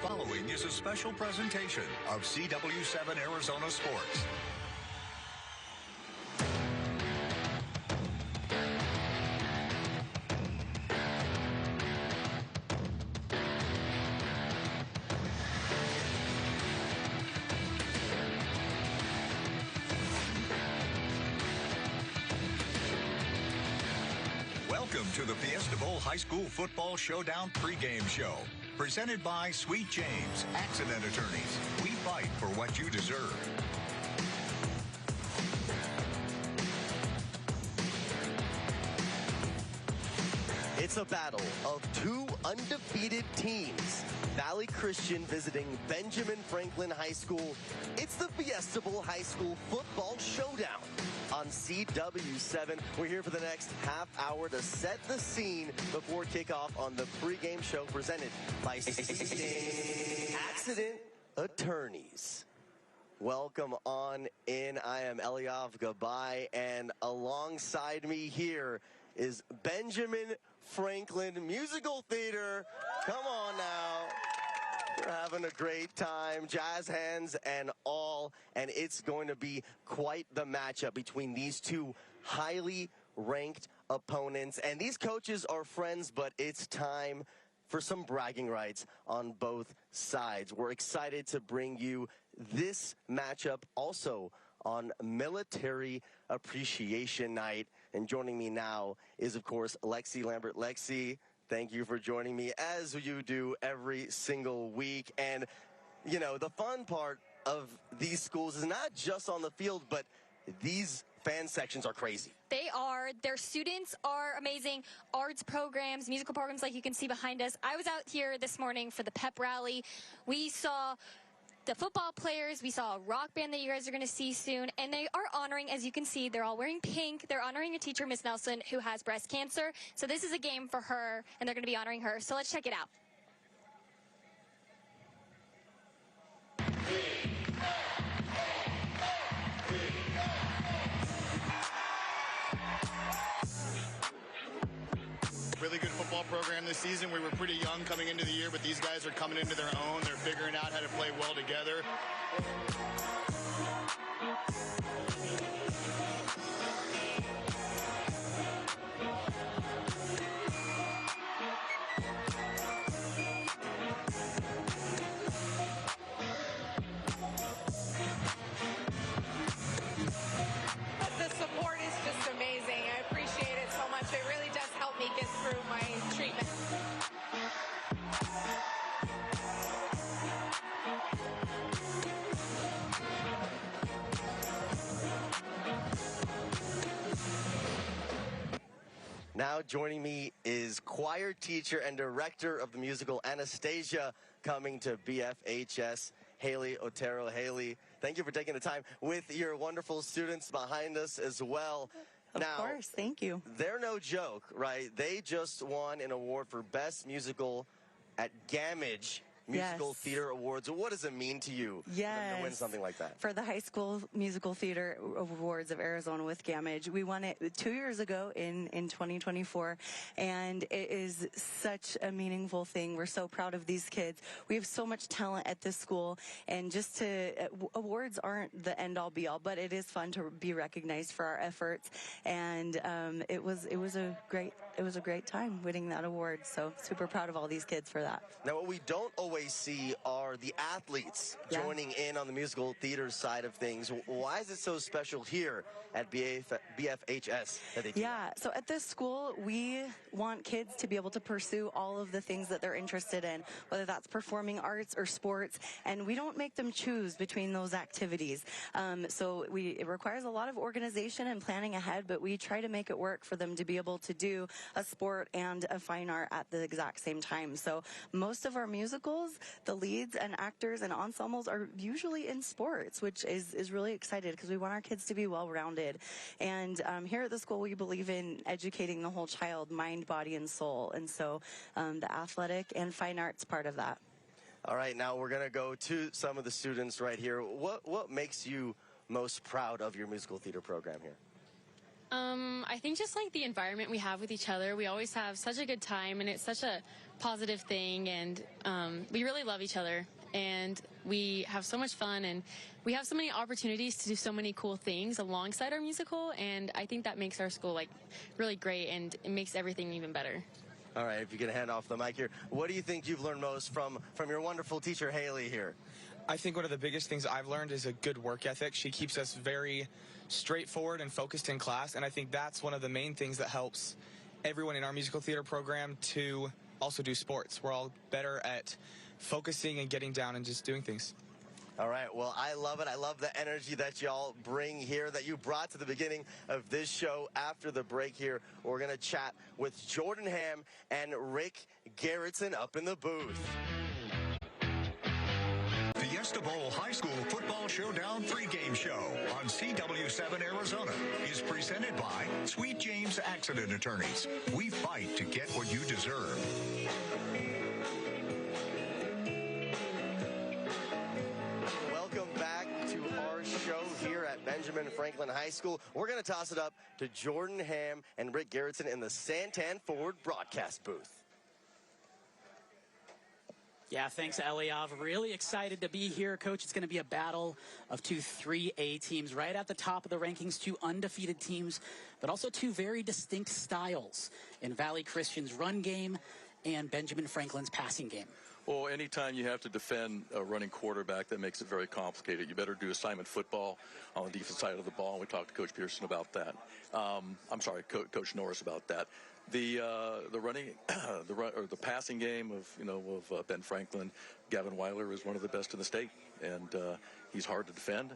following is a special presentation of CW7 Arizona Sports. Welcome to the Fiesta Bowl High School Football Showdown pregame show. Presented by Sweet James, Accident Attorneys. We fight for what you deserve. It's a battle of two undefeated teams. Valley Christian visiting Benjamin Franklin High School. It's the Fiesta Bowl High School Football Showdown on CW7. We're here for the next half hour to set the scene before kickoff on the pregame show presented by Accident Attorneys. Welcome on in. I am Eliav Gabay, and alongside me here is Benjamin Franklin Musical Theater. Come on now. We're having a great time, jazz hands and all, and it's going to be quite the matchup between these two highly ranked opponents. And these coaches are friends, but it's time for some bragging rights on both sides. We're excited to bring you this matchup also on Military Appreciation Night. And joining me now is, of course, Lexi Lambert. Lexi, thank you for joining me, as you do every single week. And, you know, the fun part of these schools is not just on the field, but these fan sections are crazy. They are. Their students are amazing. Arts programs, musical programs like you can see behind us. I was out here this morning for the pep rally. We saw the football players, we saw a rock band that you guys are going to see soon, and they are honoring, as you can see, they're all wearing pink. They're honoring a teacher, Miss Nelson, who has breast cancer. So this is a game for her, and they're going to be honoring her. So let's check it out. Really good football program this season. We were pretty young coming into the year, but these guys are coming into their own. They're figuring out how to play well together. The support is just amazing. I appreciate it so much. It really does help me get through my treatment. Now joining me is choir teacher and director of the musical Anastasia, coming to BFHS, Haley Otero. Haley, thank you for taking the time with your wonderful students behind us as well. Of course, thank you. They're no joke, right? They just won an award for Best Musical at Gamage Musical Theater Awards. What does it mean to you to win something like that? For the High School Musical Theater Awards of Arizona with Gamage. We won it 2 years ago in 2024, and it is such a meaningful thing. We're so proud of these kids. We have so much talent at this school, and just to awards aren't the end all be all, but it is fun to be recognized for our efforts. And it was a great time winning that award. So super proud of all these kids for that. Now, what we don't always see are the athletes joining in on the musical theater side of things. Why is it so special here at BFHS that they do that? So at this school, we want kids to be able to pursue all of the things that they're interested in, whether that's performing arts or sports, and we don't make them choose between those activities. So it requires a lot of organization and planning ahead, but we try to make it work for them to be able to do a sport and a fine art at the exact same time. So most of our musicals, the leads and actors and ensembles are usually in sports, which is really excited because we want our kids to be well-rounded. And here at the school, we believe in educating the whole child, mind, body, and soul. And so the athletic and fine arts part of that. All right, now we're going to go to some of the students right here. What makes you most proud of your musical theater program here? I think just like the environment we have with each other. We always have such a good time, and it's such a positive thing, and we really love each other, and we have so much fun, and we have so many opportunities to do so many cool things alongside our musical, and I think that makes our school like really great, and it makes everything even better. All right, if you can hand off the mic here, what do you think you've learned most from your wonderful teacher, Haley, here? I think one of the biggest things I've learned is a good work ethic. She keeps us very straightforward and focused in class, and I think that's one of the main things that helps everyone in our musical theater program to also do sports. We're all better at focusing and getting down and just doing things. All right, well, I love it. I love the energy that y'all bring here, that you brought to the beginning of this show. After the break here, we're going to chat with Jordan Ham and Rick Garrettson up in the booth. Fiesta Bowl High School Football Showdown pregame show on CW7 Arizona is presented by Sweet James Accident Attorneys. We fight to get what you deserve. Welcome back to our show here at Benjamin Franklin High School. We're going to toss it up to Jordan Ham and Rick Garrettson in the Santan Ford broadcast booth. Yeah, thanks, Eliav. Really excited to be here, Coach. It's going to be a battle of two 3A teams right at the top of the rankings, two undefeated teams, but also two very distinct styles in Valley Christian's run game and Benjamin Franklin's passing game. Well, anytime you have to defend a running quarterback, that makes it very complicated. You better do assignment football on the defense side of the ball, and we talked to Coach Pearson about that. I'm sorry, Coach Norris about that. The running, the passing game of Ben Franklin, Gavin Weiler is one of the best in the state, and he's hard to defend,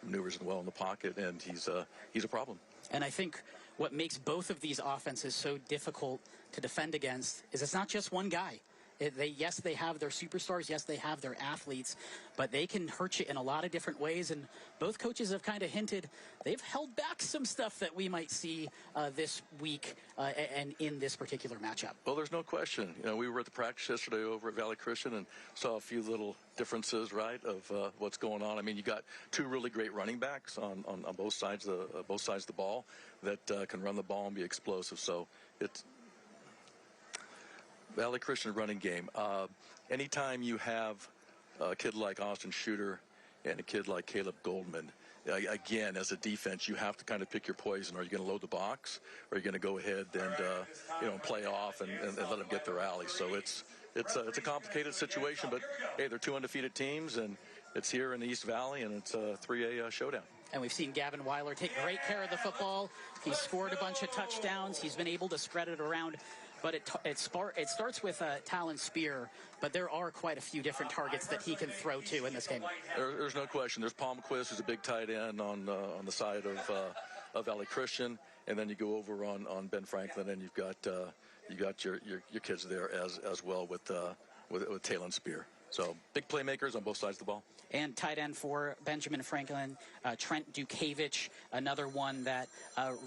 maneuvers well in the pocket, and he's a problem. And I think what makes both of these offenses so difficult to defend against is it's not just one guy. Yes, they have their superstars. Yes, they have their athletes, but they can hurt you in a lot of different ways. And both coaches have kind of hinted they've held back some stuff that we might see this week and in this particular matchup. Well, there's no question. We were at the practice yesterday over at Valley Christian and saw a few little differences, right, of what's going on. I mean, you got two really great running backs on both sides of the ball that can run the ball and be explosive. So it's Valley Christian running game. Anytime you have a kid like Austin Shooter and a kid like Caleb Goldman, again, as a defense, you have to kind of pick your poison. Are you going to load the box, or are you going to go ahead and play off and let them get their alley? So it's a complicated situation, but hey, they're two undefeated teams, and it's here in the East Valley, and it's a 3A showdown. And we've seen Gavin Weiler take great care of the football. He's scored a bunch of touchdowns. He's been able to spread it around. But it starts with a Talon Spear, but there are quite a few different targets that he can throw to in this game. There's no question. There's Palmquist, who's a big tight end on the side of Valley Christian, and then you go over on Ben Franklin, and you've got your kids there as well with Talon Spear. So big playmakers on both sides of the ball. And tight end for Benjamin Franklin, Trent Dukavich, another one that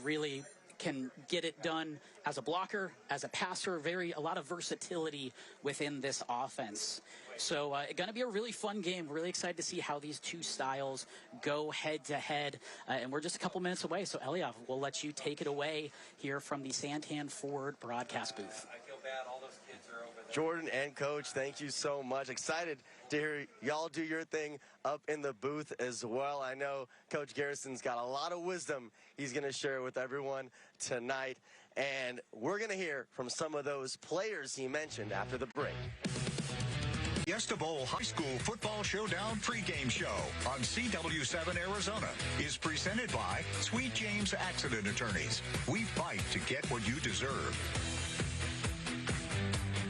really can get it done as a blocker, as a passer, a lot of versatility within this offense. So going to be a really fun game. Really excited to see how these two styles go head to head. And we're just a couple minutes away. So Eliav, we'll let you take it away here from the Santan Ford broadcast booth. I feel bad. All those kids are over there. Jordan and Coach, thank you so much. Excited to hear y'all do your thing up in the booth as well. I know Coach Garrettson's got a lot of wisdom he's going to share with everyone tonight. And we're going to hear from some of those players he mentioned after the break. Fiesta Bowl High School Football Showdown pregame show on CW7 Arizona is presented by Sweet James Accident Attorneys. We fight to get what you deserve.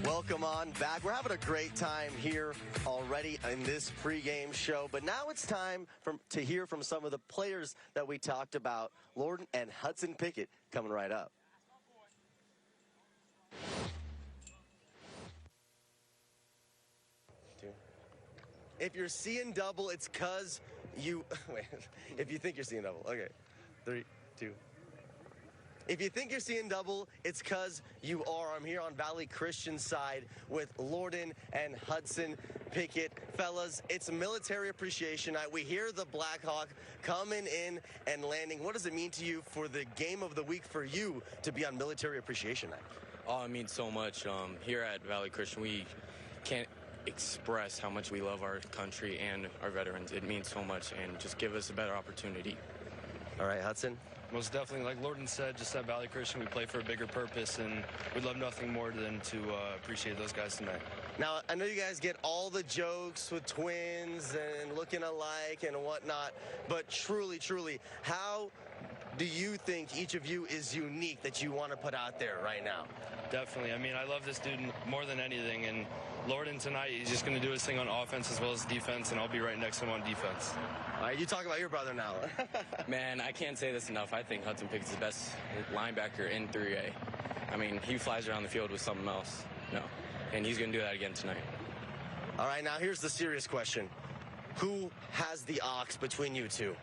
Welcome on back. We're having a great time here already in this pregame show, but now it's time to hear from some of the players that we talked about. Lorden and Hudson Pickett coming right up. If you're seeing double, it's because you... Wait, if you think you're seeing double. Okay, 3, 2... If you think you're seeing double, it's because you are. I'm here on Valley Christian side with Lorden and Hudson Pickett. Fellas, it's Military Appreciation Night. We hear the Black Hawk coming in and landing. What does it mean to you for the game of the week for you to be on Military Appreciation Night? Oh, it means so much. Here at Valley Christian, we can't express how much we love our country and our veterans. It means so much, and just give us a better opportunity. All right, Hudson. Most definitely, like Lorden said, just at Valley Christian, we play for a bigger purpose, and we'd love nothing more than to appreciate those guys tonight. Now, I know you guys get all the jokes with twins and looking alike and whatnot, but truly, how do you think each of you is unique that you want to put out there right now? Definitely. I mean, I love this dude more than anything, and Lorden tonight, he's just going to do his thing on offense as well as defense, and I'll be right next to him on defense. All right, you talk about your brother now. Man, I can't say this enough. I think Hudson Pickett's the best linebacker in 3A. I mean, he flies around the field with something else, and he's going to do that again tonight. All right, now here's the serious question. Who has the ox between you two?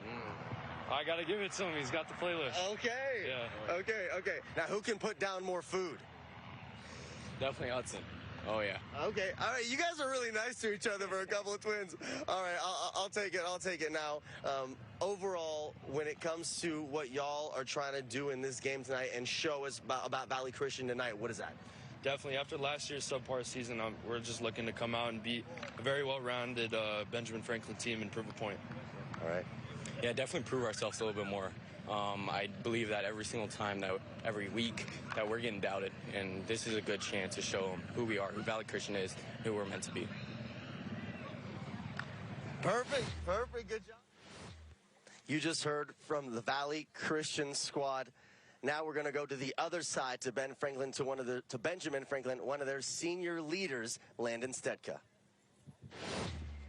I got to give it to him. He's got the playlist. Okay. Yeah. Okay. Now, who can put down more food? Definitely Hudson. Oh, yeah. Okay. All right. You guys are really nice to each other for a couple of twins. All right. I'll take it. Now, overall, when it comes to what y'all are trying to do in this game tonight and show us about Valley Christian tonight, what is that? Definitely. After last year's subpar season, we're just looking to come out and beat a very well-rounded Benjamin Franklin team and prove a point. All right. Yeah, definitely prove ourselves a little bit more. I believe that every single time, every week, that we're getting doubted. And this is a good chance to show them who we are, who Valley Christian is, who we're meant to be. Perfect. Good job. You just heard from the Valley Christian squad. Now we're going to go to the other side to Benjamin Franklin, one of their senior leaders, Landon Stetka.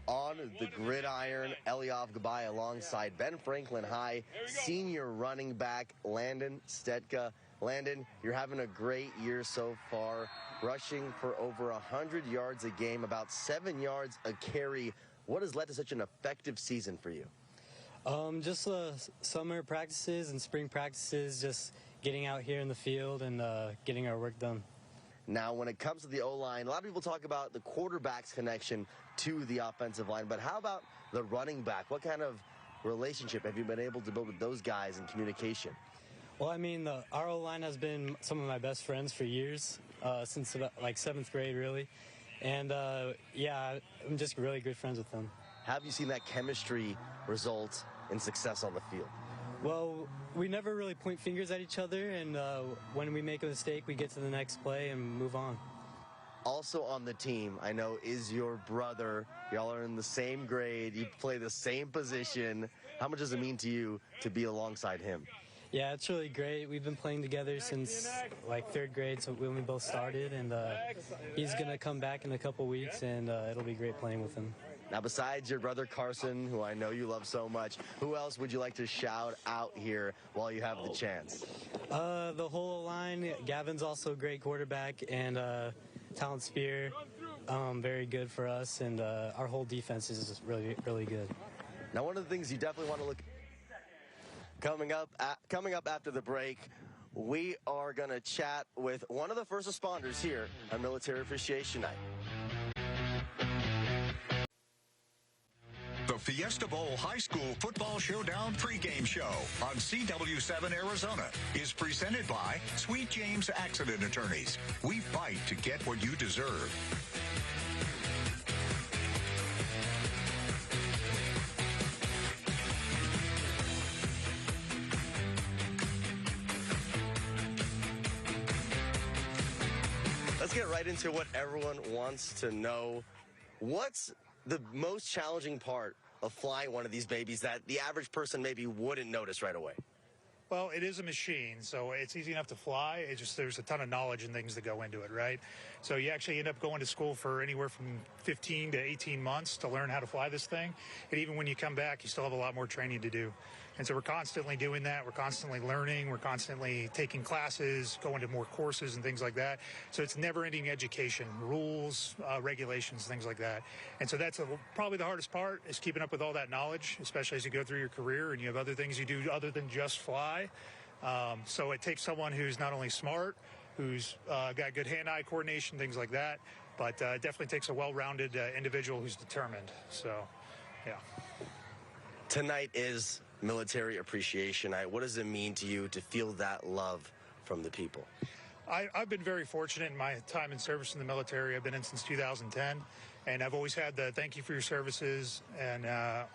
On the gridiron, Eliav Gabai alongside Ben Franklin High senior running back Landon Stetka. Landon, you're having a great year so far, rushing for over 100 yards a game, about 7 yards a carry. What has led to such an effective season for you? Just summer practices and spring practices, just getting out here in the field and getting our work done. Now, when it comes to the O-line, a lot of people talk about the quarterback's connection to the offensive line, but how about the running back? What kind of relationship have you been able to build with those guys in communication? Well, I mean, our O-line has been some of my best friends for years, since about, like 7th grade, really. And, yeah, I'm just really good friends with them. Have you seen that chemistry result in success on the field? Well, we never really point fingers at each other, and when we make a mistake, we get to the next play and move on. Also on the team, I know, is your brother. Y'all are in the same grade. You play the same position. How much does it mean to you to be alongside him? Yeah, it's really great. We've been playing together since like 3rd grade, so when we both started, and he's going to come back in a couple weeks, and it'll be great playing with him. Now, besides your brother Carson, who I know you love so much, who else would you like to shout out here while you have the chance? The whole line. Gavin's also a great quarterback, and Talent Spear, very good for us, and our whole defense is really, really good. Now, one of the things you definitely want to look coming up after the break, we are going to chat with one of the first responders here on Military Appreciation Night. The Fiesta Bowl High School Football Showdown pregame show on CW7 Arizona is presented by Sweet James Accident Attorneys. We fight to get what you deserve. Let's get right into what everyone wants to know. What's the most challenging part of flying one of these babies that the average person maybe wouldn't notice right away? Well, it is a machine, so it's easy enough to fly. It's just there's a ton of knowledge and things that go into it, right? So you actually end up going to school for anywhere from 15 to 18 months to learn how to fly this thing. And even when you come back, you still have a lot more training to do. And so we're constantly doing that. We're constantly learning. We're constantly taking classes, going to more courses and things like that. So it's never-ending education, rules, regulations, things like that. And so that's probably the hardest part, is keeping up with all that knowledge, especially as you go through your career and you have other things you do other than just fly. So it takes someone who's not only smart, who's got good hand-eye coordination, things like that, but it definitely takes a well-rounded individual who's determined. So, yeah. Tonight is Military Appreciation Night. What does it mean to you to feel that love from the people? I've been very fortunate in my time in service in the military. I've been in since 2010, and I've always had the thank you for your services and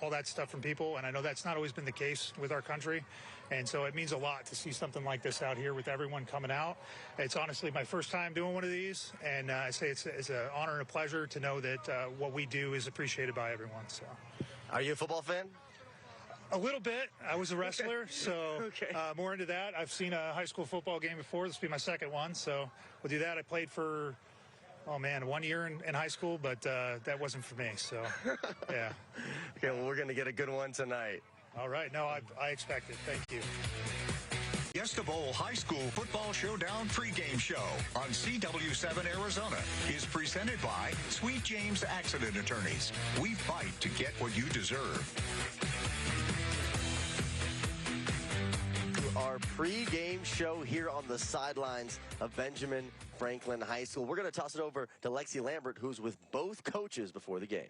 all that stuff from people, and I know that's not always been the case with our country, and so it means a lot to see something like this out here with everyone coming out. It's honestly my first time doing one of these, and I say it's an honor and a pleasure to know that what we do is appreciated by everyone. So, are you a football fan? A little bit. I was a wrestler, so more into that. I've seen a high school football game before. This will be my second one, so we'll do that. I played for, 1 year in high school, but that wasn't for me, so, yeah. Okay, well, we're going to get a good one tonight. All right. No, I expect it. Thank you. Fiesta Bowl High School Football Showdown pregame show on CW7 Arizona is presented by Sweet James Accident Attorneys. We fight to get what you deserve. Our pre-game show here on the sidelines of Benjamin Franklin High School. We're going to toss it over to Lexi Lambert, who's with both coaches before the game.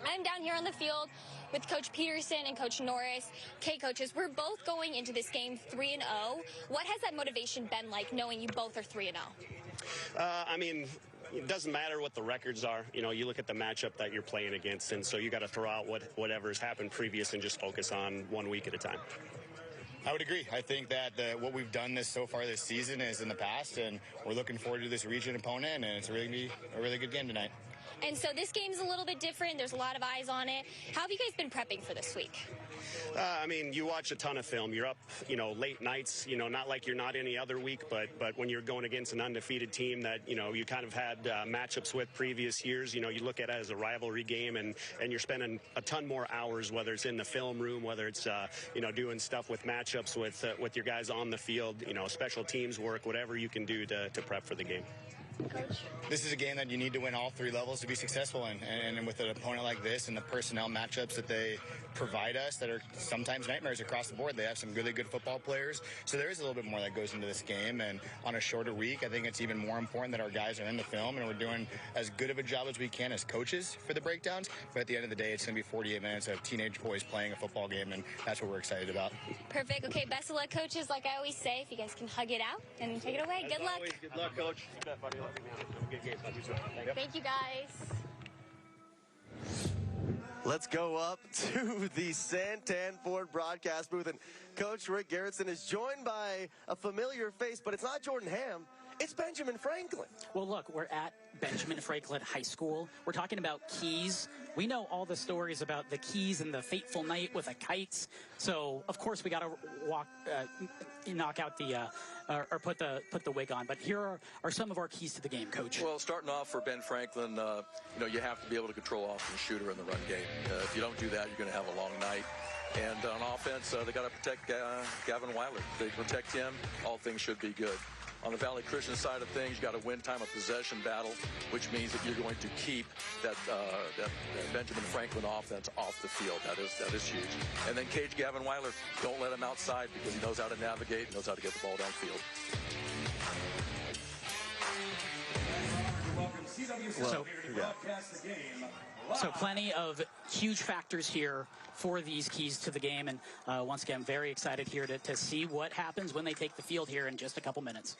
I'm down here on the field with Coach Peterson and Coach Norris. Okay, coaches, we're both going into this game 3-0. What has that motivation been like, knowing you both are 3-0? I mean, it doesn't matter what the records are. You know, you look at the matchup that you're playing against, and so you got to throw out whatever's happened previous and just focus on 1 week at a time. I would agree. I think that what we've done so far this season is in the past, and we're looking forward to this region opponent, and it's really going to be a really good game tonight. And so this game's a little bit different. There's a lot of eyes on it. How have you guys been prepping for this week? I mean, you watch a ton of film. You're up, late nights, not like you're not any other week, but when you're going against an undefeated team that, you kind of had matchups with previous years, you look at it as a rivalry game, and you're spending a ton more hours, whether it's in the film room, whether it's, doing stuff with matchups with your guys on the field, special teams work, whatever you can do to prep for the game. Coach? This is a game that you need to win all 3 levels to be successful in. And with an opponent like this and the personnel matchups that they provide us that are sometimes nightmares across the board, they have some really good football players. So there is a little bit more that goes into this game. And on a shorter week, I think it's even more important that our guys are in the film and we're doing as good of a job as we can as coaches for the breakdowns. But at the end of the day, it's going to be 48 minutes of teenage boys playing a football game, and that's what we're excited about. Perfect. Okay, best of luck, coaches. Like I always say, if you guys can hug it out and take it away. Good luck. Good luck, Coach. You bet, buddy. Love you, man. Have a good game. Love you, sir. Thank you, guys. Let's go up to the Santan Ford broadcast booth, and Coach Rick Garrettson is joined by a familiar face, but it's not Jordan Ham. It's Benjamin Franklin. Well, look, we're at Benjamin Franklin High School. We're talking about keys. We know all the stories about the keys and the fateful night with the kites. So, of course, we got to knock out the or put the wig on. But here are some of our keys to the game, Coach. Well, starting off for Ben Franklin, you have to be able to control Austin Shooter in the run game. If you don't do that, you're going to have a long night. And on offense, they got to protect Gavin Weiler. If they protect him, all things should be good. On the Valley Christian side of things, you got to win time of possession battle, which means that you're going to keep that Benjamin Franklin offense off the field. That is huge. And then cage Gavin Weiler. Don't let him outside because he knows how to navigate and knows how to get the ball downfield. So plenty of huge factors here for these keys to the game. And once again, very excited here to see what happens when they take the field here in just a couple minutes.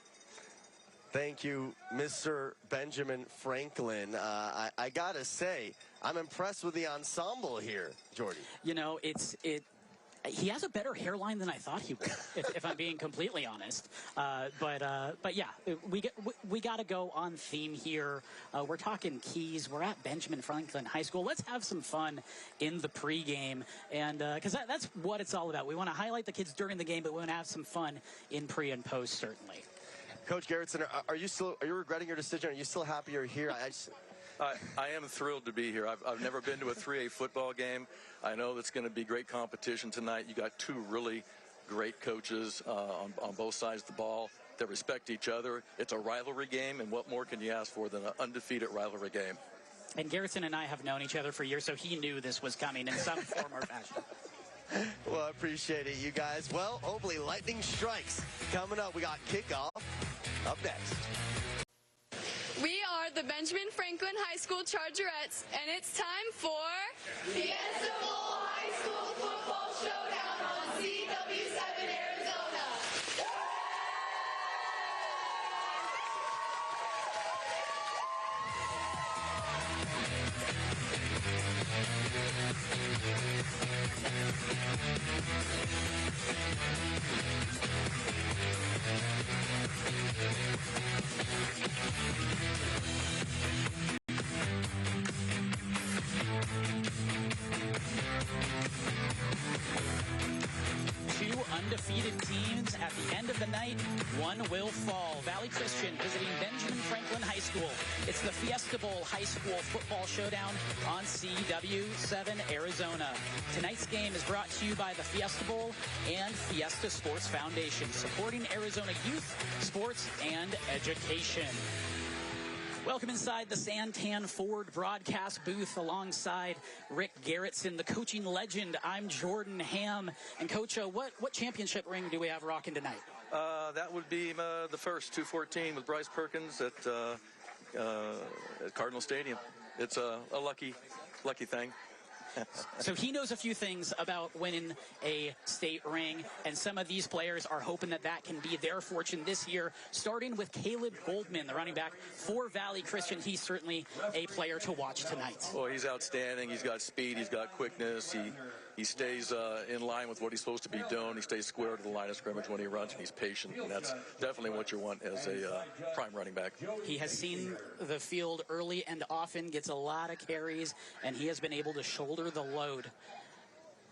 Thank you, Mr. Benjamin Franklin. I got to say, I'm impressed with the ensemble here, Jordy. He has a better hairline than I thought he would, if I'm being completely honest. But yeah, we got to go on theme here. We're talking keys. We're at Benjamin Franklin High School. Let's have some fun in the pregame, and because that's what it's all about. We want to highlight the kids during the game, but we want to have some fun in pre and post, certainly. Coach Garrettson, are you regretting your decision? Are you still happy you're here? I am thrilled to be here. I've never been to a 3A football game. I know that's going to be great competition tonight. You got 2 really great coaches on both sides of the ball that respect each other. It's a rivalry game, and what more can you ask for than an undefeated rivalry game? And Garrettson and I have known each other for years, so he knew this was coming in some form or fashion. Well, I appreciate it, you guys. Well, hopefully lightning strikes coming up. We got kickoff up next. We are the Benjamin Franklin High School Chargerettes, and it's time for Fiesta Bowl High School Football Showdown on CW7 Arizona. Two undefeated teams at the end of the night. One will fall. Valley Christian visiting Benjamin Franklin High School. It's the Fiesta Bowl High School Football Showdown on CW7 Arizona. Tonight's game is brought to you by the Fiesta Bowl and Fiesta Sports Foundation, supporting Arizona youth, sports, and education. Welcome inside the Santan Ford broadcast booth alongside Rick Garrettson, the coaching legend. I'm Jordan Ham. And Coach, what championship ring do we have rocking tonight? That would be the first, 214 with Bryce Perkins at Cardinal Stadium. It's a lucky thing. So he knows a few things about winning a state ring, and some of these players are hoping that that can be their fortune this year, starting with Caleb Goldman, the running back for Valley Christian. He's certainly a player to watch tonight. Well, he's outstanding. He's got speed. He's got quickness. He stays in line with what he's supposed to be doing. He stays square to the line of scrimmage when he runs, and he's patient, and that's definitely what you want as a prime running back. He has seen the field early and often, gets a lot of carries, and he has been able to shoulder the load.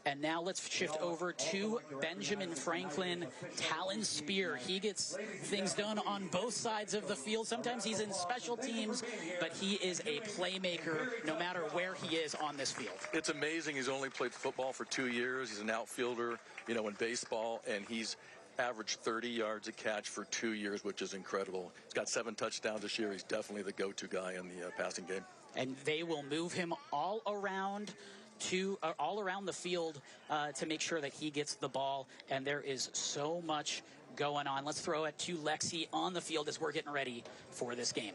And now let's shift over to Benjamin Franklin, Talon Spear. He gets things done on both sides of the field. Sometimes he's in special teams, but he is a playmaker no matter where he is on this field. It's amazing. He's only played football for 2 years. He's an outfielder, in baseball, and he's averaged 30 yards a catch for 2 years, which is incredible. He's got 7 touchdowns this year. He's definitely the go-to guy in the passing game. And they will move him all around the field to make sure that he gets the ball, and there is so much going on. Let's throw it to Lexi on the field as we're getting ready for this game.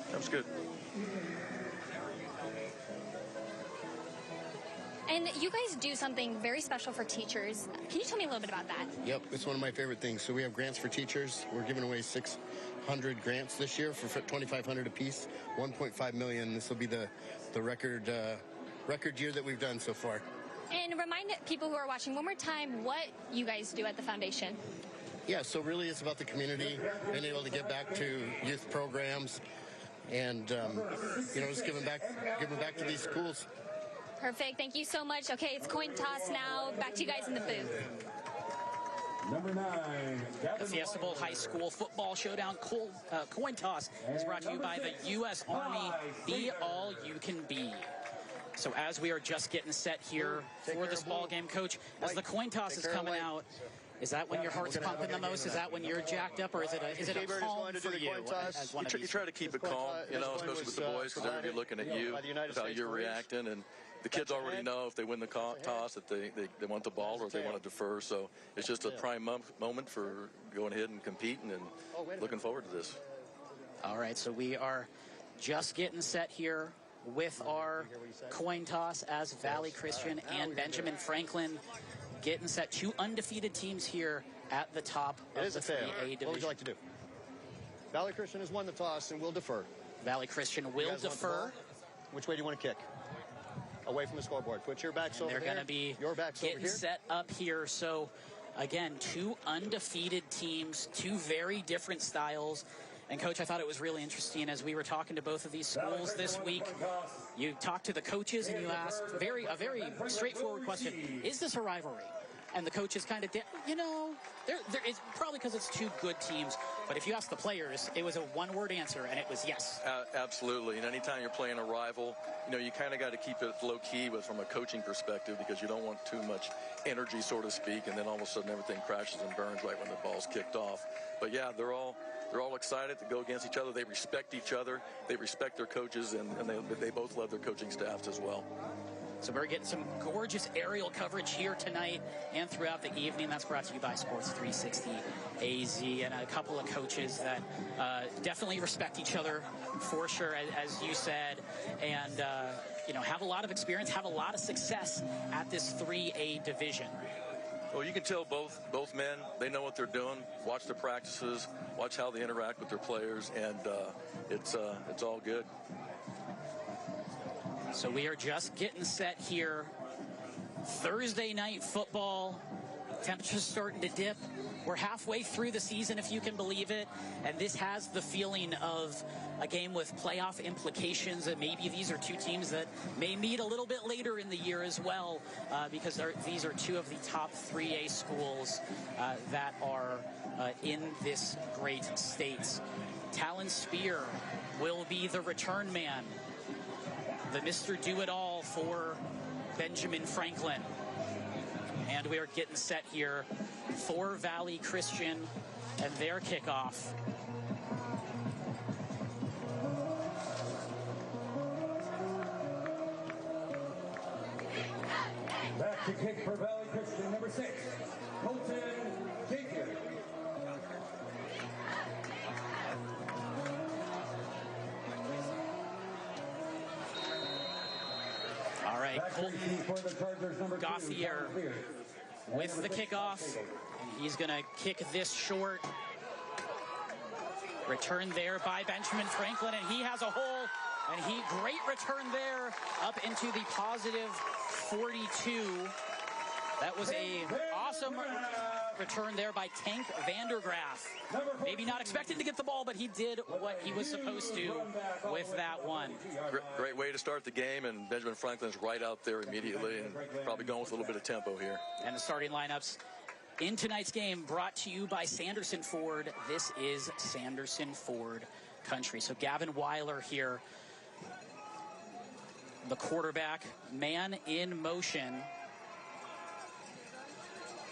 That was good. And you guys do something very special for teachers. Can you tell me a little bit about that? Yep, it's one of my favorite things. So we have grants for teachers. We're giving away 600 grants this year for $2,500 apiece, $1.5 million. This will be the record year that we've done so far. And remind people who are watching one more time what you guys do at the foundation. Yeah, so really it's about the community, being able to give back to youth programs, and just giving back to these schools. Perfect. Thank you so much. Okay, it's coin toss now. Back to you guys in the booth. Number 9. The Fiesta Bowl High School Football Showdown coin toss is brought to you by the U.S. Army. Be all you can be. So as we are just getting set here for this ball game, Coach, as the coin toss is coming out, is that when your heart's pumping the most? Is that when you're jacked up, or is it a calm for you? You try to keep it calm, especially with the boys, because they're going to be looking at you, how you're reacting, and the kids already know if they win the toss that they want the ball or if they want to defer. So it's just a prime moment for going ahead and competing and looking forward to this. All right, so we are just getting set here with our coin toss as Valley Christian and Benjamin Franklin getting set. 2 undefeated teams here at the top of the 3A division. What would you like to do? Valley Christian has won the toss and will defer. Valley Christian will defer. Which way do you want to kick? Away from the scoreboard. Put your backs over here. They're going to be getting set up here. So, again, 2 undefeated teams, 2 very different styles. And, Coach, I thought it was really interesting as we were talking to both of these schools this week. You talked to the coaches and you asked a very straightforward question. Is this a rivalry? And the coaches kind of, it's probably because it's 2 good teams. But if you ask the players, it was a one-word answer, and it was yes. Absolutely. And anytime you're playing a rival, you kind of got to keep it low-key from a coaching perspective, because you don't want too much energy, so to speak, and then all of a sudden everything crashes and burns right when the ball's kicked off. But, yeah, they're all excited to go against each other. They respect each other. They respect their coaches, and they both love their coaching staffs as well. So we're getting some gorgeous aerial coverage here tonight and throughout the evening. That's brought to you by Sports 360 AZ and a couple of coaches that definitely respect each other for sure, as you said, and have a lot of experience, have a lot of success at this 3A division. Well, you can tell both men, they know what they're doing. Watch their practices, watch how they interact with their players, and it's all good. So we are just getting set here. Thursday night football. Temperatures starting to dip. We're halfway through the season, if you can believe it. And this has the feeling of a game with playoff implications. And maybe these are two teams that may meet a little bit later in the year as well, because these are two of the top 3A schools that are in this great state. Talon Spear will be the return man, the Mr. Do-It-All for Benjamin Franklin. And we are getting set here for Valley Christian and their kickoff. Back to kick for Valley Christian, number 6, Colton Jacob. All right, Colton Gauthier with the kickoff. He's going to kick this short. Return there by Benjamin Franklin, and he has a hole. And great return there up into the positive 42. That was a awesome return there by Tank Vandergraaf. Maybe not expected to get the ball, but he did what he was supposed to with that one. Great way to start the game, and Benjamin Franklin's right out there immediately and probably going with a little bit of tempo here. And the starting lineups in tonight's game brought to you by Sanderson Ford. This is Sanderson Ford country. So Gavin Weiler here, the quarterback, man in motion.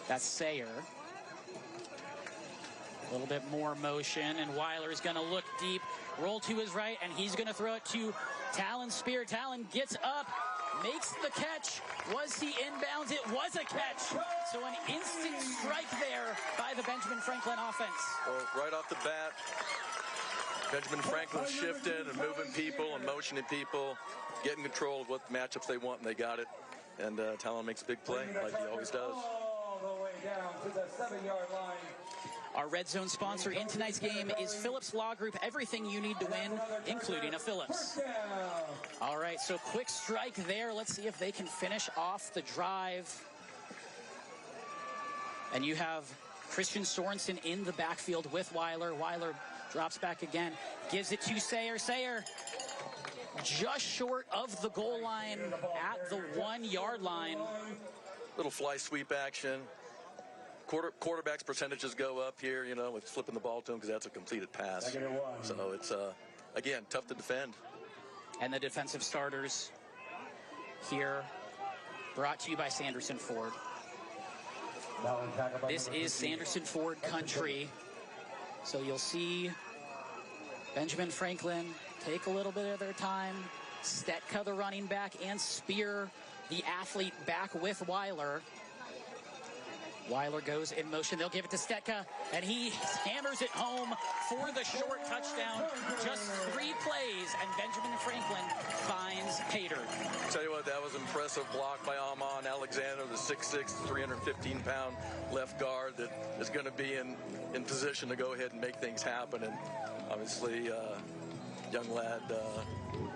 That's Sayer. A little bit more motion, and Weiler is going to look deep, roll to his right, and he's going to throw it to Talon Spear. Talon gets up, makes the catch. Was he inbounds? It was a catch. So an instant strike there by the Benjamin Franklin offense. Well, right off the bat, Benjamin Franklin shifting and moving people and motioning people, getting control of what matchups they want, and they got it. And Talon makes a big play, like he always does. All the way down to the 7-yard line. Our Red Zone sponsor in tonight's game is Phillips Law Group. Everything you need to win, including a Phillips. All right, so quick strike there. Let's see if they can finish off the drive. And you have Christian Sorensen in the backfield with Weiler. Weiler drops back again, gives it to Sayer. Sayer just short of the goal line at the 1-yard line. Little fly sweep action. Quarterback's percentages go up here, with flipping the ball to him because that's a completed pass. So it's, again, tough to defend. And the defensive starters here, brought to you by Sanderson Ford. This is Sanderson Ford country. So you'll see Benjamin Franklin take a little bit of their time. Stetka, the running back, and Spear, the athlete, back with Weiler. Weiler goes in motion. They'll give it to Stetka, and he hammers it home for the short touchdown. Just 3 plays, and Benjamin Franklin finds Pater. Tell you what, that was impressive block by Amon Alexander, the 6'6", 315-pound left guard that is going to be in position to go ahead and make things happen. And obviously, young lad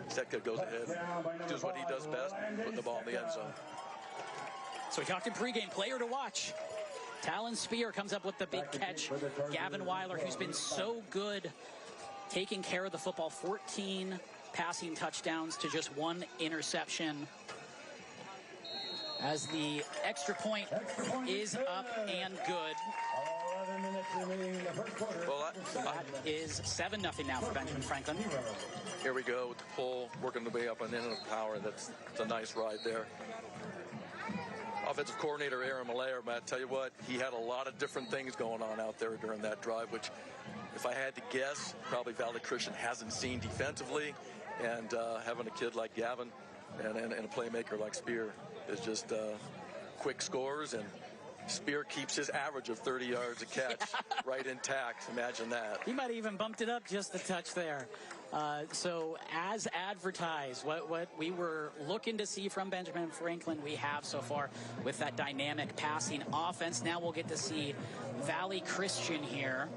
Stetka goes ahead, does what he does best, putting the ball in the end zone. So we talked in pregame, player to watch. Talon Spear comes up with the big catch. Gavin Weiler, who's been so good taking care of the football, 14 passing touchdowns to just 1 interception. As the extra point is up and good. 11 minutes remaining in the first quarter. Well, that is 7-0 now for Benjamin Franklin. Here we go with the pull, working the way up and in of power. That's a nice ride there. Offensive coordinator Aaron Malayer, but I tell you what, he had a lot of different things going on out there during that drive, which, if I had to guess, probably Valley Christian hasn't seen defensively. And having a kid like Gavin And a playmaker like Spear is just quick scores, and Spear keeps his average of 30 yards a catch right intact. Imagine that. He might have even bumped it up just a touch there. So as advertised, what we were looking to see from Benjamin Franklin, we have so far with that dynamic passing offense. Now we'll get to see Valley Christian here.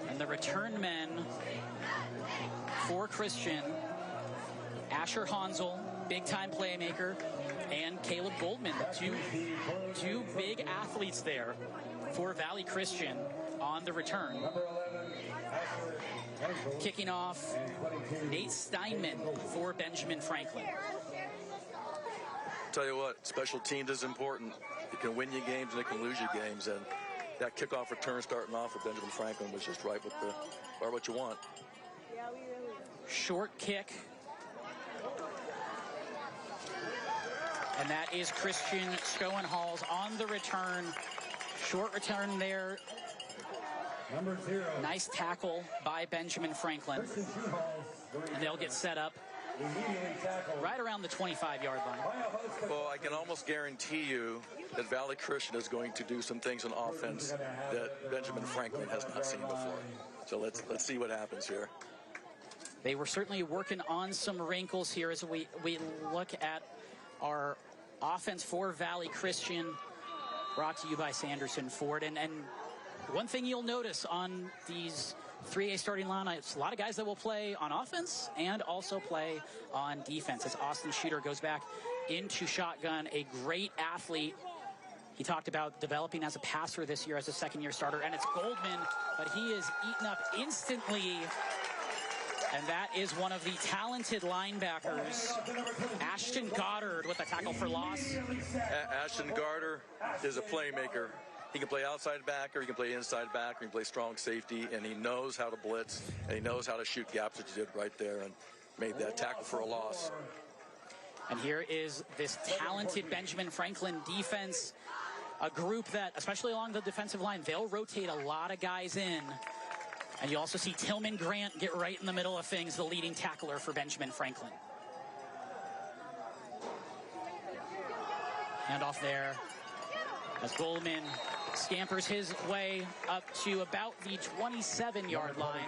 And the return men for Christian, Asher Hansel, big-time playmaker, and Caleb Goldman, two big athletes there for Valley Christian on the return. Kicking off, Nate Steinman for Benjamin Franklin. Tell you what, special teams is important. It can win you games and it can lose you games, and that kickoff return starting off with Benjamin Franklin was just right with what you want. Short kick. And that is Christian Schoenhals on the return. Short return there. Number 0. Nice tackle by Benjamin Franklin. And they'll get set up right around the 25-yard line. Well, I can almost guarantee you that Valley Christian is going to do some things on offense that Benjamin Franklin has not seen before. So let's see what happens here. They were certainly working on some wrinkles here as we look at our offense for Valley Christian, brought to you by Sanderson Ford. And one thing you'll notice on these 3A starting lineups, a lot of guys that will play on offense and also play on defense. As Austin Shooter goes back into shotgun, a great athlete. He talked about developing as a passer this year as a second-year starter, and it's Goldman, but he is eaten up instantly. And that is one of the talented linebackers, Ashton Goddard, with a tackle for loss. Ashton Goddard is a playmaker. He can play outside back, or he can play inside back, or he can play strong safety, and he knows how to blitz, and he knows how to shoot gaps, which he did right there, and made that tackle for a loss. And here is this talented Benjamin Franklin defense, a group that, especially along the defensive line, they'll rotate a lot of guys in. And you also see Tillman Grant get right in the middle of things, the leading tackler for Benjamin Franklin. Handoff there as Goldman scampers his way up to about the 27-yard line.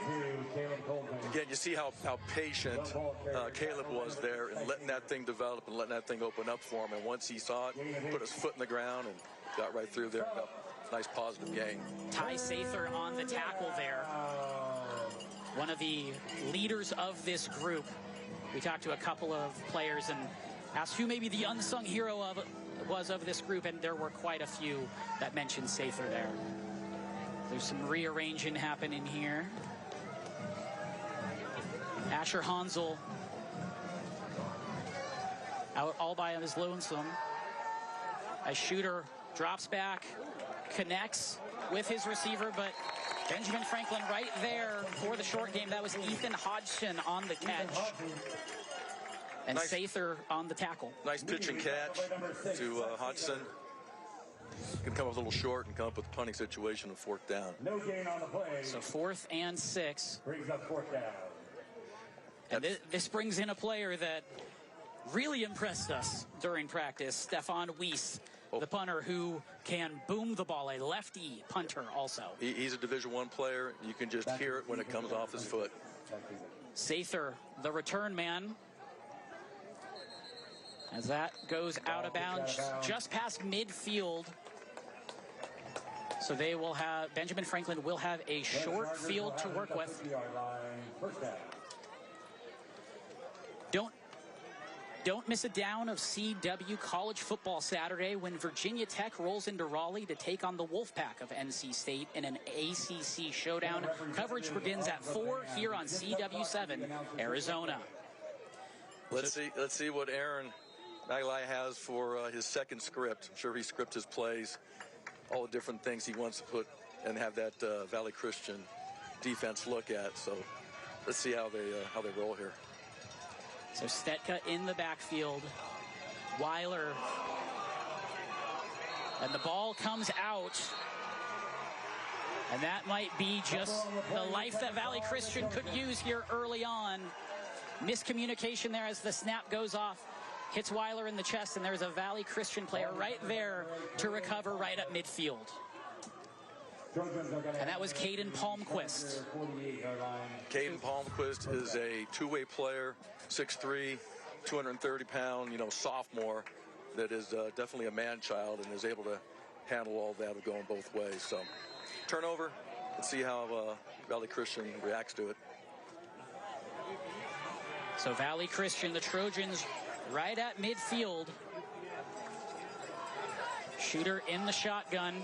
Again, you see how patient Caleb was there and letting that thing develop and letting that thing open up for him. And once he saw it, put his foot in the ground and got right through there. Nice positive gain. Ty Sather on the tackle there. One of the leaders of this group. We talked to a couple of players and asked who maybe the unsung hero was of this group, and there were quite a few that mentioned Sather there. There's some rearranging happening here. Asher Hansel out all by his lonesome. A Shooter drops back, connects with his receiver, but Benjamin Franklin right there for the short game. That was Ethan Hodgson on the catch. And nice. Sather on the tackle. Nice pitch and catch to Hodgson. Can come up a little short and come up with a punting situation of 4th down. No gain on the play. So 4th and 6. Brings up 4th down. And this brings in a player that really impressed us during practice, Stefan Weiss. The punter who can boom the ball, a lefty punter also. He's a Division I player. You can just hear it when it comes off his foot. Sather, the return man. As that goes out of bounds just past midfield. So they will have, Benjamin Franklin will have a short field to work with. Don't miss a down of CW College Football Saturday when Virginia Tech rolls into Raleigh to take on the Wolfpack of NC State in an ACC showdown. Coverage begins at 4 here on CW7 Arizona. Let's see what Aaron Maglai has for his second script. I'm sure he scripts his plays, all the different things he wants to put and have that Valley Christian defense look at. So let's see how they roll here. So Stetka in the backfield. Weiler. And the ball comes out. And that might be just the life that Valley Christian could use here early on. miscommunication there as the snap goes off. Hits Weiler in the chest, and there's a Valley Christian player right there to recover right at midfield. And that was Caden Palmquist. Caden Palmquist is a two-way player, 6'3", 230-pound, sophomore that is definitely a man-child and is able to handle all that of going both ways. So, turnover. Let's see how Valley Christian reacts to it. So Valley Christian, the Trojans, right at midfield. Shooter in the shotgun.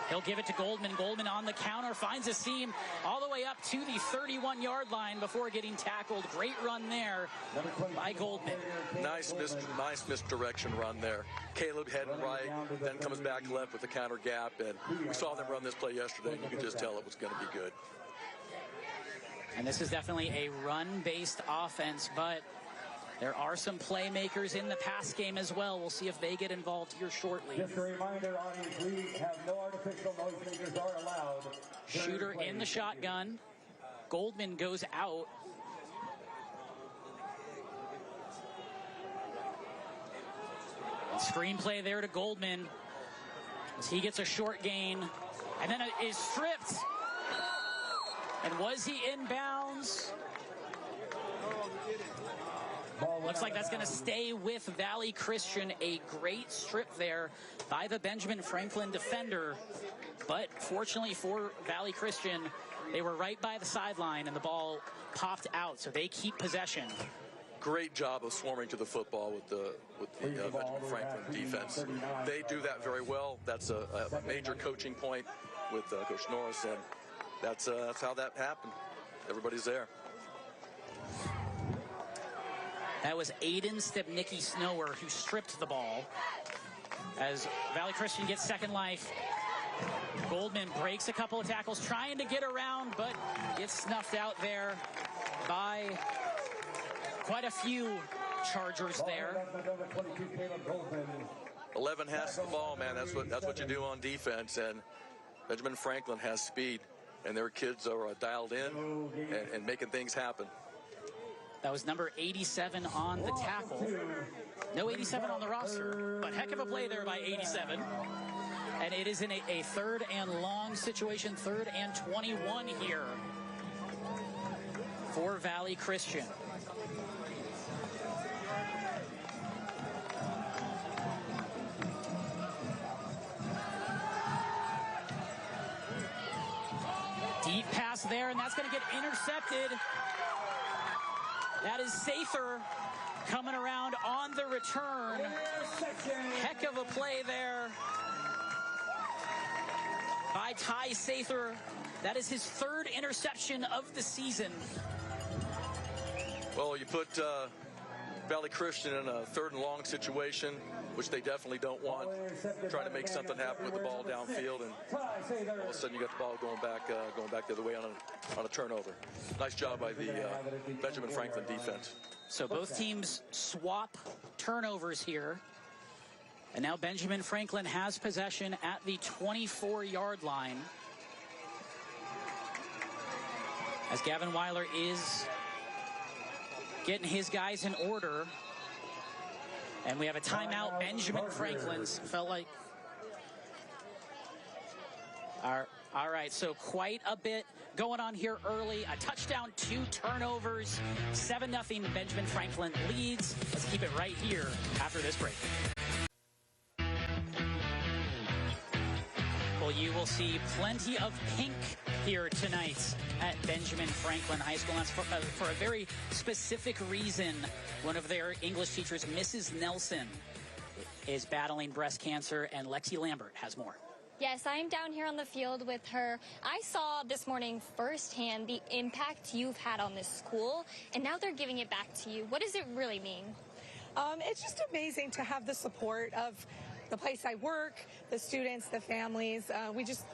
He'll give it to Goldman. Goldman on the counter, finds a seam all the way up to the 31-yard line before getting tackled. Great run there by Goldman. Nice misdirection run there. Caleb heading right, then comes back left with the counter gap, and we saw them run this play yesterday, and you could just tell it was going to be good. And this is definitely a run-based offense, but there are some playmakers in the pass game as well. We'll see if they get involved here shortly. Just a reminder, audience, we have no artificial noise makers are allowed. Shooter in the shotgun. Goldman goes out. And screenplay there to Goldman as he gets a short gain. And then it is stripped. And was he in bounds? Looks like that's going to stay with Valley Christian. A great strip there by the Benjamin Franklin defender. But fortunately for Valley Christian, they were right by the sideline and the ball popped out, so they keep possession. Great job of swarming to the football with the Benjamin Franklin defense. They do that very well. That's a major coaching point with Coach Norris, and that's how that happened. Everybody's there. That was Aiden Stepnicki-Snower who stripped the ball. As Valley Christian gets second life, Goldman breaks a couple of tackles, trying to get around, but gets snuffed out there by quite a few Chargers there. 11 has the ball, man. That's what you do on defense, and Benjamin Franklin has speed, and their kids are dialed in and making things happen. That was number 87 on the tackle. No 87 on the roster, but heck of a play there by 87. And it is in a third and long situation, 3rd and 21 here for Valley Christian. Deep pass there, and that's going to get intercepted. That is Sather coming around on the return. Heck of a play there by Ty Sather. That is his 3rd interception of the season. Well, you put Valley Christian in a 3rd and long situation, which they definitely don't want. Trying to make something happen with the ball downfield, and all of a sudden you got the ball going back the other way on a turnover. Nice job by the Benjamin Franklin defense. So both teams swap turnovers here. And now Benjamin Franklin has possession at the 24-yard line. As Gavin Weiler is getting his guys in order. And we have a timeout. Benjamin Franklin's felt like. All right, so quite a bit going on here early. A touchdown, 2 turnovers, 7-0. Benjamin Franklin leads. Let's keep it right here after this break. Well, you will see plenty of pink here tonight at Benjamin Franklin High School. And that's for a very specific reason. One of their English teachers, Mrs. Nelson, is battling breast cancer, and Lexi Lambert has more. Yes, I'm down here on the field with her. I saw this morning firsthand the impact you've had on this school, and now they're giving it back to you. What does it really mean? It's just amazing to have the support of the place I work, the students, the families.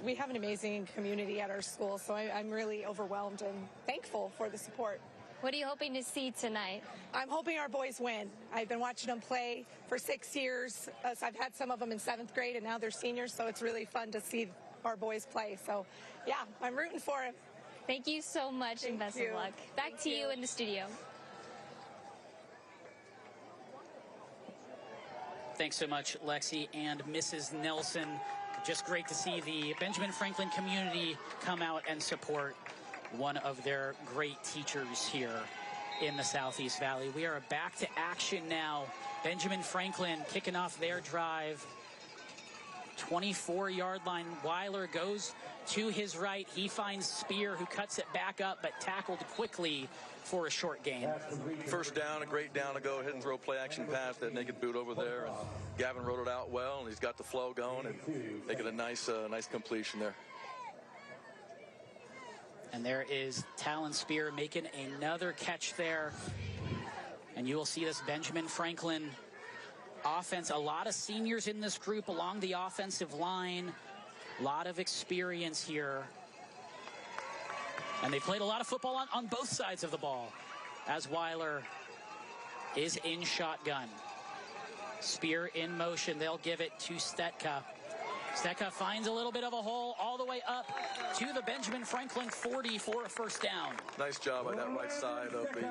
We have an amazing community at our school, so I'm really overwhelmed and thankful for the support. What are you hoping to see tonight? I'm hoping our boys win. I've been watching them play for 6 years. So I've had some of them in 7th grade, and now they're seniors, so it's really fun to see our boys play. So, yeah, I'm rooting for them. Thank you so much, and best of luck. Back to you in the studio. Thanks so much, Lexi and Mrs. Nelson. Just great to see the Benjamin Franklin community come out and support one of their great teachers here in the Southeast Valley. We are back to action now. Benjamin Franklin kicking off their drive. 24-yard line. Weiler goes to his right. He finds Spear, who cuts it back up, but tackled quickly for a short gain. First down, a great down to go ahead and throw play action pass, that naked boot over there. And Gavin wrote it out well, and he's got the flow going and making a nice completion there. And there is Talon Spear making another catch there. And you will see this Benjamin Franklin offense. A lot of seniors in this group along the offensive line. A lot of experience here. And they played a lot of football on both sides of the ball as Weiler is in shotgun. Spear in motion. They'll give it to Stetka. Stetka finds a little bit of a hole all the way up to the Benjamin Franklin 40 for a first down. Nice job by that right side of the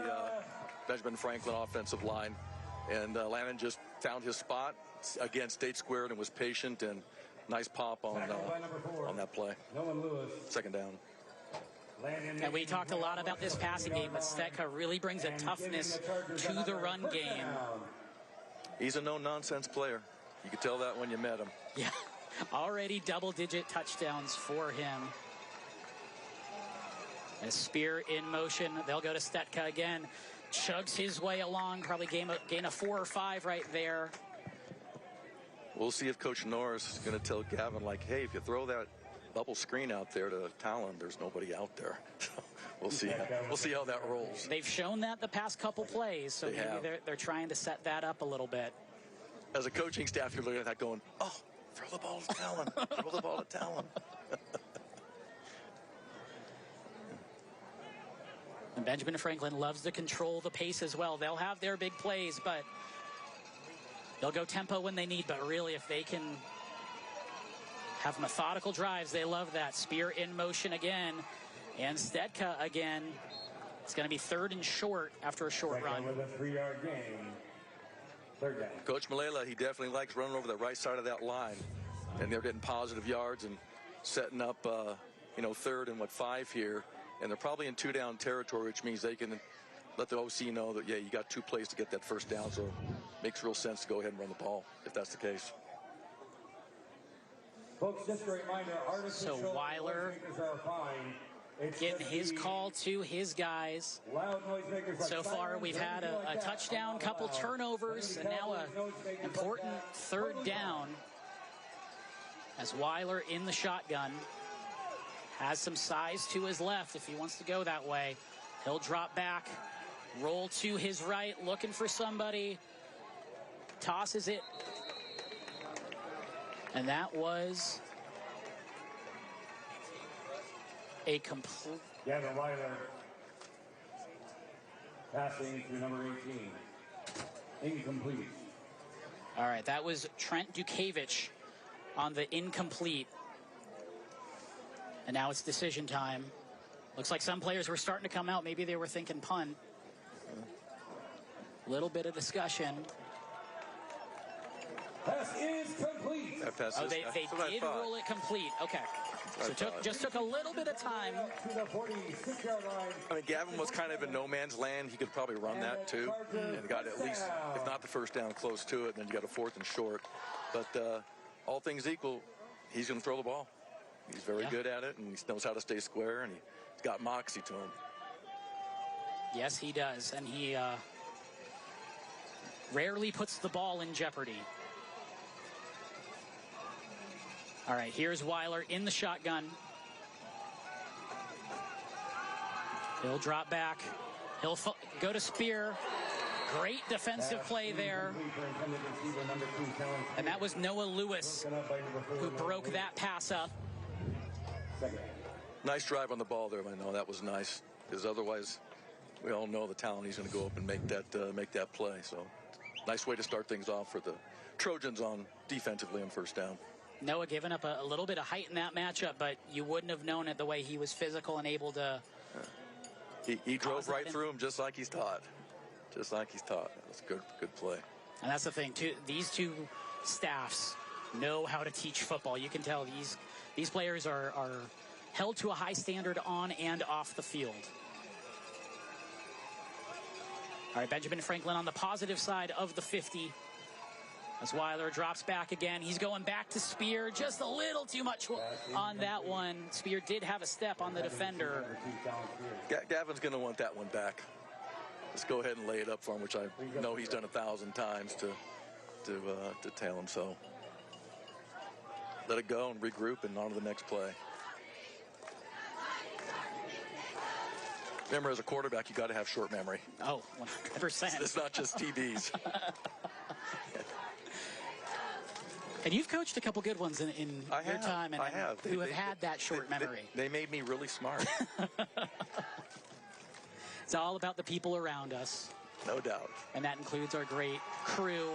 Benjamin Franklin offensive line. And Lannon just found his spot. Again, stayed squared and was patient, and nice pop on that play. Second down. And we talked a lot about this passing game, but Stetka really brings a toughness to the run game. He's a no-nonsense player. You could tell that when you met him. Yeah, already double-digit touchdowns for him. A Spear in motion. They'll go to Stetka again. Chugs his way along, probably gain a 4 or 5 right there. We'll see if Coach Norris is going to tell Gavin, like, hey, if you throw that bubble screen out there to Talon, there's nobody out there. We'll see how that rolls. They've shown that the past couple plays, so maybe they're trying to set that up a little bit. As a coaching staff, you're looking at that going, oh, throw the ball to Talon. Throw the ball to Talon. And Benjamin Franklin loves to control the pace as well. They'll have their big plays, but they'll go tempo when they need. But really, if they can have methodical drives, they love that. Spear in motion again. And Stetka again. It's going to be 3rd and short after a short run. With a 3-yard gain. 3rd down. Coach Malala, he definitely likes running over the right side of that line. And they're getting positive yards and setting up, 3rd and 5 here. And they're probably in 2-down territory, which means they can let the OC know that, yeah, you got 2 plays to get that first down. So it makes real sense to go ahead and run the ball if that's the case. Folks, just a reminder, so Weiler getting his call to his guys. So far, we've had a touchdown, couple turnovers, and now an important 3rd down as Weiler in the shotgun. Has some size to his left if he wants to go that way. He'll drop back, roll to his right, looking for somebody. Tosses it. And that was a complete... Gavin Weiler passing to number 18. Incomplete. All right, that was Trent Dukavich on the incomplete. And now it's decision time. Looks like some players were starting to come out. Maybe they were thinking punt. Little bit of discussion. Pass is complete. They did roll it complete. Okay. So just took a little bit of time. To the 46-yard line. I mean, Gavin was kind of in no man's land. He could probably run that too, and got at least, if not the first down, close to it. And then you got a 4th and short. But all things equal, he's going to throw the ball. He's very good at it, and he knows how to stay square, and he's got moxie to him. Yes, he does, and he rarely puts the ball in jeopardy. All right, here's Weiler in the shotgun. He'll drop back. He'll go to Spear. Great defensive play there. And that was Noah Lewis who broke that pass up. Nice drive on the ball there, I know that was nice, because otherwise we all know the talent he's going to go up and make that play. So nice way to start things off for the Trojans on defensively on first down. Noah giving up a little bit of height in that matchup, but you wouldn't have known it the way he was physical and able to. He drove right through him just like he's taught. Just like he's taught. That was a good play. And that's the thing too. These two staffs know how to teach football. You can tell these players are held to a high standard on and off the field. All right, Benjamin Franklin on the positive side of the 50. As Weiler drops back again. He's going back to Spear. Just a little too much on that one. Spear did have a step on the defender. Gavin's going to want that one back. Let's go ahead and lay it up for him, which I know he's done 1,000 times to tail him. So let it go and regroup and on to the next play. Remember, as a quarterback, you got to have short memory. Oh, 100%. It's not just TDs. And you've coached a couple good ones in your time, and I have. Who have had that short memory. They made me really smart. It's all about the people around us. No doubt. And that includes our great crew,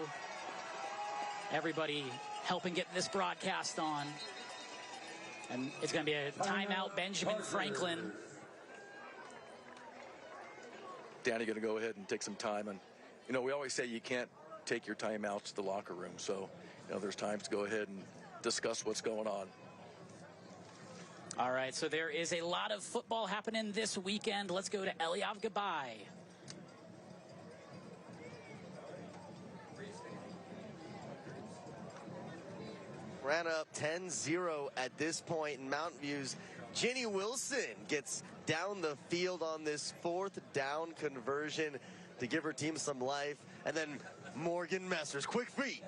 everybody helping get this broadcast on. And it's going to be a timeout, Benjamin Franklin. Danny going to go ahead and take some time. And, you know, we always say you can't take your timeouts to the locker room. So, you know, there's times to go ahead and discuss what's going on. All right, so there is a lot of football happening this weekend. Let's go to Eliav Gabai. Ran up 10-0 at this point in Mountain View's Ginny Wilson gets down the field on this 4th down conversion to give her team some life. And then Morgan Messers, quick feet,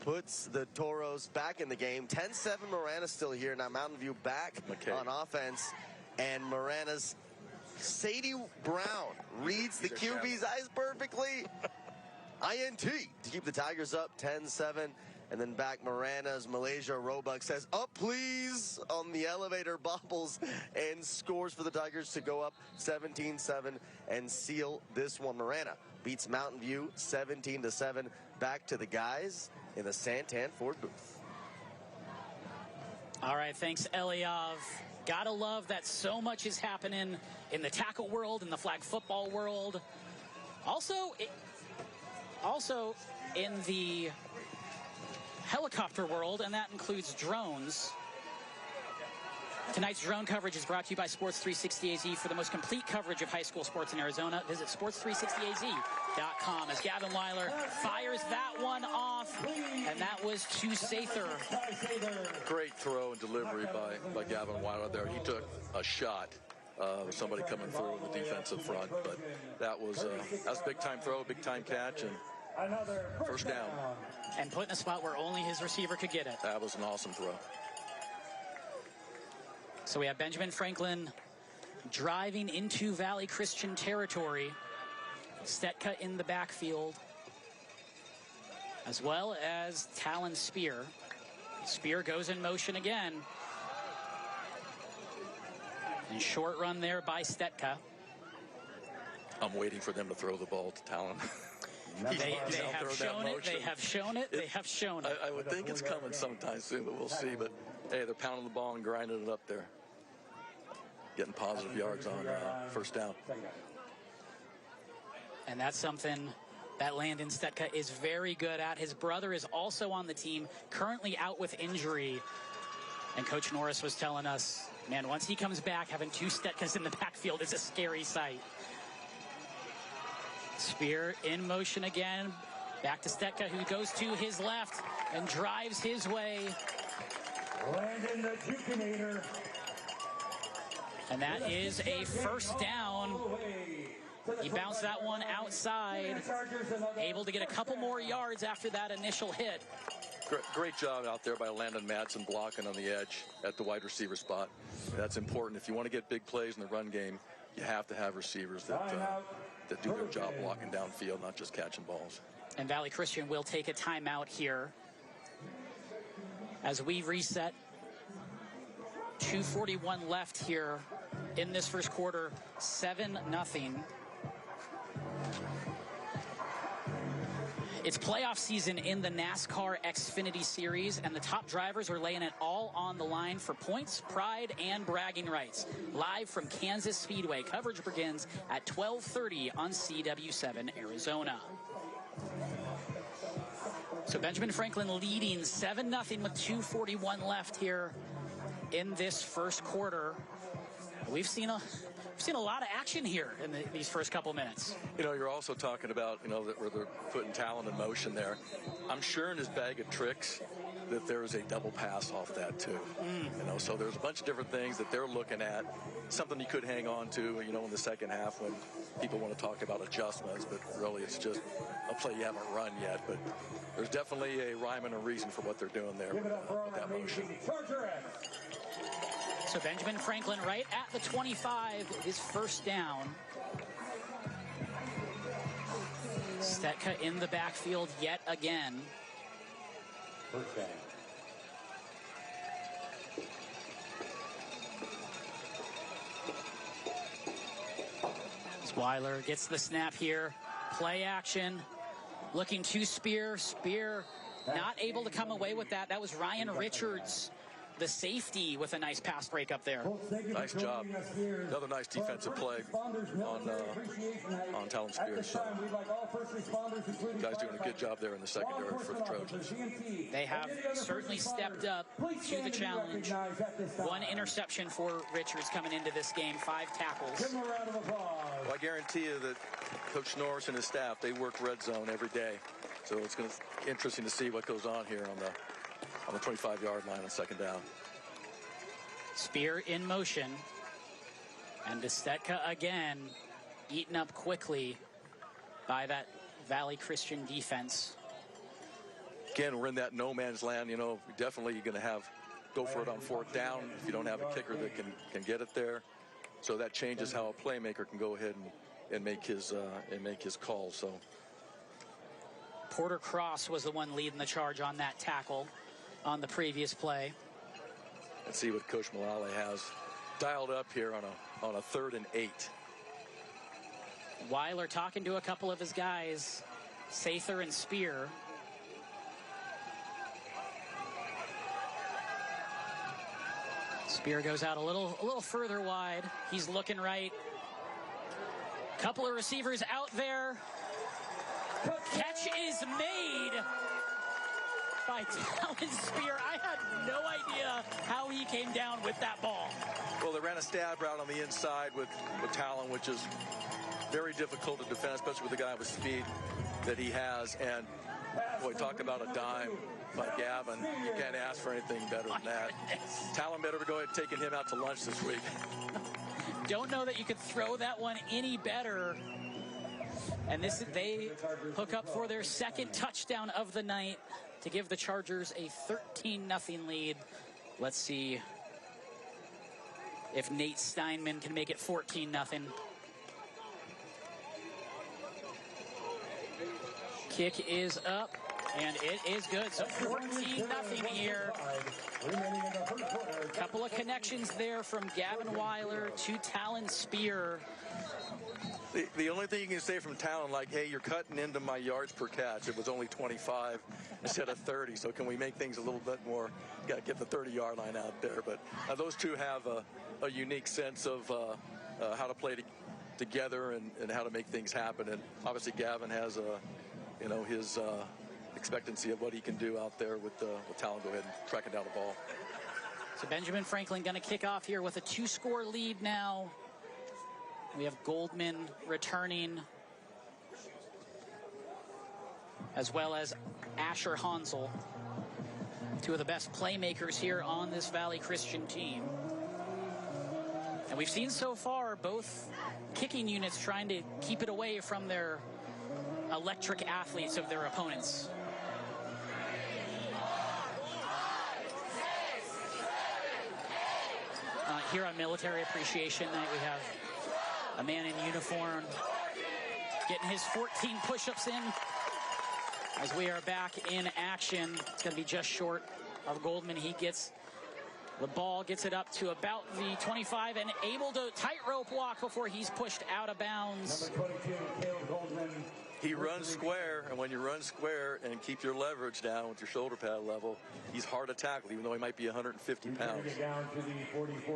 puts the Toros back in the game. 10-7, Marana's still here. Now Mountain View back on offense. And Marana's Sadie Brown reads the QB's eyes perfectly. INT to keep the Tigers up 10-7. And then back Marana's Malaysia Roebuck says, up please, on the elevator, bobbles, and scores for the Tigers to go up 17-7 and seal this one. Marana beats Mountain View 17-7. Back to the guys in the Santan Ford booth. All right, thanks, Eliav. Gotta love that so much is happening in the tackle world, in the flag football world. Also in the helicopter world, and that includes drones. Tonight's drone coverage is brought to you by Sports 360 AZ. For the most complete coverage of high school sports in Arizona, visit sports360az.com. As Gavin Weiler fires that one off, and that was to Sather. Great throw and delivery by Gavin Weiler there. He took a shot with somebody coming through in the defensive front, but that was a big-time throw, big-time catch, and first down. And put in a spot where only his receiver could get it. That was an awesome throw. So we have Benjamin Franklin driving into Valley Christian territory. Stetka in the backfield, as well as Talon Spear. Spear goes in motion again. And short run there by Stetka. I'm waiting for them to throw the ball to Talon. They have shown it. They have shown it. They have shown it. I would think it's coming sometime soon, but we'll see. But hey, they're pounding the ball and grinding it up there, getting positive yards on first down. And that's something that Landon Stetka is very good at. His brother is also on the team, currently out with injury. And Coach Norris was telling us, man, once he comes back, having two Stetkas in the backfield is a scary sight. Spear in motion again. Back to Stetka, who goes to his left and drives his way. Landon the Jukinator. And that is a first down. He bounced that one outside. Able to get a couple more yards after that initial hit. Great job out there by Landon Madsen blocking on the edge at the wide receiver spot. That's important. If you want to get big plays in the run game, you have to have receivers that do their job blocking downfield, not just catching balls. And Valley Christian will take a timeout here as we reset. 2:41 left here in this first quarter, 7-0. It's playoff season in the NASCAR Xfinity Series, and the top drivers are laying it all on the line for points, pride, and bragging rights. Live from Kansas Speedway, coverage begins at 12:30 on CW7 Arizona. So Benjamin Franklin leading 7-0 with 2:41 left here in this first quarter. We've seen a lot of action here in these first couple minutes. You know, you're also talking about, you know, where they're putting Talon in motion there. I'm sure in his bag of tricks that there is a double pass off that too. You know, so there's a bunch of different things that they're looking at. Something you could hang on to, you know, in the second half when people want to talk about adjustments, but really it's just a play you haven't run yet. But there's definitely a rhyme and a reason for what they're doing there with that motion. So Benjamin Franklin right at the 25 is first down. Stetka in the backfield yet again. First down. Weiler gets the snap here. Play action. Looking to Spear. Spear not able to come away with that. That was Ryan Richards, the safety, with a nice pass break up there. Nice job. Another nice defensive play on Talon Spear. So guys doing a good job there in the secondary for the Trojans. They have certainly stepped up to the challenge. One interception for Richards coming into this game, 5 tackles. Well, I guarantee you that Coach Norris and his staff, they work red zone every day. So it's going to be interesting to see what goes on here on the 25-yard line on second down. Spear in motion. And Stetka again eaten up quickly by that Valley Christian defense. Again, we're in that no man's land. You know, definitely you're going to go for it on fourth down if you don't have a kicker that can get it there. So that changes how a playmaker can go ahead and make his call. So Porter Cross was the one leading the charge on that tackle on the previous play. Let's see what Coach Mullally has dialed up here on a 3rd and 8. Weiler talking to a couple of his guys, Sather and Spear. Spear goes out a little further wide. He's looking right. Couple of receivers out there. Catch is made by Talon Spear. I had no idea how he came down with that ball. Well, they ran a stab route on the inside with Talon, which is very difficult to defend, especially with a guy with speed that he has. And boy, talk about a dime by Gavin. You can't ask for anything better than that. Talon better go ahead and taking him out to lunch this week. Don't know that you could throw that one any better. And they hook up for their second touchdown of the night to give the Chargers a 13-0 lead. Let's see if Nate Steinman can make it 14-0. Kick is up, and it is good. So 14-0 here. A couple of connections there from Gavin Weiler to Talon Spear. The only thing you can say from Talon, like, hey, you're cutting into my yards per catch. It was only 25 instead of 30, so can we make things a little bit more? Got to get the 30-yard line out there. But those two have a unique sense of how to play together and how to make things happen. And obviously Gavin has his expectancy of what he can do out there with Talon go ahead and tracking down the ball. So Benjamin Franklin going to kick off here with a 2-score lead now. We have Goldman returning, as well as Asher Hansel, two of the best playmakers here on this Valley Christian team. And we've seen so far both kicking units trying to keep it away from their electric athletes of their opponents. Here on Military Appreciation Night, we have a man in uniform getting his 14 push-ups in as we are back in action. It's going to be just short of Goldman. He gets the ball, gets it up to about the 25 and able to tightrope walk before he's pushed out of bounds. Number 22, Caleb Goldman. He runs square, and when you run square and keep your leverage down with your shoulder pad level, he's hard to tackle, even though he might be 150 pounds.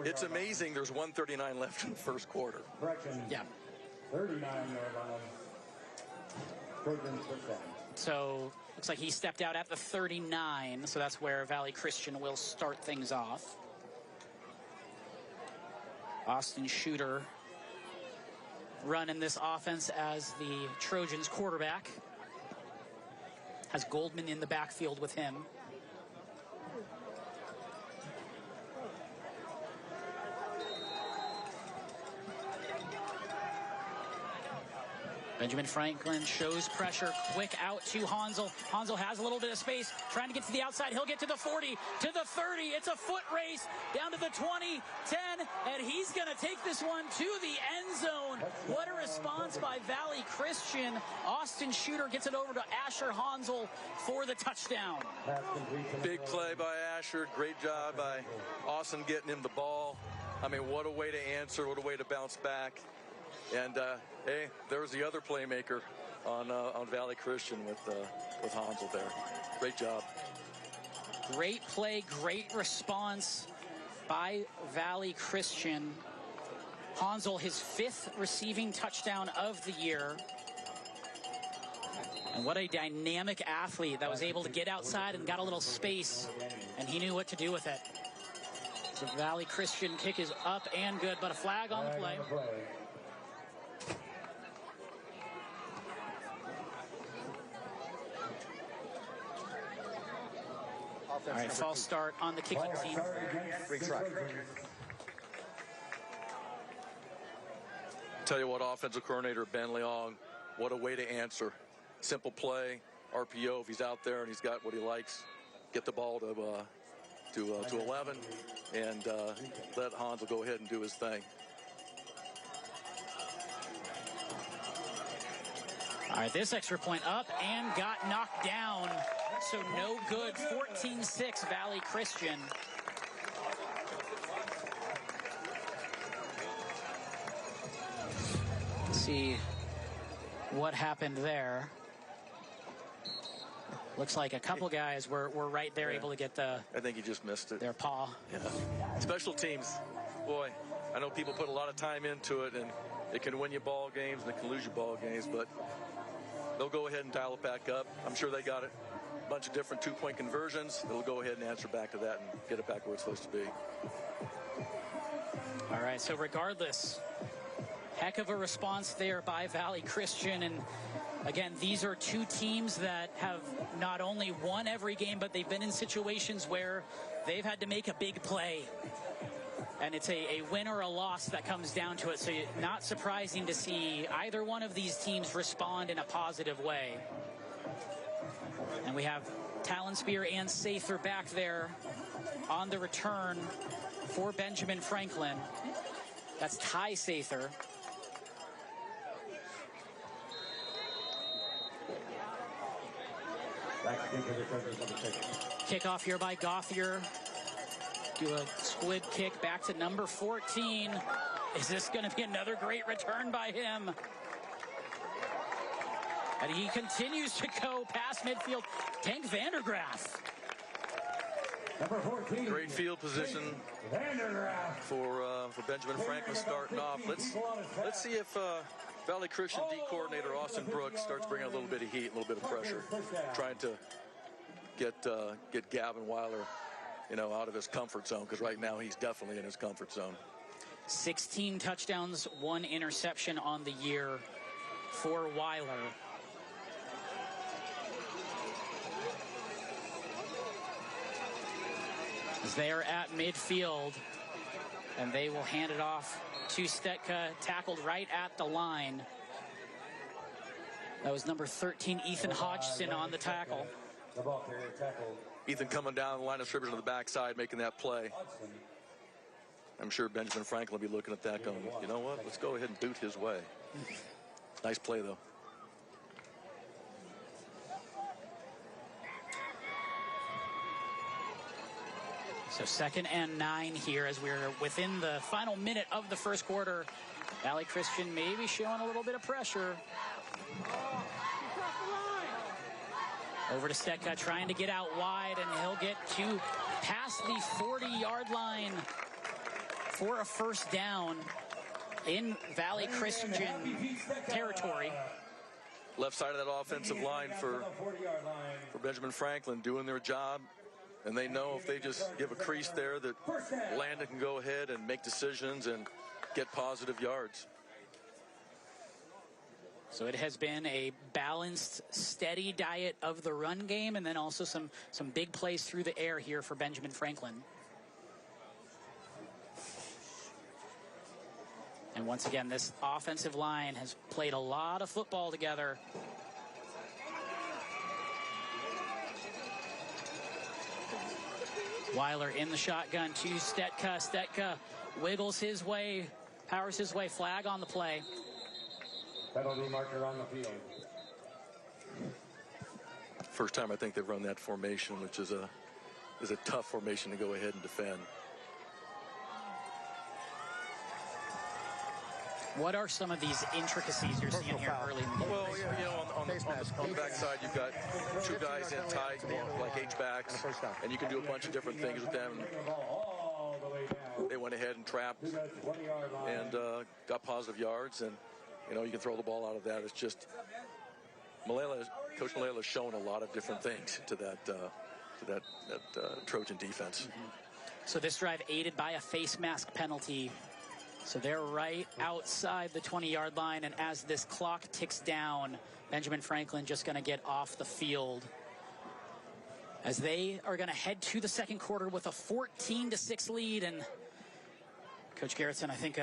It's amazing there's 1:39 left in the first quarter. Correction. Yeah. 39 yard line. So Looks like he stepped out at the 39, so that's where Valley Christian will start things off. Austin Shooter running this offense as the Trojans quarterback. Has Goldman in the backfield with him. Benjamin Franklin shows pressure, quick out to Hansel. Hansel has a little bit of space, trying to get to the outside. He'll get to the 40, to the 30. It's a foot race, down to the 20, 10, and he's going to take this one to the end zone. What a response by Valley Christian. Austin Shooter gets it over to Asher Hansel for the touchdown. Big play by Asher. Great job by Austin getting him the ball. I mean, what a way to answer, what a way to bounce back. And hey, there's the other playmaker on Valley Christian with Hansel there. Great job. Great play, great response by Valley Christian. Hansel, his 5th receiving touchdown of the year. And what a dynamic athlete that was able to get outside and got a little space, and he knew what to do with it. The Valley Christian kick is up and good, but a flag on the play. All right, false start on the kicking team. Free try. Tell you what, offensive coordinator Ben Leong, what a way to answer. Simple play, RPO if he's out there and he's got what he likes. Get the ball to 11 and let Hansel go ahead and do his thing. All right, this extra point up and got knocked down. So no good. 14-6 Valley Christian. Let's see what happened there. Looks like a couple guys were right there, able to get I think he just missed it. Their paw. Yeah. Special teams, boy, I know people put a lot of time into it, and it can win you ball games and it can lose you ball games, but they'll go ahead and dial it back up. I'm sure they got it. A bunch of different 2-point conversions. They'll go ahead and answer back to that and get it back where it's supposed to be. All right, so regardless, heck of a response there by Valley Christian. And again, these are two teams that have not only won every game, but they've been in situations where they've had to make a big play. And it's a win or a loss that comes down to it. So not surprising to see either one of these teams respond in a positive way. And we have Talon Spear and Sather back there on the return for Benjamin Franklin. That's Ty Sather. Kickoff here by Gothier. Do a squid kick back to number 14. Is this going to be another great return by him? And he continues to go past midfield. Tank Vandergraaf. Number 14. Great field position for Benjamin Franklin starting off. Let's see if Valley Christian D coordinator Austin Brooks starts bringing a little bit of heat, a little bit of pressure, trying to get Gavin Weiler, out of his comfort zone, because right now he's definitely in his comfort zone. 16 touchdowns, 1 interception on the year for Weiler. As they are at midfield, and they will hand it off to Stetka, tackled right at the line. That was number 13, Ethan Hodgson, on the tackle. Ethan coming down the line of scrimmage on the backside, making that play. I'm sure Benjamin Franklin will be looking at that going, you know what, let's go ahead and boot his way. Nice play, though. So 2nd and 9 here as we're within the final minute of the first quarter. Valley Christian maybe showing a little bit of pressure. Over to Stetka, trying to get out wide, and he'll get to past the 40-yard line for a first down in Valley Christian territory. left side of that offensive line for Benjamin Franklin doing their job. And they know if they just give a crease there that Landon can go ahead and make decisions and get positive yards. So it has been a balanced, steady diet of the run game, and then also some big plays through the air here for Benjamin Franklin. And once again, this offensive line has played a lot of football together. Weiler in the shotgun to Stetka. Stetka wiggles his way, powers his way, flag on the play. Penalty marker on the field. First time I think they've run that formation, which is a tough formation to go ahead and defend. What are some of these intricacies you're seeing here early in the game? Well, you know, on the backside, you've got two guys in tight, like H-backs, and you can do a bunch of different things with them. They went ahead and trapped and got positive yards, and you know, you can throw the ball out of that. It's just Coach Malala has shown a lot of different things to that Trojan defense. So this drive aided by a face mask penalty. So they're right outside the 20-yard line, and as this clock ticks down, Benjamin Franklin just going to get off the field, as they are going to head to the second quarter with a 14-6 lead. And Coach Garrettson, I think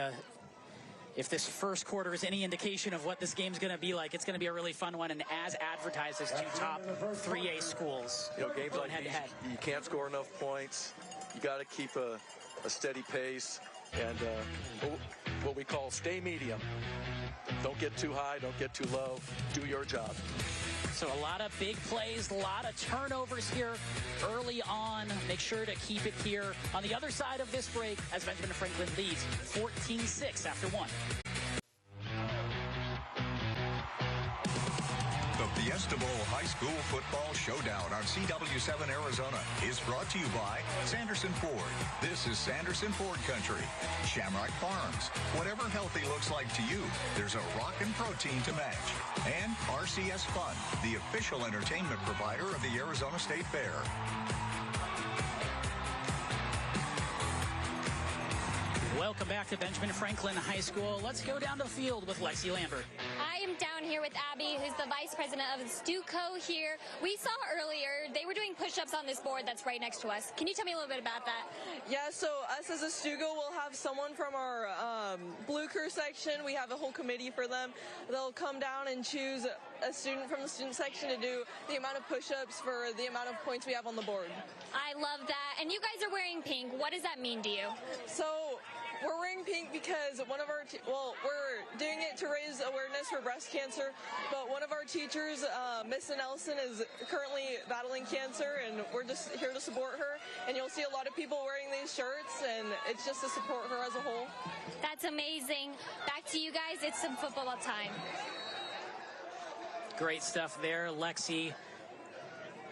if this first quarter is any indication of what this game's going to be like, it's going to be a really fun one, and as advertised as two top 3A schools. You know, games like head to these, head. You can't score enough points. You got to keep a steady pace, and what we call stay medium. Don't get too high, don't get too low. Do your job. So a lot of big plays, a lot of turnovers here early on. Make sure to keep it here on the other side of this break as Benjamin Franklin leads 14-6 after one. The Fiesta Bowl High School Football Showdown on CW7 Arizona is brought to you by Sanderson Ford. This is Sanderson Ford Country. Shamrock Farms. Whatever healthy looks like to you, there's a rockin' protein to match. And RCS Fun, the official entertainment provider of the Arizona State Fair. Welcome back to Benjamin Franklin High School. Let's go down to the field with Lexi Lambert. I am down here with Abby, who's the vice president of StuCo here. We saw earlier they were doing push-ups on this board that's right next to us. Can you tell me a little bit about that? Yeah, so us as a StuCo will have someone from our Blue Crew section. We have a whole committee for them. They'll come down and choose a student from the student section to do the amount of push-ups for the amount of points we have on the board. I love that. And you guys are wearing pink. What does that mean to you? So we're wearing pink because one of our, we're doing it to raise awareness for breast cancer, but one of our teachers, Miss Nelson, is currently battling cancer, and we're just here to support her. And you'll see a lot of people wearing these shirts, and it's just to support her as a whole. That's amazing. Back to you guys. It's some football time. Great stuff there, Lexi.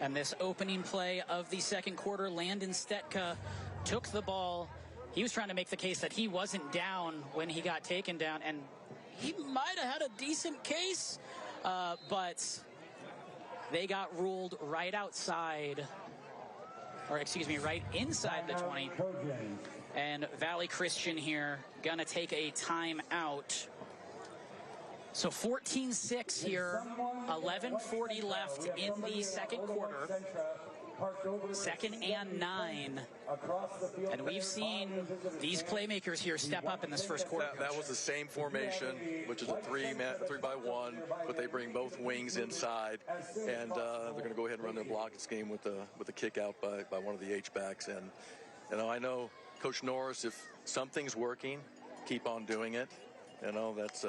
And this opening play of the second quarter, Landon Stetka took the ball. He was trying to make the case that he wasn't down when he got taken down, and he might have had a decent case, but they got ruled right outside, or excuse me, right inside the 20. And Valley Christian here gonna take a timeout. So 14-6 here, 11:40 left in the second quarter. 2nd and 9. And we've seen these playmakers here step up in this first quarter. That was the same formation, which is a 3-by-1, but they bring both wings inside, and they're going to go ahead and run their blocking scheme with the kick out by one of the H-backs. And you know, I know Coach Norris, if something's working, keep on doing it. You know, that's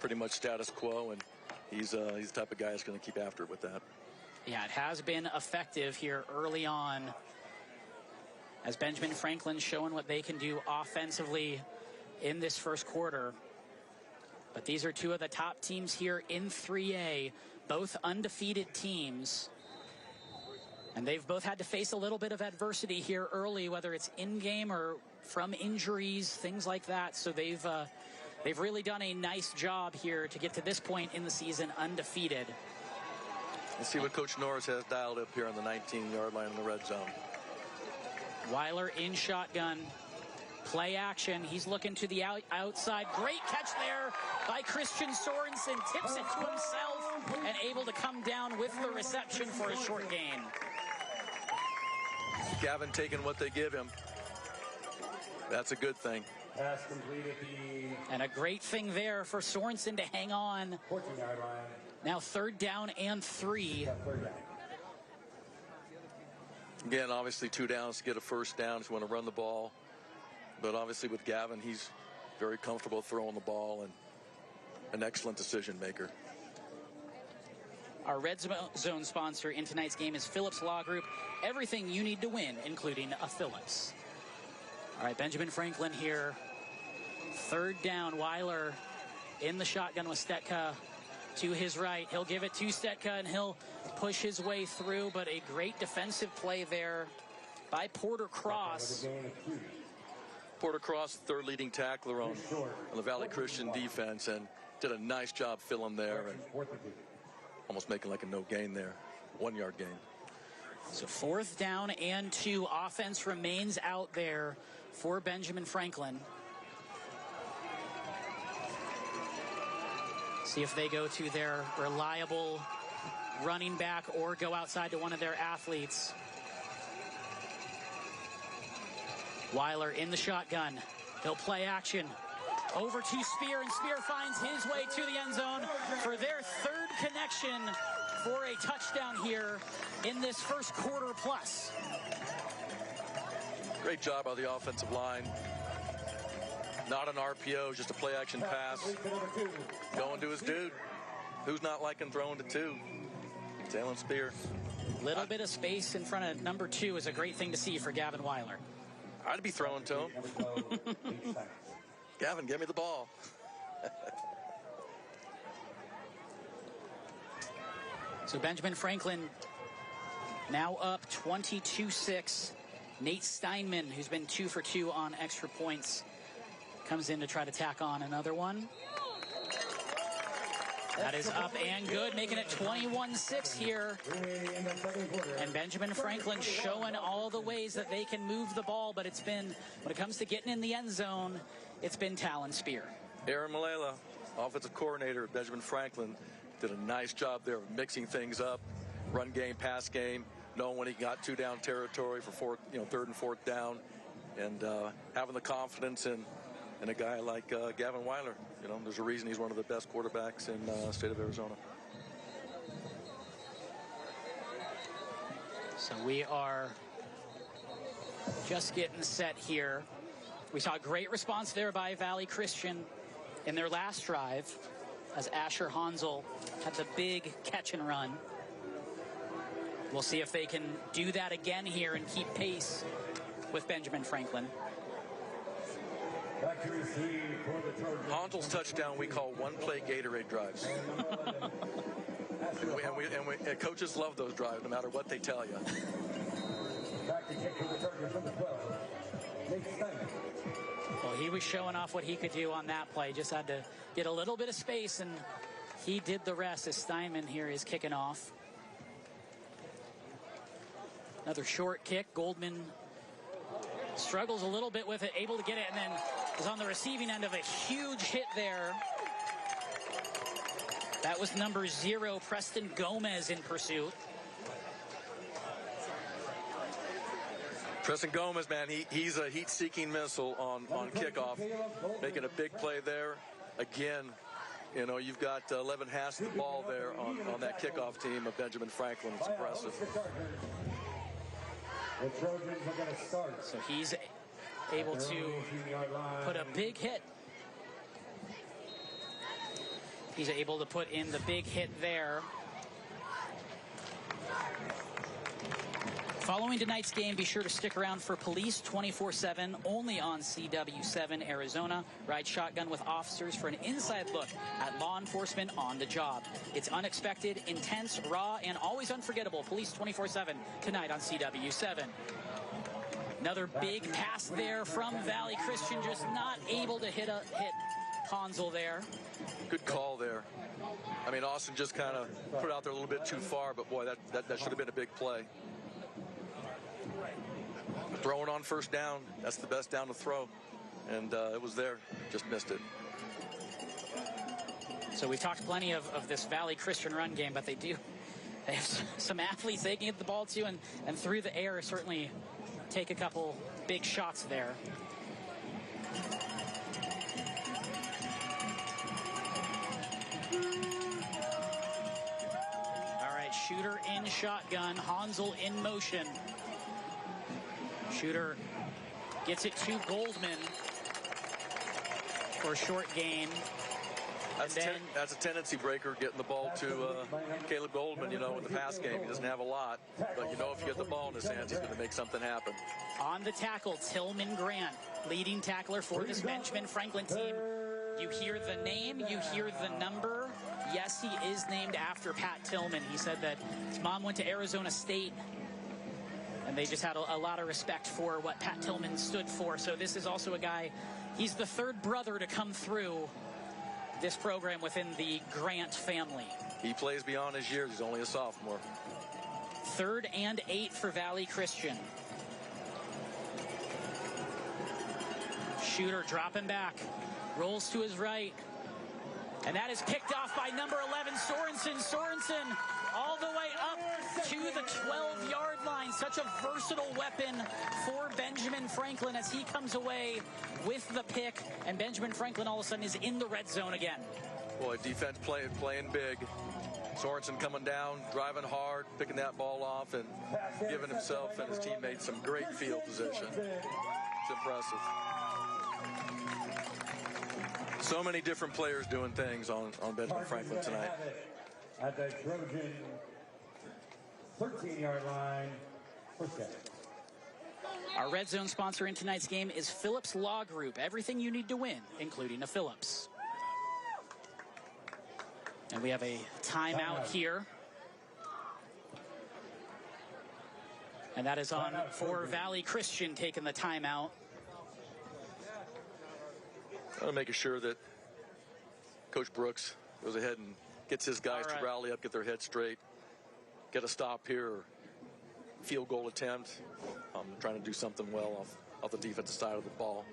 pretty much status quo, and he's the type of guy that's going to keep after it with that. Yeah, it has been effective here early on, as Benjamin Franklin showing what they can do offensively in this first quarter. But these are two of the top teams here in 3A, both undefeated teams. And they've both had to face a little bit of adversity here early, whether it's in-game or from injuries, things like that. So they've they've really done a nice job here to get to this point in the season undefeated. Let's see what Coach Norris has dialed up here on the 19-yard line in the red zone. Weiler in shotgun. Play action. He's looking to the outside. Great catch there by Christian Sorensen. Tips it to himself and able to come down with the reception for a short gain. Gavin taking what they give him. That's a good thing. Pass completed. And a great thing there for Sorensen to hang on. 14-yard line. Now 3rd down and 3. Again, obviously 2 downs to get a first down if you want to run the ball. But obviously with Gavin, he's very comfortable throwing the ball and an excellent decision maker. Our red zone sponsor in tonight's game is Phillips Law Group. Everything you need to win, including a Phillips. All right, Benjamin Franklin here. 3rd down, Weiler in the shotgun with Stetka to his right. He'll give it to Stetka and he'll push his way through, but a great defensive play there by Porter Cross. Porter Cross, 3rd leading tackler on the Valley Christian defense, and did a nice job filling there and almost making like a no gain there. 1-yard gain. So 4th down and 2. Offense remains out there for Benjamin Franklin. See if they go to their reliable running back or go outside to one of their athletes. Weiler in the shotgun. He'll play action. Over to Spear, and Spear finds his way to the end zone for their 3rd connection for a touchdown here in this first quarter plus. Great job by the offensive line. Not an RPO, just a play action pass. Going to his dude. Who's not liking throwing to 2? Jalen Spear. Little bit of space in front of number 2 is a great thing to see for Gavin Weiler. I'd be throwing to him. Gavin, give me the ball. So Benjamin Franklin now up 22-6. Nate Steinman, who's been 2 for 2 on extra points, comes in to try to tack on another one. That is up and good, making it 21-6 here. And Benjamin Franklin showing all the ways that they can move the ball, but it's been, when it comes to getting in the end zone, it's been Talon Spear. Aaron Malela, offensive coordinator at Benjamin Franklin, did a nice job there of mixing things up, run game, pass game, knowing when he got 2 down territory for 3rd and 4th down, and having the confidence in a guy like Gavin Weiler. There's a reason he's one of the best quarterbacks in the state of Arizona. So we are just getting set here. We saw a great response there by Valley Christian in their last drive as Asher Hansel had the big catch and run. We'll see if they can do that again here and keep pace with Benjamin Franklin. Hansel's touchdown we call one-play Gatorade drives. and coaches love those drives, no matter what they tell you. Well, he was showing off what he could do on that play. Just had to get a little bit of space, and he did the rest as Steinman here is kicking off. Another short kick. Goldman struggles a little bit with it, able to get it, and then is on the receiving end of a huge hit there. That was number 0, Preston Gomez, in pursuit. Preston Gomez, man, he's a heat-seeking missile on kickoff, making a big play there. Again, you've got 11 hands to the ball there on that kickoff team of Benjamin Franklin. It's impressive. The Trojans are going to start. So he's able to put a big hit. He's able to put in the big hit there. Following tonight's game, be sure to stick around for Police 24/7, only on CW7 Arizona. Ride shotgun with officers for an inside look at law enforcement on the job. It's unexpected, intense, raw, and always unforgettable. Police 24/7 tonight on CW7. Another big pass there from Valley Christian, just not able to hit Hansel there. Good call there. I mean, Austin just kind of put it out there a little bit too far, but boy, that should have been a big play. Throwing on first down, that's the best down to throw. And it was there, just missed it. So we've talked plenty of this Valley Christian run game, but they have some athletes they can get the ball to, and through the air certainly take a couple big shots there. All right, Shooter in shotgun, Hansel in motion. Shooter gets it to Goldman for a short gain. That's a tendency breaker, getting the ball to Caleb Goldman, you know, in the pass game. He doesn't have a lot, but you know if you get the ball in his hands, he's going to make something happen. On the tackle, Tillman Grant, leading tackler for this Benjamin Franklin team. You hear the name, you hear the number. Yes, he is named after Pat Tillman. He said that his mom went to Arizona State, and they just had a lot of respect for what Pat Tillman stood for. So this is also a guy, he's the third brother to come through this program within the Grant family. He plays beyond his years. He's only a sophomore. 3rd and 8 for Valley Christian. Shooter dropping back, rolls to his right, and that is picked off by number 11, Sorensen. Sorensen all the way up to the 12-yard line. Such a versatile weapon for Benjamin Franklin as he comes away with the pick, and Benjamin Franklin all of a sudden is in the red zone again. Boy, defense playing big. Sorensen coming down, driving hard, picking that ball off, and giving himself and his teammates some great field position. It's impressive. So many different players doing things on Benjamin Franklin tonight. At the Trojan 13-yard line, first down. Our red zone sponsor in tonight's game is Phillips Law Group. Everything you need to win, including a Phillips. And we have a timeout here. And that is on for Valley Christian taking the timeout. I'm making sure that Coach Brooks goes ahead and gets his guys to rally up, get their heads straight, get a stop here, or field goal attempt. Trying to do something well off the defensive side of the ball.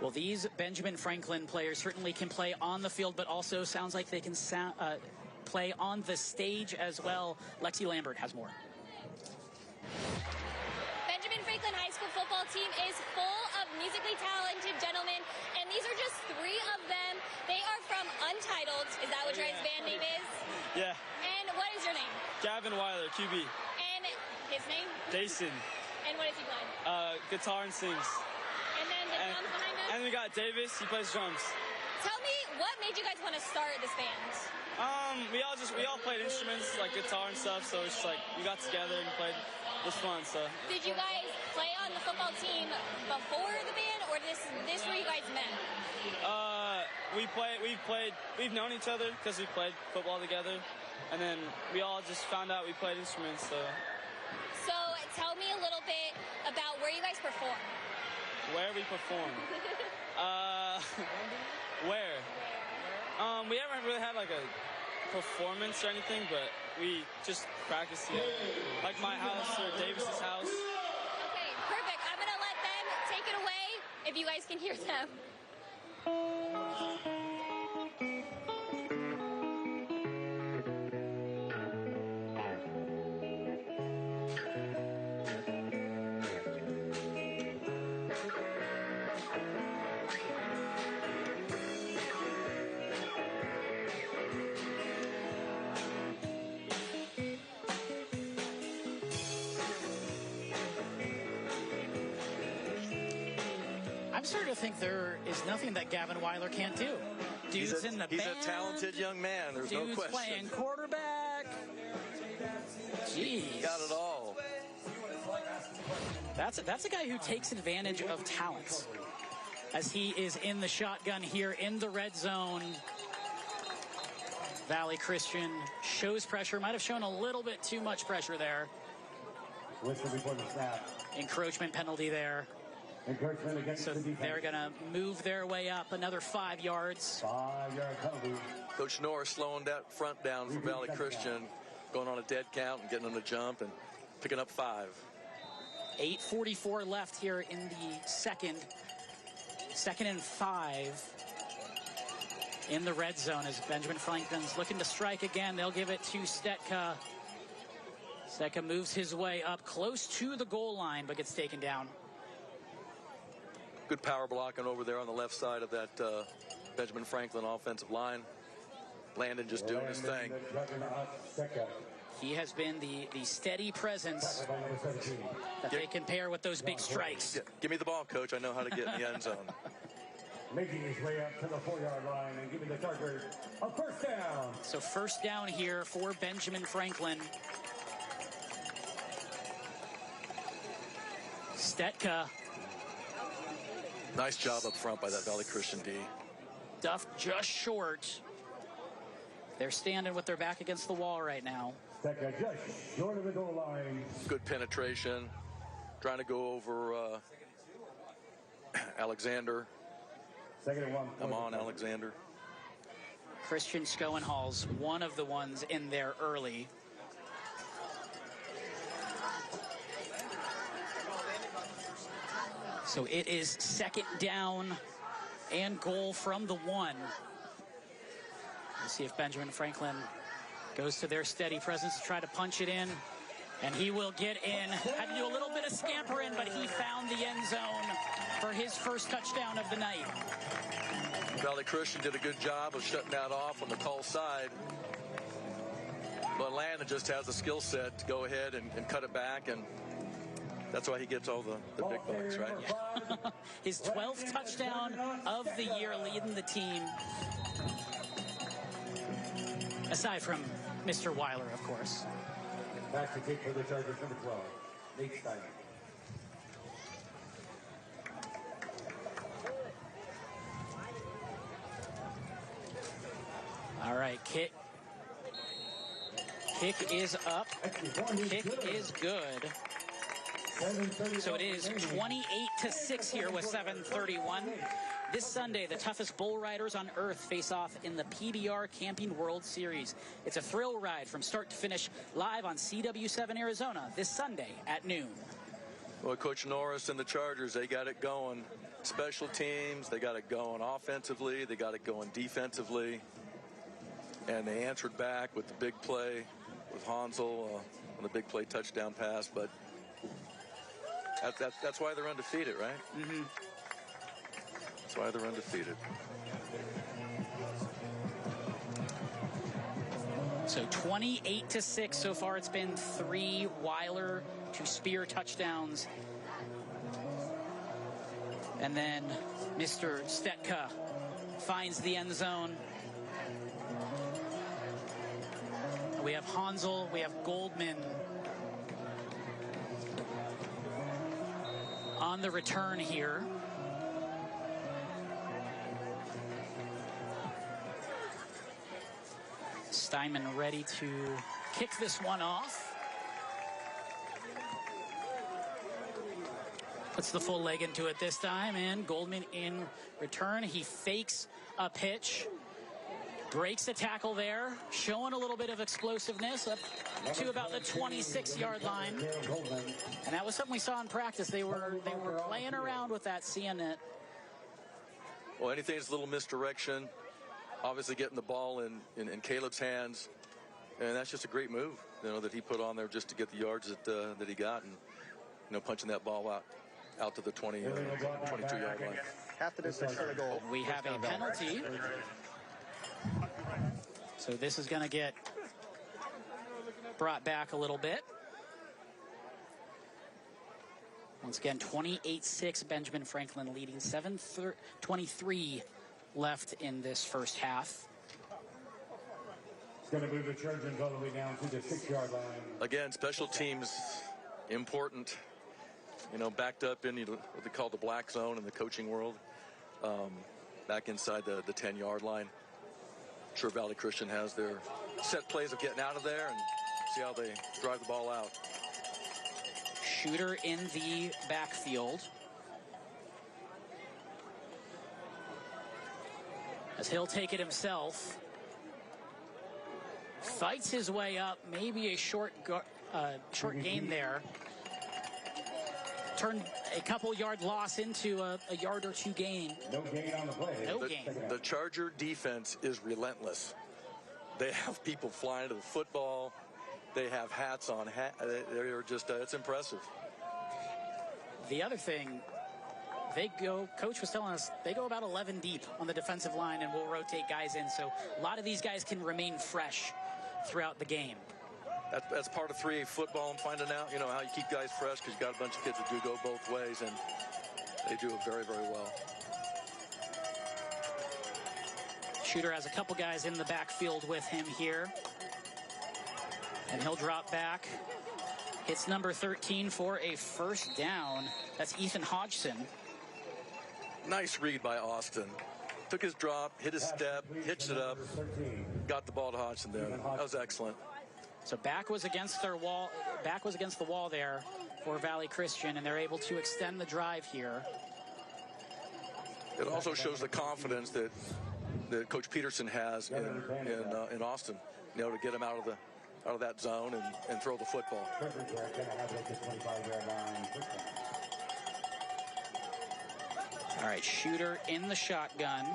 Well, these Benjamin Franklin players certainly can play on the field, but also sounds like they can play on the stage as well. Lexi Lambert has more. Benjamin Franklin High School football team is full of musically talented gentlemen, and these are just 3 of them. They are from Untitled. Is that what your guys' band name is? Yeah. And what is your name? Gavin Weiler, QB. And his name? Jason. And what does he play? Guitar and sings. And then the drums behind us? And we got Davis, he plays drums. Tell me, what made you guys want to start this band? We all played instruments like guitar and stuff, so it's just like we got together and played. It was fun. So. Did you guys play on the football team before the band, or this where you guys met? We've known each other because we played football together, and then we all just found out we played instruments. So tell me a little bit about where you guys perform. Where we perform? Where? We haven't really had like a performance or anything, but we just practice together. Like my house or Davis's house. Okay, perfect. I'm gonna let them take it away if you guys can hear them. I'm starting to think there is nothing that Gavin Weiler can't do. Dude's in the band. He's a talented young man. There's no question. Dude's playing quarterback. Jeez. Got it all. That's a guy who takes advantage of talents. As he is in the shotgun here in the red zone. Valley Christian shows pressure. Might have shown a little bit too much pressure there. Whistle before the snap. Encroachment penalty there. So they're going to move their way up another 5 yards. 5-yard penalty. Coach Norris slowing that front down for Valley Christian, going on a dead count and getting them to jump and picking up 5. 8:44 left here in the second. 2nd and 5 in the red zone as Benjamin Franklin's looking to strike again. They'll give it to Stetka. Stetka moves his way up close to the goal line, but gets taken down. Good power blocking over there on the left side of that Benjamin Franklin offensive line. Landon just doing his thing. He has been the steady presence that they can pair with those big strikes. Yeah, give me the ball, Coach. I know how to get in the end zone. Making his way up to the 4-yard line and giving the Chargers a first down. So first down here for Benjamin Franklin. Stetka. Nice job up front by that Valley Christian D. Duffed just short. They're standing with their back against the wall right now. Stetka just short of the goal line. Good penetration. Trying to go over Alexander. 2nd and 1. Come on, Alexander. Christian Schoenhall's one of the ones in there early. So it is 2nd down and goal from the 1. Let's see if Benjamin Franklin goes to their steady presence to try to punch it in. And he will get in. Had to do a little bit of scampering, but he found the end zone for his first touchdown of the night. Valley Christian did a good job of shutting that off on the call side. But Landon just has the skill set to go ahead and cut it back, and that's why he gets all the big bucks, right? Yeah. His 12th touchdown of the year, leading the team. Aside from Mr. Weiler, of course. Back to kick for the Chargers, number 12, Nate Steiner. All right, kick. Kick is up. Kick is good. So it is 28-6 here with 7:31. This Sunday, the toughest bull riders on earth face off in the PBR Camping World Series. It's a thrill ride from start to finish, live on CW7 Arizona this Sunday at noon. Well, Coach Norris and the Chargers, they got it going. Special teams, they got it going offensively, they got it going defensively. And they answered back with the big play with Hansel on the big play touchdown pass. But that's why they're undefeated, right? Mm-hmm. That's why they're undefeated. So 28-6 so far. It's been 3 Weiler to Spear touchdowns. And then Mr. Stetka finds the end zone. We have Hansel, we have Goldman on the return here. Steinman ready to kick this one off. Puts the full leg into it this time, and Goldman in return. He fakes a pitch. Breaks the tackle there, showing a little bit of explosiveness up to about the 26-yard line. And that was something we saw in practice. They were playing around with that, seeing it. Well, anything that's a little misdirection, obviously getting the ball in Caleb's hands, and that's just a great move, that he put on there just to get the yards that he got, and punching that ball out to the 22-yard line. Half the distance to the goal. We have a penalty. So this is going to get brought back a little bit. Once again, 28-6, Benjamin Franklin leading. 7:23 left in this first half. It's going to move the Trojans all the way down to the 6-yard line. Again, special teams, important. Backed up in what they call the black zone in the coaching world. Back inside the 10-yard line. I'm sure Valley Christian has their set plays of getting out of there and see how they drive the ball out. Shooter in the backfield. as he'll take it himself. Fights his way up, maybe a short gain there. Turned a couple yard loss into a yard or two gain. No gain on the play. No gain. The Charger defense is relentless. They have people flying to the football. They have hats on. They're just, it's impressive. The other thing, Coach was telling us, they go about 11 deep on the defensive line and will rotate guys in. So a lot of these guys can remain fresh throughout the game. That's part of 3A football and finding out, how you keep guys fresh, because you got a bunch of kids that do go both ways, and they do it very, very well. Shooter has a couple guys in the backfield with him here. And he'll drop back. Hits number 13 for a first down. That's Ethan Hodgson. Nice read by Austin. Took his drop, hit his step, hitched it up, got the ball to Hodgson there. That was excellent. So back was against the wall there for Valley Christian, and they're able to extend the drive here. It also shows the confidence that Coach Peterson has in Austin, to get him out of that zone and throw the football. All right, Shooter in the shotgun.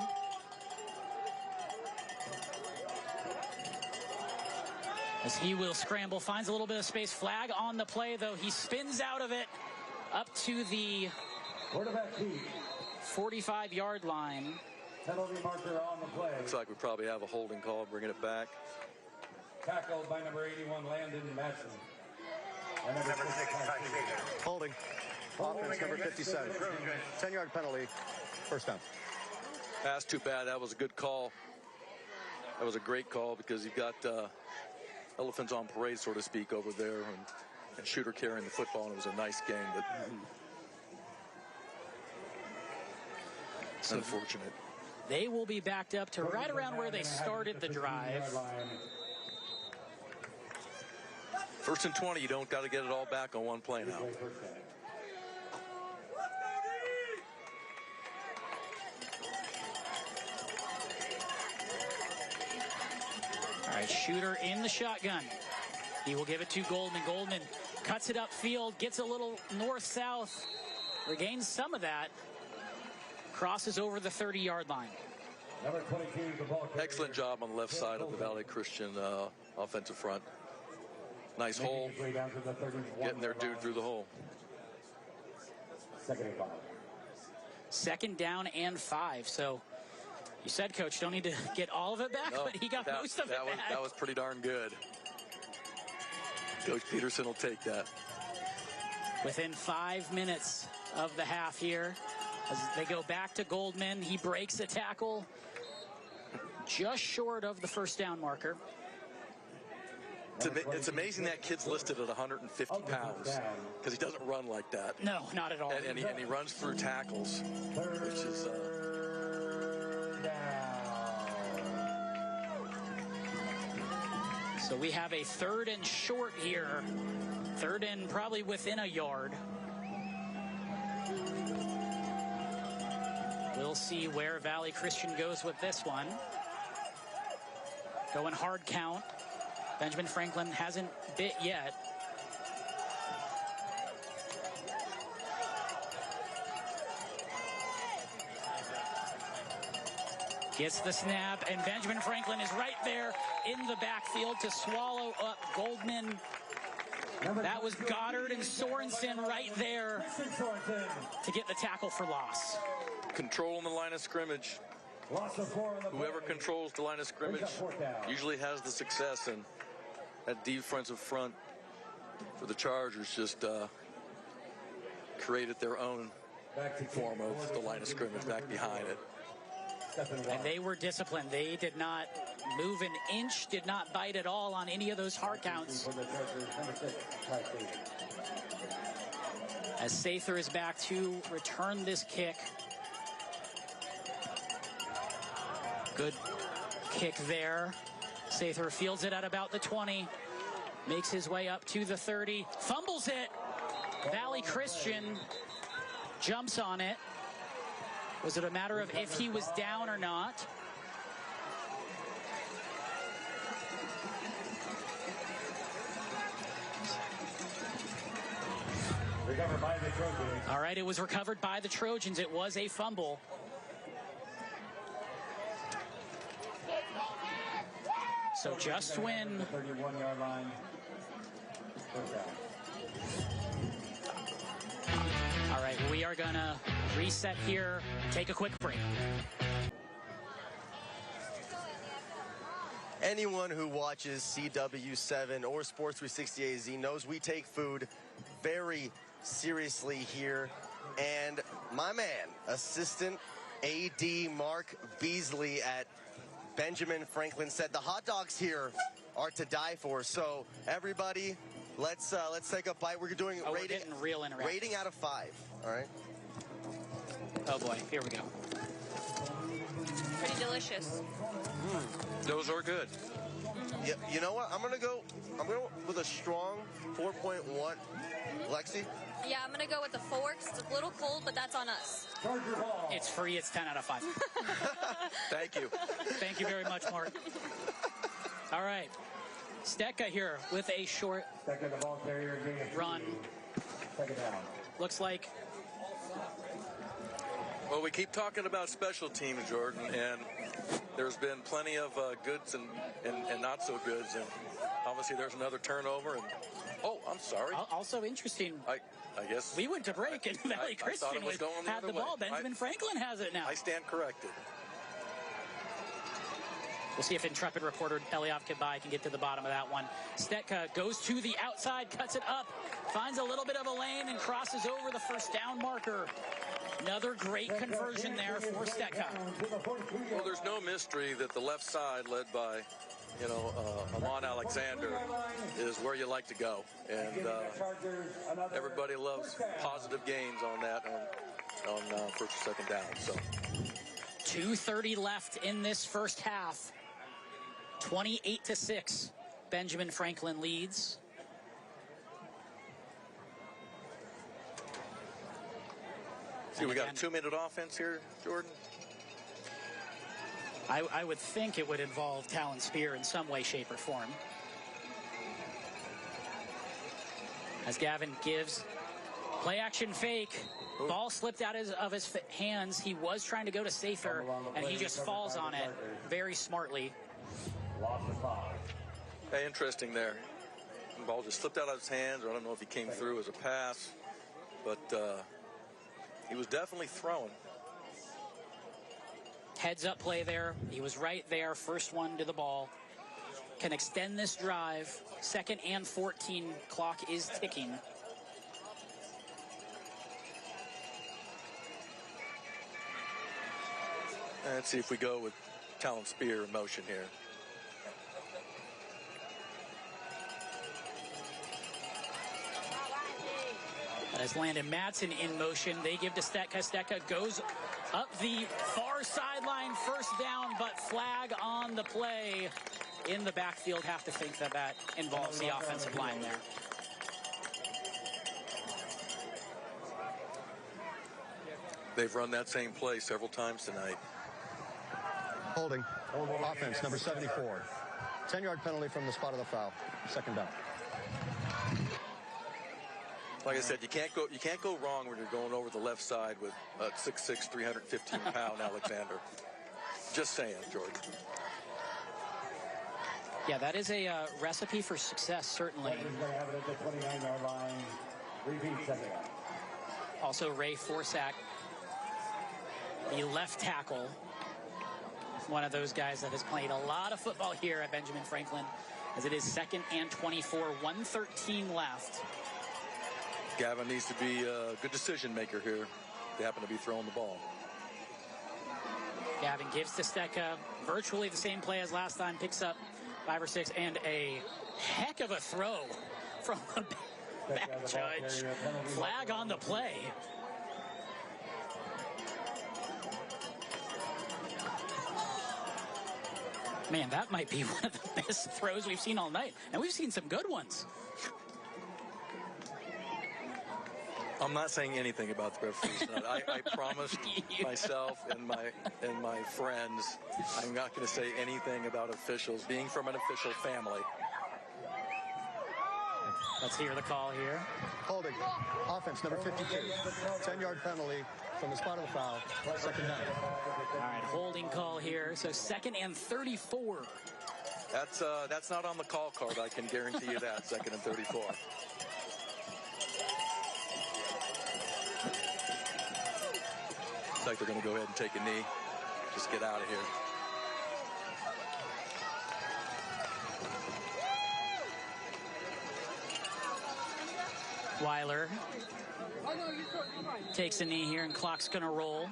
As he will scramble, finds a little bit of space. Flag on the play, though. He spins out of it up to the 45-yard line. Penalty marker on the play. Looks like we probably have a holding call, bringing it back. Tackled by number 81, Landon Madsen. And number 6, Holding. Offense number 57. 10-yard penalty. First down. That's too bad. That was a good call. That was a great call, because you've got elephants on parade, so to speak, over there, and Shooter carrying the football, and it was a nice game, but it's unfortunate. They will be backed up to right around where they started the drive. 1st and 20, you don't got to get it all back on one play now. All right, Shooter in the shotgun. He will give it to Goldman. Goldman cuts it upfield, gets a little north-south, regains some of that, crosses over the 30-yard line. Number 22, the ball carrier. Excellent job on the left side of the Valley Christian offensive front. Nice hole. Getting their dude through the hole. Second down and 5. So you said, Coach, don't need to get all of it back, but he got most of it back. That was pretty darn good. Coach Peterson will take that. Within 5 minutes of the half here, as they go back to Goldman, he breaks a tackle just short of the first down marker. It's amazing that kid's listed at 150 pounds, because he doesn't run like that. No, not at all. And he runs through tackles, which is... So we have a 3rd and short here. 3rd and probably within a yard. We'll see where Valley Christian goes with this one. Going hard count. Benjamin Franklin hasn't bit yet. Gets the snap, and Benjamin Franklin is right there in the backfield to swallow up Goldman. That was Goddard and Sorensen right there to get the tackle for loss. Controlling the line of scrimmage. Whoever controls the line of scrimmage usually has the success, and that defensive front for the Chargers just created their own form of the line of scrimmage back behind it. And they were disciplined. They did not move an inch, did not bite at all on any of those hard counts. As Sather is back to return this kick. Good kick there. Sather fields it at about the 20. Makes his way up to the 30. Fumbles it. Valley Christian jumps on it. Was it a matter of if he was down or not? recovered by the Trojans. All right, it was recovered by the Trojans. It was a fumble. So just when... 31-yard line. All right, we are going to reset here, take a quick break. Anyone who watches CW7 or Sports 360 AZ knows we take food very seriously here. And my man, assistant AD Mark Beasley at Benjamin Franklin said the hot dogs here are to die for. So everybody, let's take a bite. We're doing rating, real interactive. Rating out of 5. All right. Oh boy, here we go. Pretty delicious. Those are good. Yeah, you know what? I'm gonna go with a strong 4.1. Lexi? Yeah, I'm gonna go with the 4. It's a little cold, but that's on us. It's free. It's 10 out of 5. Thank you. Thank you very much, Mark. All right. Stetka here with a short run. Looks like... Well, we keep talking about special teams, Jordan, and there's been plenty of goods and not so goods, and obviously there's another turnover. And oh, I'm sorry. Also interesting. I guess we went to break, and Valley Christian had the ball. Benjamin Franklin has it now. I stand corrected. We'll see if intrepid reporter Eliav Kabai can get to the bottom of that one. Stetka goes to the outside, cuts it up, finds a little bit of a lane, and crosses over the first down marker. Another great conversion there for Stetka. Well, there's no mystery that the left side, led by, Amon Alexander, is where you like to go. And everybody loves positive gains on that on first or second down. So 2:30 left in this first half. 28-6. Benjamin Franklin leads. See, we got a 2-minute offense here, Jordan. I would think it would involve Talon Spear in some way, shape, or form. As Gavin gives play action fake. Ball slipped out of his hands. He was trying to go to safer, and he just falls on it very smartly. Hey, interesting there. The ball just slipped out of his hands, or I don't know if he came through as a pass, but he was definitely throwing. Heads up play there. He was right there. First one to the ball. Can extend this drive. 2nd and 14. Clock is ticking. Let's see if we go with Talon Spear in motion here. As Landon Madsen in motion, they give to Stetka. Stetka goes up the far sideline, first down, but flag on the play in the backfield. Have to think that involves the offensive line there. They've run that same play several times tonight. Holding. Offense, number 74. 10-yard penalty from the spot of the foul. Second down. Like I said, you can't go wrong when you're going over the left side with 6'6", 315-pound Alexander. Just saying, Jordan. Yeah, that is a recipe for success, certainly. Also, Ray Forsack, the left tackle, one of those guys that has played a lot of football here at Benjamin Franklin, as it is 2nd and 24, 1:13 left. Gavin needs to be a good decision maker here. They happen to be throwing the ball. Gavin gives to Stetka, virtually the same play as last time, picks up 5 or 6, and a heck of a throw from the back judge. Flag on the play. Man, that might be one of the best throws we've seen all night, and we've seen some good ones. I'm not saying anything about the referees tonight. I promised myself and my friends I'm not going to say anything about officials. Being from an official family. Let's hear the call here. Holding. Offense, number 52. 10-yard penalty from the spot of the foul. Second down. All right, holding call here. So 2nd and 34. That's not on the call card. I can guarantee you that. 2nd and 34. Looks like they're going to go ahead and take a knee. Just get out of here. Weiler takes a knee here, and clock's going to roll.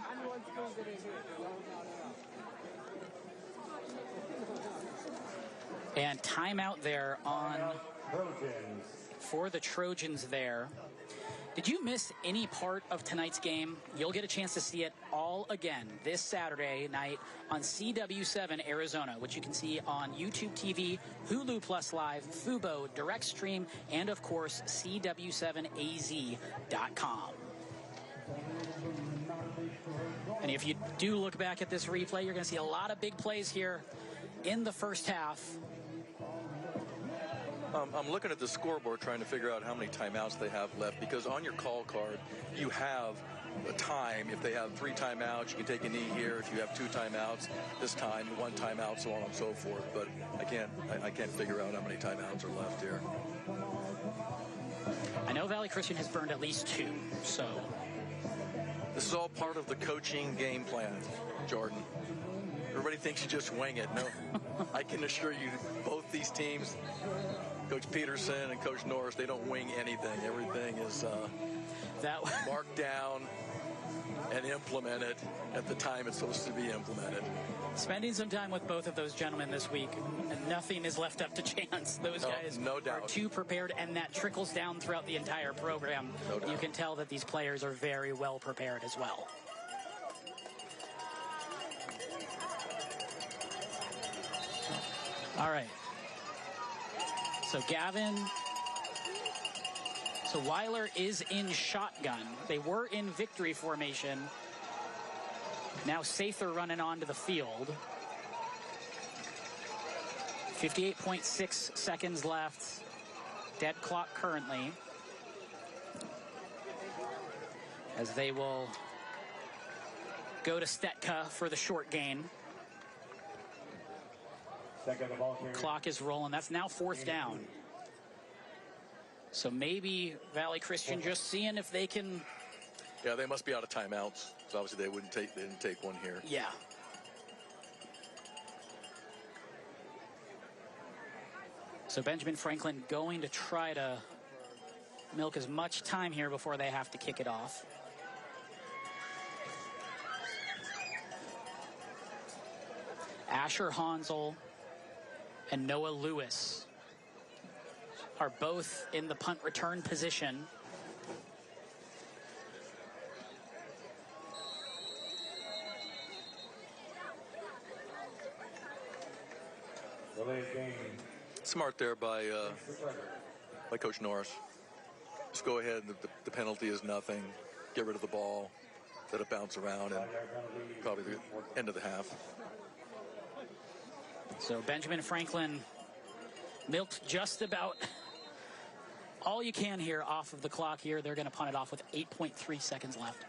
And timeout there on for the Trojans there. Did you miss any part of tonight's game? You'll get a chance to see it all again this Saturday night on CW7 Arizona, which you can see on YouTube TV, Hulu Plus Live, Fubo, Direct Stream, and of course, CW7AZ.com. And if you do look back at this replay, you're going to see a lot of big plays here in the first half. I'm looking at the scoreboard trying to figure out how many timeouts they have left, because on your call card you have a time. If they have 3 timeouts, you can take a knee here. If you have 2 timeouts, this time 1 timeout, so on and so forth. But I can't figure out how many timeouts are left here. I know Valley Christian has burned at least 2, so this is all part of the coaching game plan, Jordan. Everybody thinks you just wing it. No, I can assure you, both these teams, Coach Peterson and Coach Norris, they don't wing anything. Everything is marked down and implemented at the time it's supposed to be implemented. Spending some time with both of those gentlemen this week, nothing is left up to chance. Those guys are too prepared, and that trickles down throughout the entire program. You can tell that these players are very well prepared as well. All right. So Weiler is in shotgun. They were in victory formation. Now Sather running onto the field. 58.6 seconds left. Dead clock currently. As they will go to Stetka for the short gain. Clock is rolling. That's now 4th down. So maybe Valley Christian just seeing if they can. Yeah, they must be out of timeouts. So obviously they didn't take one here. Yeah. So Benjamin Franklin going to try to milk as much time here before they have to kick it off. Asher Hansel and Noah Lewis are both in the punt return position. Smart there by Coach Norris. Just go ahead. The penalty is nothing. Get rid of the ball. Let it bounce around, and probably the end of the half. So Benjamin Franklin milked just about all you can here off of the clock here. They're going to punt it off with 8.3 seconds left.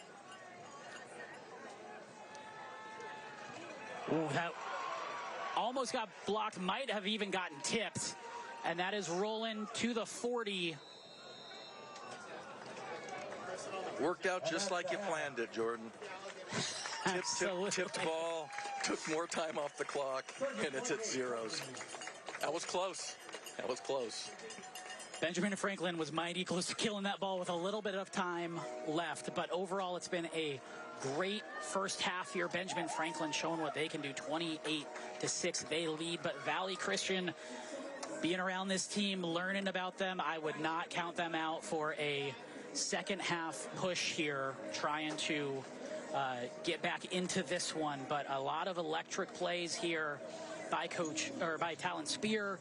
Ooh, that almost got blocked, might have even gotten tipped. And that is rolling to the 40. Worked out just like you planned it, Jordan. Tipped ball, took more time off the clock, and it's at zeros. That was close. That was close. Benjamin Franklin was mighty close to killing that ball with a little bit of time left, but overall it's been a great first half here. Benjamin Franklin showing what they can do. 28-6 they lead, but Valley Christian being around this team, learning about them, I would not count them out for a second half push here, trying to get back into this one. But a lot of electric plays here by Talon Spear.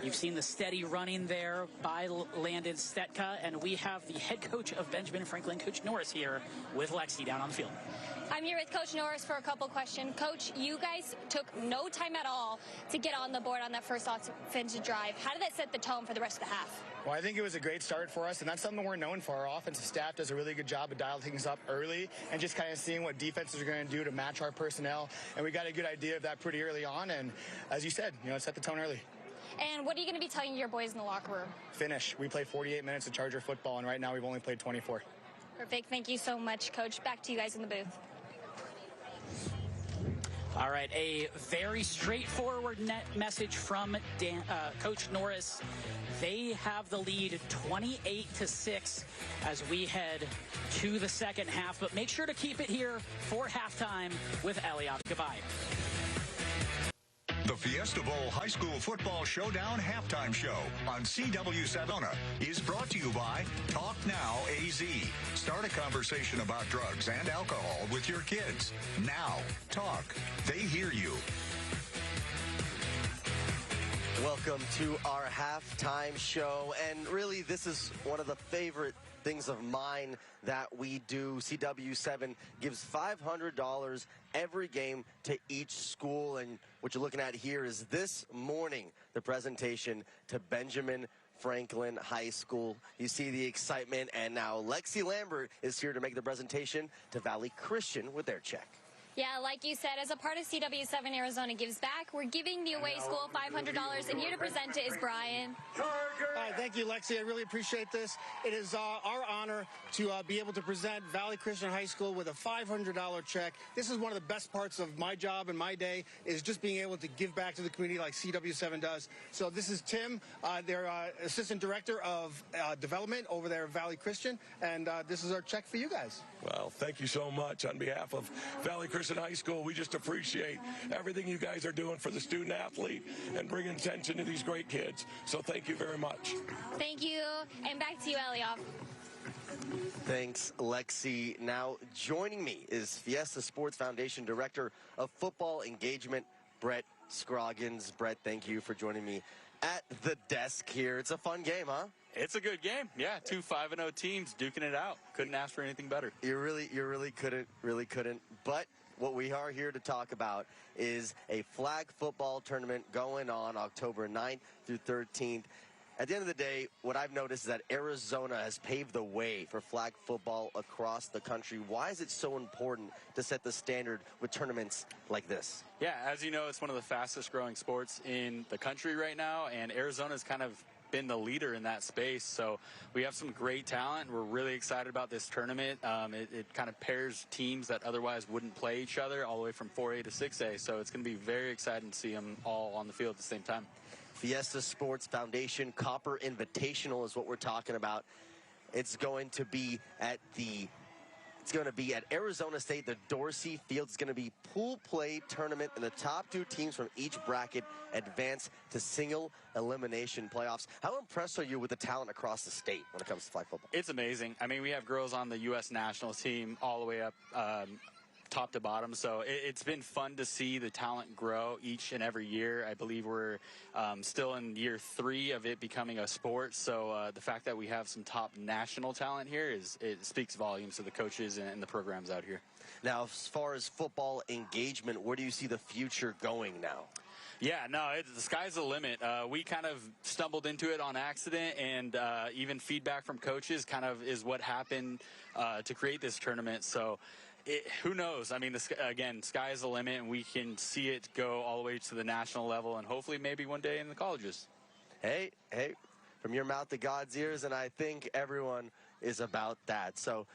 You've seen the steady running there by Landon Stetka, and we have the head coach of Benjamin Franklin, Coach Norris, here with Lexi down on the field. I'm here with Coach Norris for a couple questions. Coach, you guys took no time at all to get on the board on that first offensive drive. How did that set the tone for the rest of the half? Well, I think it was a great start for us, and that's something we're known for. Our offensive staff does a really good job of dialing things up early and just kind of seeing what defenses are going to do to match our personnel. And we got a good idea of that pretty early on, and as you said, it set the tone early. And what are you going to be telling your boys in the locker room? Finish. We play 48 minutes of Charger football, and right now we've only played 24. Perfect. Thank you so much, Coach. Back to you guys in the booth. All right, a very straightforward message from Coach Norris. They have the lead 28-6 as we head to the second half, but make sure to keep it here for halftime with Eliav Gabay. The Fiesta Bowl High School Football Showdown Halftime Show on CW7 is brought to you by Talk Now AZ. Start a conversation about drugs and alcohol with your kids. Now, talk. They hear you. Welcome to our halftime show, and really this is one of the favorite things of mine that we do. CW7 gives $500 every game to each school, and what you're looking at here is this morning the presentation to Benjamin Franklin High School. You see the excitement, and now Lexi Lambert is here to make the presentation to Valley Christian with their check. Yeah, like you said, as a part of CW7 Arizona Gives Back, we're giving the away school $500, and here to present it is Brian. Hi, thank you, Lexi. I really appreciate this. It is our honor to be able to present Valley Christian High School with a $500 check. This is one of the best parts of my job and my day, is just being able to give back to the community like CW7 does. So this is Tim, their Assistant Director of Development over there at Valley Christian, and this is our check for you guys. Well, thank you so much. On behalf of Valley Christian High School, we just appreciate everything you guys are doing for the student athlete and bringing attention to these great kids. So thank you very much. Thank you, and back to you, Eliav. Thanks, Lexi. Now joining me is Fiesta Sports Foundation Director of Football Engagement, Brett Scroggins. Brett, thank you for joining me at the desk here. It's a fun game, huh? It's a good game. Yeah, 2 5-0 teams duking it out. Couldn't ask for anything better. You really couldn't. But what we are here to talk about is a flag football tournament going on October 9th through 13th. At the end of the day, what I've noticed is that Arizona has paved the way for flag football across the country. Why is it so important to set the standard with tournaments like this? Yeah, as you know, it's one of the fastest growing sports in the country right now, and Arizona's kind of been the leader in that space. So we have some great talent. We're really excited about this tournament. It kind of pairs teams that otherwise wouldn't play each other all the way from 4A to 6A. So it's going to be very exciting to see them all on the field at the same time. Fiesta Sports Foundation Copper Invitational is what we're talking about. It's going to be at Arizona State. The Dorsey Field. It's going to be pool play tournament, and the top 2 teams from each bracket advance to single elimination playoffs. How impressed are you with the talent across the state when it comes to flag football? It's amazing. I mean, we have girls on the U.S. national team all the way up top to bottom. So it's been fun to see the talent grow each and every year. I believe we're still in year 3 of it becoming a sport. So the fact that we have some top national talent here it speaks volumes to the coaches and the programs out here. Now, as far as football engagement, where do you see the future going now? Yeah, no, the sky's the limit. We kind of stumbled into it on accident, and even feedback from coaches kind of is what happened to create this tournament. So who knows? I mean, again, sky is the limit, and we can see it go all the way to the national level, and hopefully maybe one day in the colleges. Hey, from your mouth to God's ears, and I think everyone is about that. So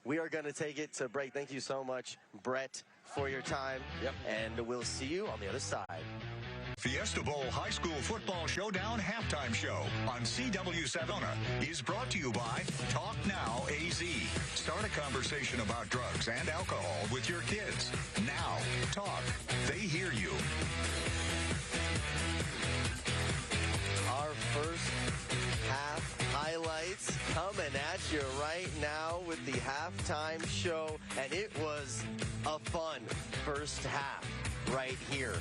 we are going to take it to break. Thank you so much, Brett, for your time. Yep. And we'll see you on the other side. Fiesta Bowl High School Football Showdown Halftime Show on CW7 is brought to you by Talk Now AZ. Start a conversation about drugs and alcohol with your kids. Now, talk. They hear you. Our first half highlights coming at you right now with the halftime show, and it was a fun first half right here.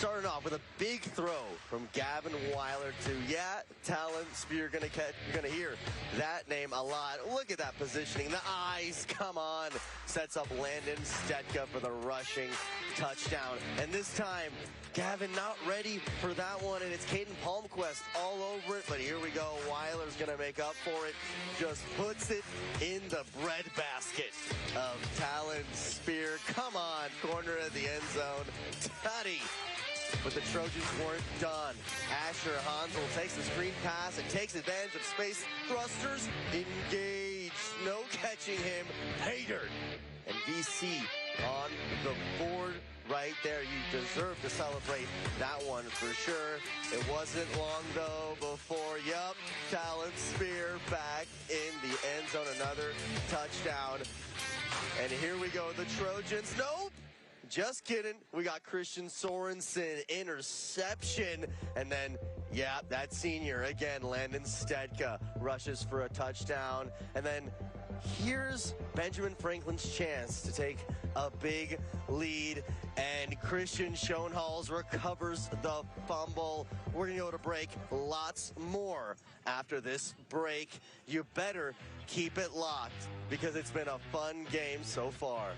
Starting off with a big throw from Gavin Weiler to, Talon Spear. You're gonna hear that name a lot. Look at that positioning. The eyes, come on. Sets up Landon Stetka for the rushing touchdown. And this time, Gavin not ready for that one, and it's Caden Palmquist all over it. But here we go. Weiler's gonna make up for it. Just puts it in the breadbasket of Talon Spear. Come on, corner of the end zone. Tutty. But the Trojans weren't done. Asher Hansel takes the screen pass and takes advantage of space. Thrusters engaged. No catching him. Hayter. And VC on the board right there. You deserve to celebrate that one for sure. It wasn't long though before, Talon Spear back in the end zone. Another touchdown. And here we go. The Trojans. Nope. Just kidding. We got Christian Sorensen interception. And then, that senior again, Landon Stetka rushes for a touchdown. And then here's Benjamin Franklin's chance to take a big lead. And Christian Schoenhals recovers the fumble. We're going to go to break. Lots more after this break. You better keep it locked because it's been a fun game so far.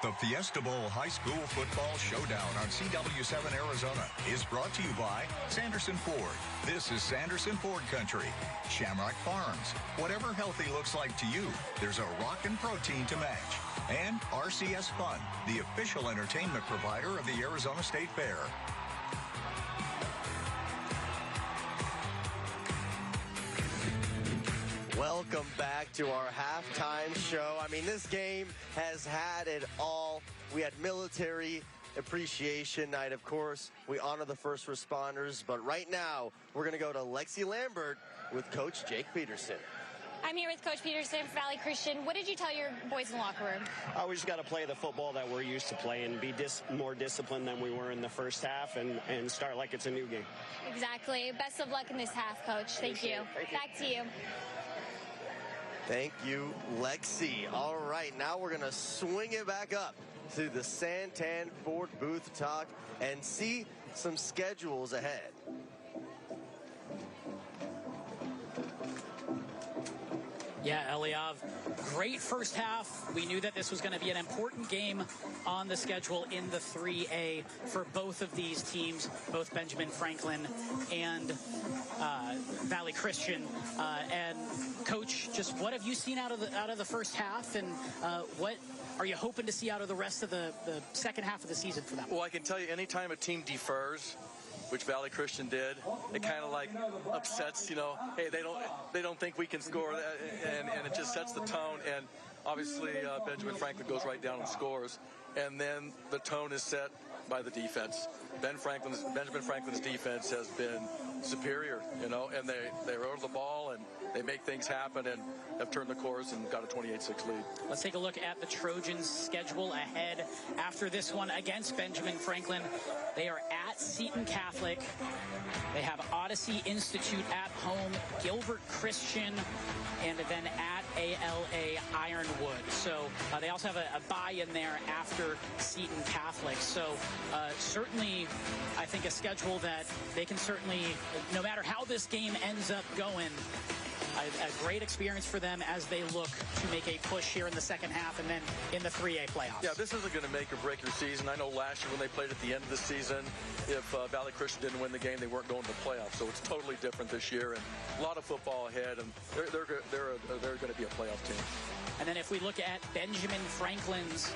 The Fiesta Bowl High School Football Showdown on CW7 Arizona is brought to you by Sanderson Ford. This is Sanderson Ford Country. Shamrock Farms. Whatever healthy looks like to you, there's a rockin' protein to match. And RCS Fun, the official entertainment provider of the Arizona State Fair. Welcome back to our halftime show. I mean, this game has had it all. We had military appreciation night, of course. We honor the first responders. But right now, we're going to go to Lexi Lambert with Coach Jake Peterson. I'm here with Coach Peterson from Valley Christian. What did you tell your boys in the locker room? We just got to play the football that we're used to playing, be more disciplined than we were in the first half, and start like it's a new game. Exactly. Best of luck in this half, Coach. Thank you. Back to you. Thank you, Lexi. All right, now we're going to swing it back up to the Santan Ford booth talk and see some schedules ahead. Yeah, Eliav, great first half. We knew that this was going to be an important game on the schedule in the 3A for both of these teams, both Benjamin Franklin and Valley Christian. And Coach, just what have you seen out of the first half, and what are you hoping to see out of the rest of the second half of the season for them? Well, I can tell you, anytime a team defers, which Valley Christian did, it kind of like upsets, hey, they don't think we can score, and it just sets the tone. And obviously Benjamin Franklin goes right down and scores, and then the tone is set by the defense. Benjamin Franklin's defense has been superior, and they roll the ball and they make things happen and have turned the course and got a 28-6 lead. Let's take a look at the Trojans' schedule ahead after this one against Benjamin Franklin. They are at Seton Catholic. They have Odyssey Institute at home, Gilbert Christian, and then at ALA Ironwood. So they also have a bye-in there after Seton Catholic. So certainly, I think a schedule that they can certainly, no matter how this game ends up going, a great experience for them as they look to make a push here in the second half and then in the 3A playoffs. Yeah, this isn't going to make or break your season. I know last year when they played at the end of the season, if Valley Christian didn't win the game, they weren't going to the playoffs. So it's totally different this year, and a lot of football ahead, and they're going to be a playoff team. And then if we look at Benjamin Franklin's,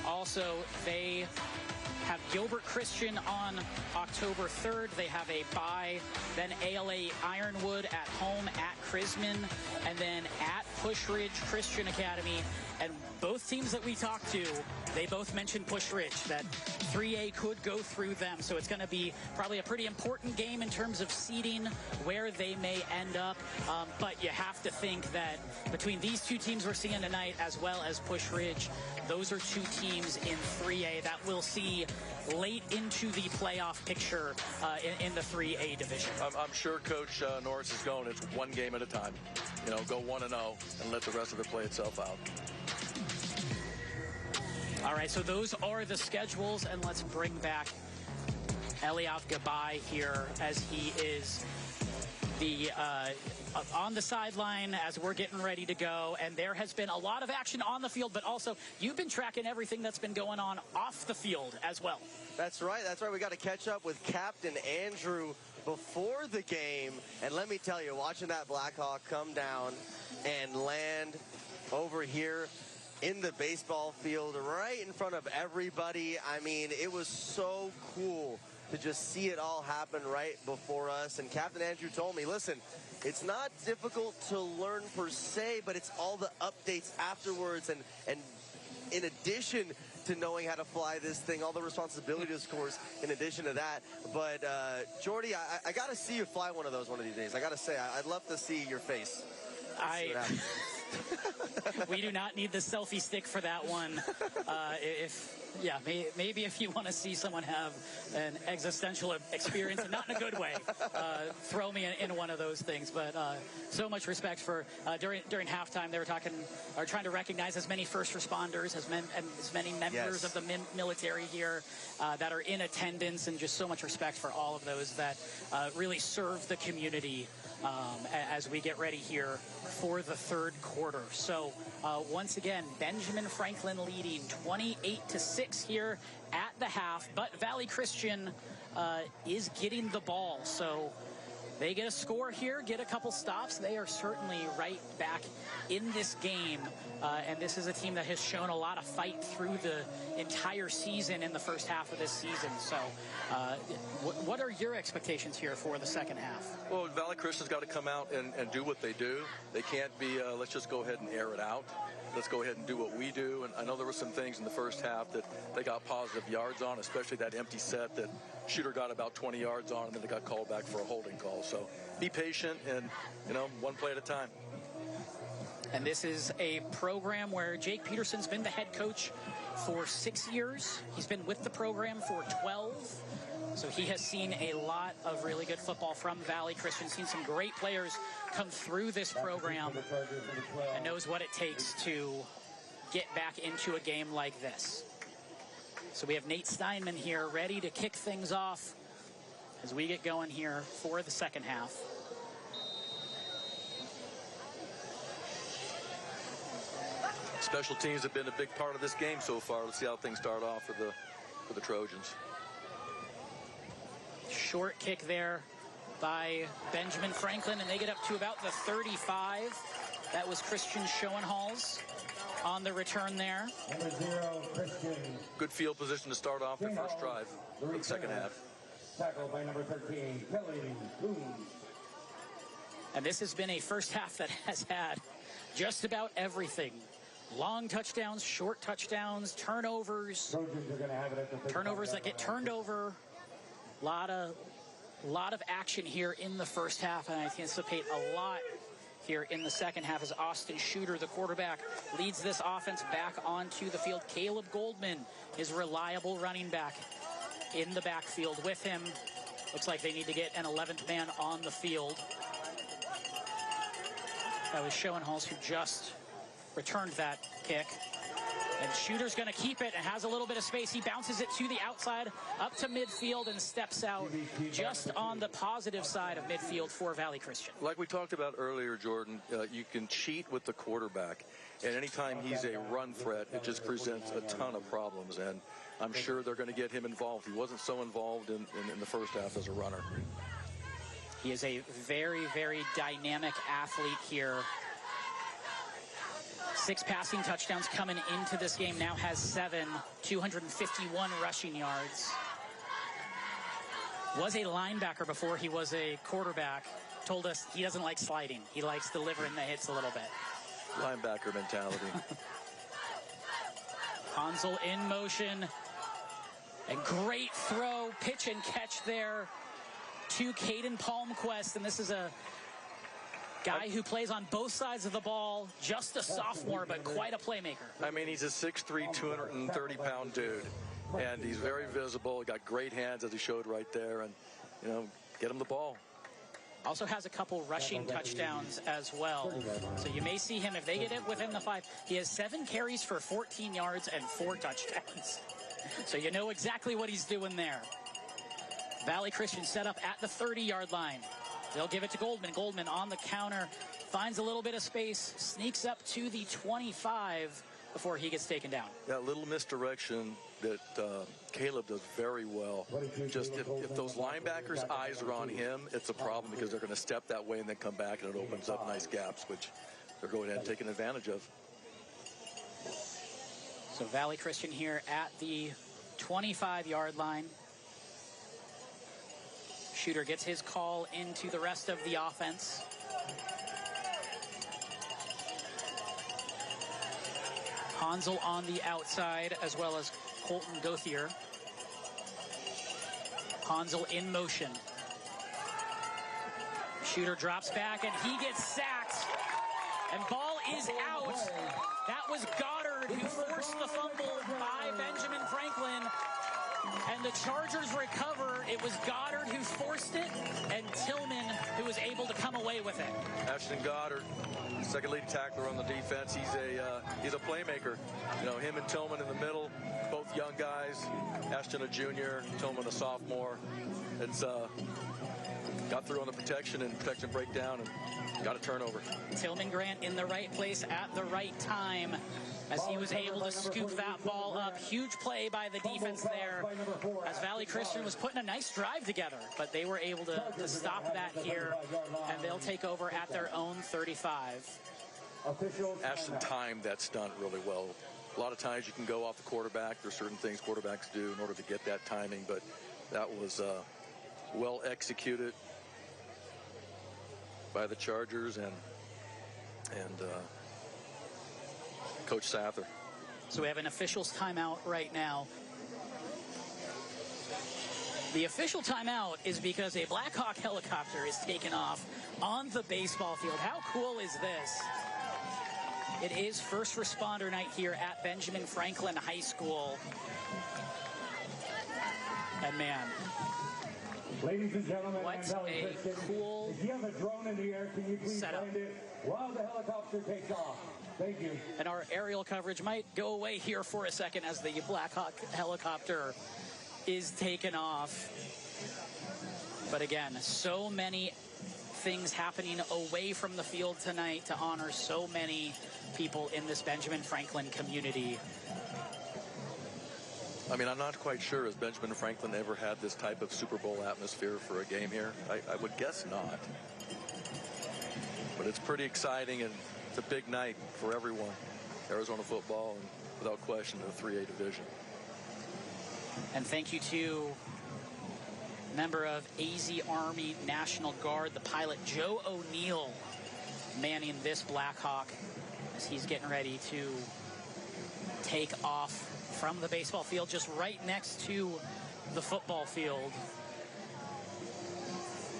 also they have Gilbert Christian on October 3rd. They have a bye. Then ALA Ironwood at home at Chrisman, and then at Push Ridge Christian Academy. And both teams that we talked to, they both mentioned Push Ridge, that 3A could go through them. So it's going to be probably a pretty important game in terms of seeding where they may end up. But you have to think that between these two teams we're seeing tonight, as well as Push Ridge, those are two teams in 3A that we'll see late into the playoff picture in the 3A division. I'm sure Coach Norris is going, it's one game at a time. Go 1-0 and let the rest of it play itself out. right, so those are the schedules, and let's bring back Eliav Gabay here as he is on the sideline as we're getting ready to go. And there has been a lot of action on the field, but also you've been tracking everything that's been going on off the field as well. That's right. That's right. We got to catch up with Captain Andrew before the game. And let me tell you, watching that Blackhawk come down and land over here in the baseball field right in front of everybody. I mean, it was so cool to just see it all happen right before us. And Captain Andrew told me, listen, it's not difficult to learn per se, but it's all the updates afterwards. And in addition to knowing how to fly this thing, all the responsibilities, of course, in addition to that. But Jordy, I got to see you fly one of those one of these days. I got to say, I'd love to see your face. We do not need the selfie stick for that one. Maybe if you want to see someone have an existential experience, and not in a good way, throw me in one of those things. But so much respect for during halftime, they were trying to recognize as many first responders, as many members of the military here that are in attendance, and just so much respect for all of those that really serve the community as we get ready here for the third quarter. So once again, Benjamin Franklin leading 28-6 here at the half, but Valley Christian is getting the ball. So they get a score here, get a couple stops. They are certainly right back in this game. And this is a team that has shown a lot of fight through the entire season in the first half of this season. So what are your expectations here for the second half? Well, Valley Christian's got to come out and do what they do. They can't be, let's just go ahead and air it out. Let's go ahead and do what we do. And I know there were some things in the first half that they got positive yards on, especially that empty set that Shooter got about 20 yards on, and then they got called back for a holding call. So be patient and, one play at a time. And this is a program where Jake Peterson's been the head coach for 6 years. He's been with the program for 12. So he has seen a lot of really good football from Valley Christian, seen some great players come through this program, and knows what it takes to get back into a game like this. So we have Nate Steinman here ready to kick things off as we get going here for the second half. Special teams have been a big part of this game so far. Let's see how things start off for the Trojans. Short kick there by Benjamin Franklin, and they get up to about the 35. That was Christian Schoenhals on the return there. Number 0, Christian. Good field position to start off their first drive for the second half. Tackled by number 13, Kelly Boone. And this has been a first half that has had just about everything. Long touchdowns, short touchdowns, turnovers. Turnovers that get turned over. Lot of action here in the first half, and I anticipate a lot here in the second half as Austin Shooter, the quarterback, leads this offense back onto the field. Caleb Goldman, his reliable running back, in the backfield with him. Looks like they need to get an 11th man on the field. That was Schoenhals who just returned that kick. And Shooter's going to keep it and has a little bit of space. He bounces it to the outside, up to midfield, and steps out just on the positive side of midfield for Valley Christian. Like we talked about earlier, Jordan, you can cheat with the quarterback. And anytime he's a run threat, it just presents a ton of problems. And I'm sure they're going to get him involved. He wasn't so involved in the first half as a runner. He is a very, very dynamic athlete here. 6 passing touchdowns coming into this game, now has 7, 251 rushing yards. Was a linebacker before he was a quarterback. Told us he doesn't like sliding. He likes delivering the hits a little bit. Linebacker mentality. Hansel in motion. A great throw, pitch and catch there to Caden Palmquist. And this is a guy who plays on both sides of the ball, just a sophomore, but quite a playmaker. I mean, he's a 6'3", 230-pound dude, and he's very visible. He got great hands, as he showed right there, and, get him the ball. Also has a couple rushing touchdowns as well. So you may see him, if they get it within the 5, he has 7 carries for 14 yards and 4 touchdowns. So you know exactly what he's doing there. Valley Christian set up at the 30-yard line. They'll give it to Goldman. Goldman on the counter, finds a little bit of space, sneaks up to the 25 before he gets taken down. That little misdirection that Caleb does very well. Just if those linebackers' eyes are on him, it's a problem because they're going to step that way and then come back, and it opens up nice gaps, which they're going ahead and taking advantage of. So Valley Christian here at the 25-yard line. Shooter gets his call into the rest of the offense. Hansel on the outside, as well as Colton Gauthier. Hansel in motion. Shooter drops back, and he gets sacked. And ball is out. That was Goddard who forced the fumble by Benjamin Franklin. And the Chargers recover. It was Goddard who forced it, and Tillman who was able to come away with it. Ashton Goddard, second leading tackler on the defense. He's a playmaker. You know, him and Tillman in the middle, both young guys. Ashton a junior, Tillman a sophomore. It's got through on the protection and protection breakdown and got a turnover. Tillman Grant in the right place at the right time, as he was able to scoop that ball up. Huge play by the defense there, as Valley Christian was putting a nice drive together, but they were able to stop that here, and they'll take over at their own 35. Ashton timed that stunt really well. A lot of times you can go off the quarterback. There's certain things quarterbacks do in order to get that timing, but that was well executed by the Chargers and Coach Sather. So we have an official's timeout right now. The official timeout is because a Blackhawk helicopter is taken off on the baseball field. How cool is this? It is first responder night here at Benjamin Franklin High School. And man, ladies and gentlemen, what a cool if you have a drone in the air, can you please setup. find it while the helicopter takes off? Thank you. And our aerial coverage might go away here for a second as the Blackhawk helicopter is taken off. But again, so many things happening away from the field tonight to honor so many people in this Benjamin Franklin community. I mean, I'm not quite sure, has Benjamin Franklin ever had this type of Super Bowl atmosphere for a game here? I would guess not. But it's pretty exciting, and it's a big night for everyone. Arizona football, and without question, the 3A division. And thank you to member of AZ Army National Guard, the pilot Joe O'Neill, manning this Blackhawk as he's getting ready to take off from the baseball field, just right next to the football field.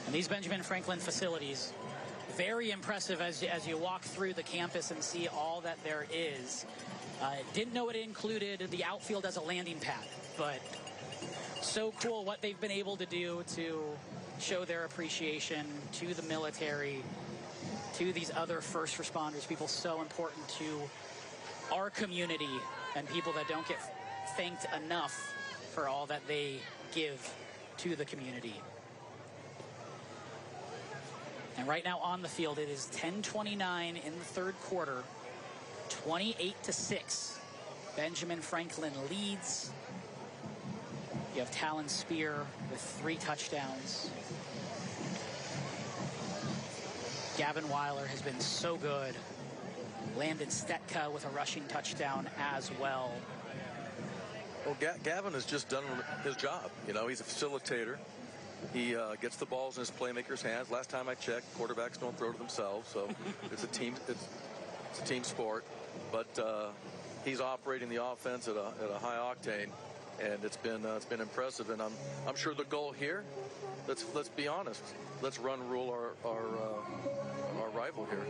And these Benjamin Franklin facilities, very impressive as you walk through the campus and see all that there is. Didn't know it included the outfield as a landing pad, but so cool what they've been able to do to show their appreciation to the military, to these other first responders, people so important to our community and people that don't get thanked enough for all that they give to the community. And right now on the field, it is 10:29 in the third quarter, 28-6. Benjamin Franklin leads. You have Talon Spear with 3 touchdowns. Gavin Weiler has been so good. Landon Stetka with a rushing touchdown as well. Well, Gavin has just done his job. You know, he's a facilitator. He gets the balls in his playmakers' hands. Last time I checked, quarterbacks don't throw to themselves, so it's a team sport. But he's operating the offense at a high octane, and it's been impressive. And I'm sure the goal here, let's be honest, let's rule our rival here.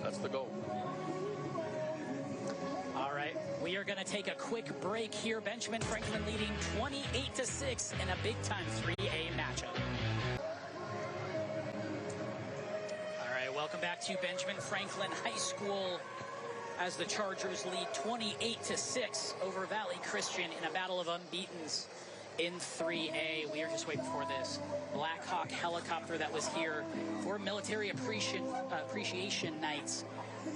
That's the goal. All right, we are going to take a quick break here. Benjamin Franklin leading 28-6 in a big-time 3A matchup. Welcome back to Benjamin Franklin High School as the Chargers lead 28-6 over Valley Christian in a battle of unbeatens in 3A. We are just waiting for this Black Hawk helicopter that was here for Military Appreciation Nights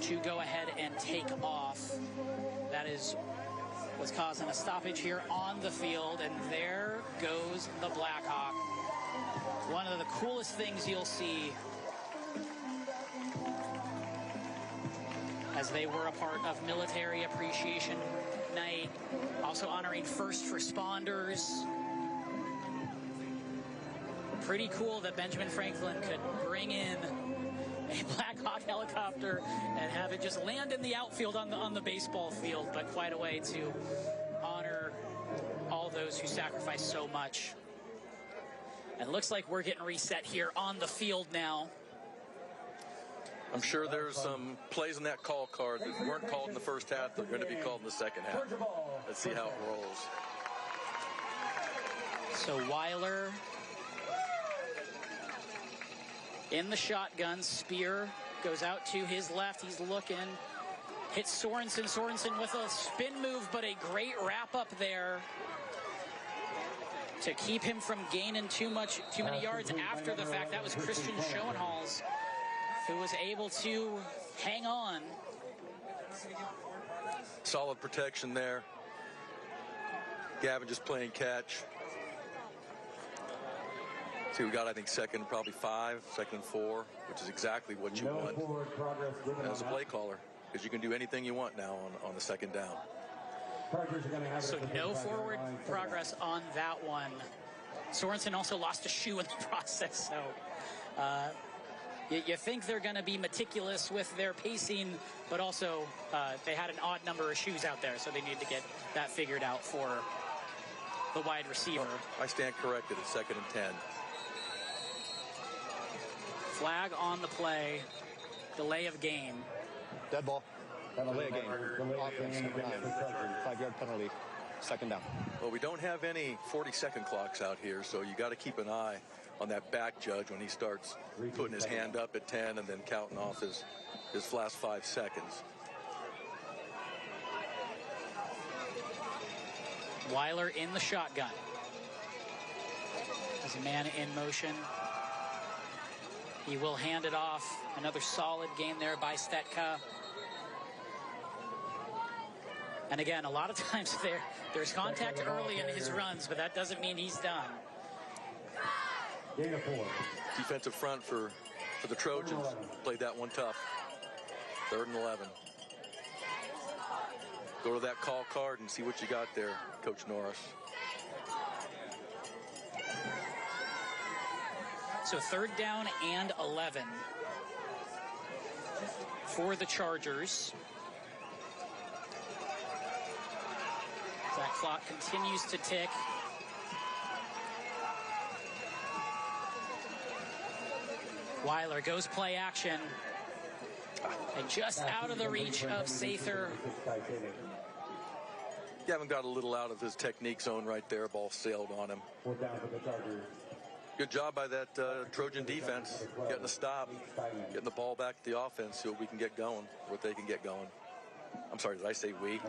to go ahead and take off. That is what's causing a stoppage here on the field, and there goes the Black Hawk. One of the coolest things you'll see, as they were a part of Military Appreciation Night, also honoring first responders. Pretty cool that Benjamin Franklin could bring in a Black Hawk helicopter and have it just land in the outfield on the baseball field, but quite a way to honor all those who sacrificed so much. And it looks like we're getting reset here on the field now. I'm sure there's some plays in that call card that weren't called in the first half. They're going to be called in the second half. Let's see how it rolls. So Weiler in the shotgun. Spear goes out to his left. He's looking. Hits Sorensen. Sorensen with a spin move, but a great wrap up there to keep him from gaining too many yards after the fact. That was Christian Schoenhals who was able to hang on. Solid protection there. Gavin just playing catch. See, we got, I think, second, probably 5, second and 4, which is exactly what you want as a play caller, because you can do anything you want now on the second down. So no forward progress on that one. Sorensen also lost a shoe in the process, so you think they're going to be meticulous with their pacing, but also they had an odd number of shoes out there, so they need to get that figured out for the wide receiver. I stand corrected at 2nd and 10. Flag on the play. Delay of game. Dead ball. Delay of game. Offense, 5-yard penalty. 2nd down. Well, we don't have any 40-second clocks out here, so you got to keep an eye on that back judge when he starts putting his hand up at 10 and then counting off his last 5 seconds. Weiler in the shotgun. As a man in motion. He will hand it off. Another solid game there by Stetka. And again, a lot of times there's contact early in his runs, but that doesn't mean he's done. Defensive front for the Trojans. Played that one tough. 3rd and 11. Go to that call card and see what you got there, Coach Norris. So 3rd down and 11 for the Chargers. That clock continues to tick. Weiler goes play action. And just out of the reach of Sather. Gavin got a little out of his technique zone right there. Ball sailed on him. Good job by that Trojan defense, getting a stop, getting the ball back to the offense so we can get going, what they can get going. I'm sorry, did I say we?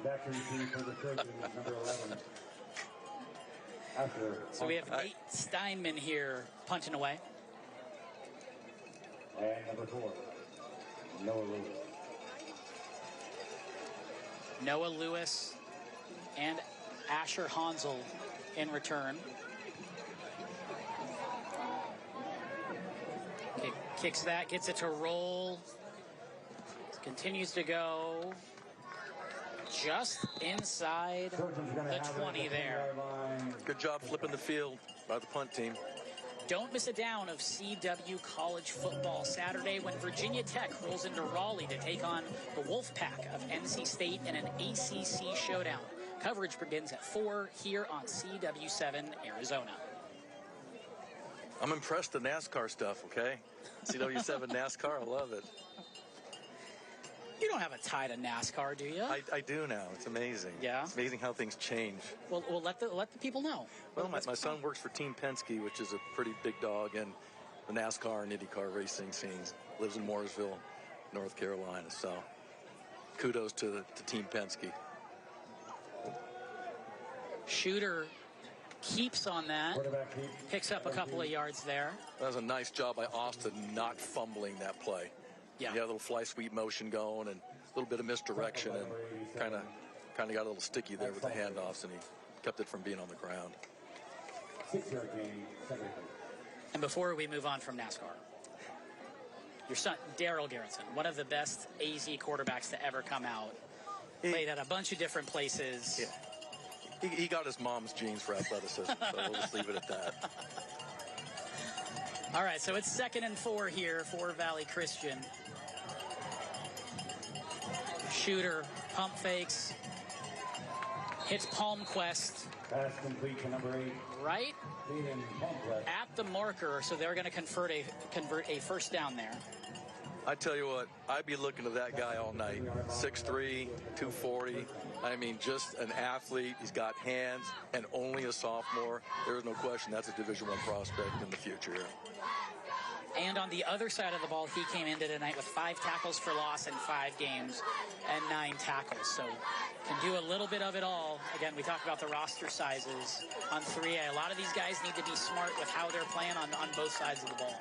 So we have Nate Steinman here punting away. And number 4, Noah Lewis. Noah Lewis and Asher Hansel in return. Kicks that, gets it to roll. Continues to go just inside the 20 there. Good job flipping the field by the punt team. Don't miss a down of CW College football Saturday when Virginia Tech rolls into Raleigh to take on the Wolfpack of NC State in an ACC showdown. Coverage begins at 4 here on CW7 Arizona. I'm impressed with the NASCAR stuff, okay? CW7 NASCAR, I love it. You don't have a tie to NASCAR, do you? I do now. It's amazing. Yeah? It's amazing how things change. Well, let the people know. Well, my son works for Team Penske, which is a pretty big dog in the NASCAR and IndyCar racing scenes. lives in Mooresville, North Carolina. So kudos to Team Penske. Shooter keeps on that, picks up a couple of yards there. That was a nice job by Austin not fumbling that play. Yeah. He had a little fly sweep motion going and a little bit of misdirection and kind of got a little sticky there with the handoffs, and he kept it from being on the ground. And before we move on from NASCAR, your son, Darrell Garretson, one of the best AZ quarterbacks to ever come out. Played at a bunch of different places. Yeah. He got his mom's genes for athleticism, so we'll just leave it at that. All right, so it's 2nd and 4 here for Valley Christian. Shooter pump fakes, hits Palmquest. Pass complete to number 8. Right at the marker, so they're going to convert a first down there. I tell you what, I'd be looking at that guy all night. 6'3", 240. I mean, just an athlete. He's got hands, and only a sophomore. There's no question that's a Division I prospect in the future. And on the other side of the ball, he came into tonight with 5 tackles for loss in 5 games and 9 tackles. So can do a little bit of it all. Again, we talked about the roster sizes on 3A. A lot of these guys need to be smart with how they're playing on both sides of the ball.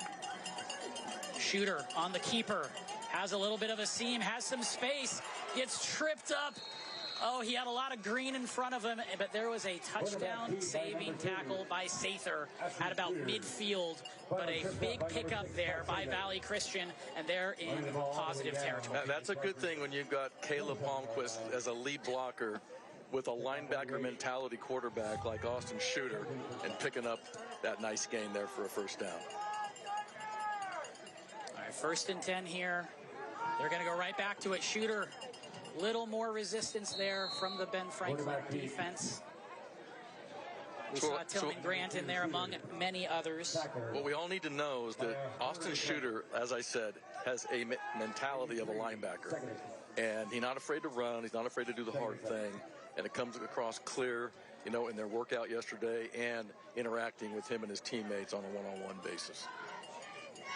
Shooter on the keeper, has a little bit of a seam, has some space, gets tripped up. Oh, he had a lot of green in front of him, but there was a touchdown saving tackle by Sather at about midfield, but a big pickup there by Valley Christian, and they're in positive territory. That's a good thing when you've got Caleb Palmquist as a lead blocker with a linebacker mentality quarterback like Austin Shooter and picking up that nice gain there for a first down. All right, 1st and 10 here. They're going to go right back to it. Shooter, little more resistance there from the Ben Franklin defense. We saw Tillman Grant in there among many others. What we all need to know is that Austin Shooter, as I said, has a mentality of a linebacker. And he's not afraid to run. He's not afraid to do the hard thing. And it comes across clear, you know, in their workout yesterday and interacting with him and his teammates on a one-on-one basis.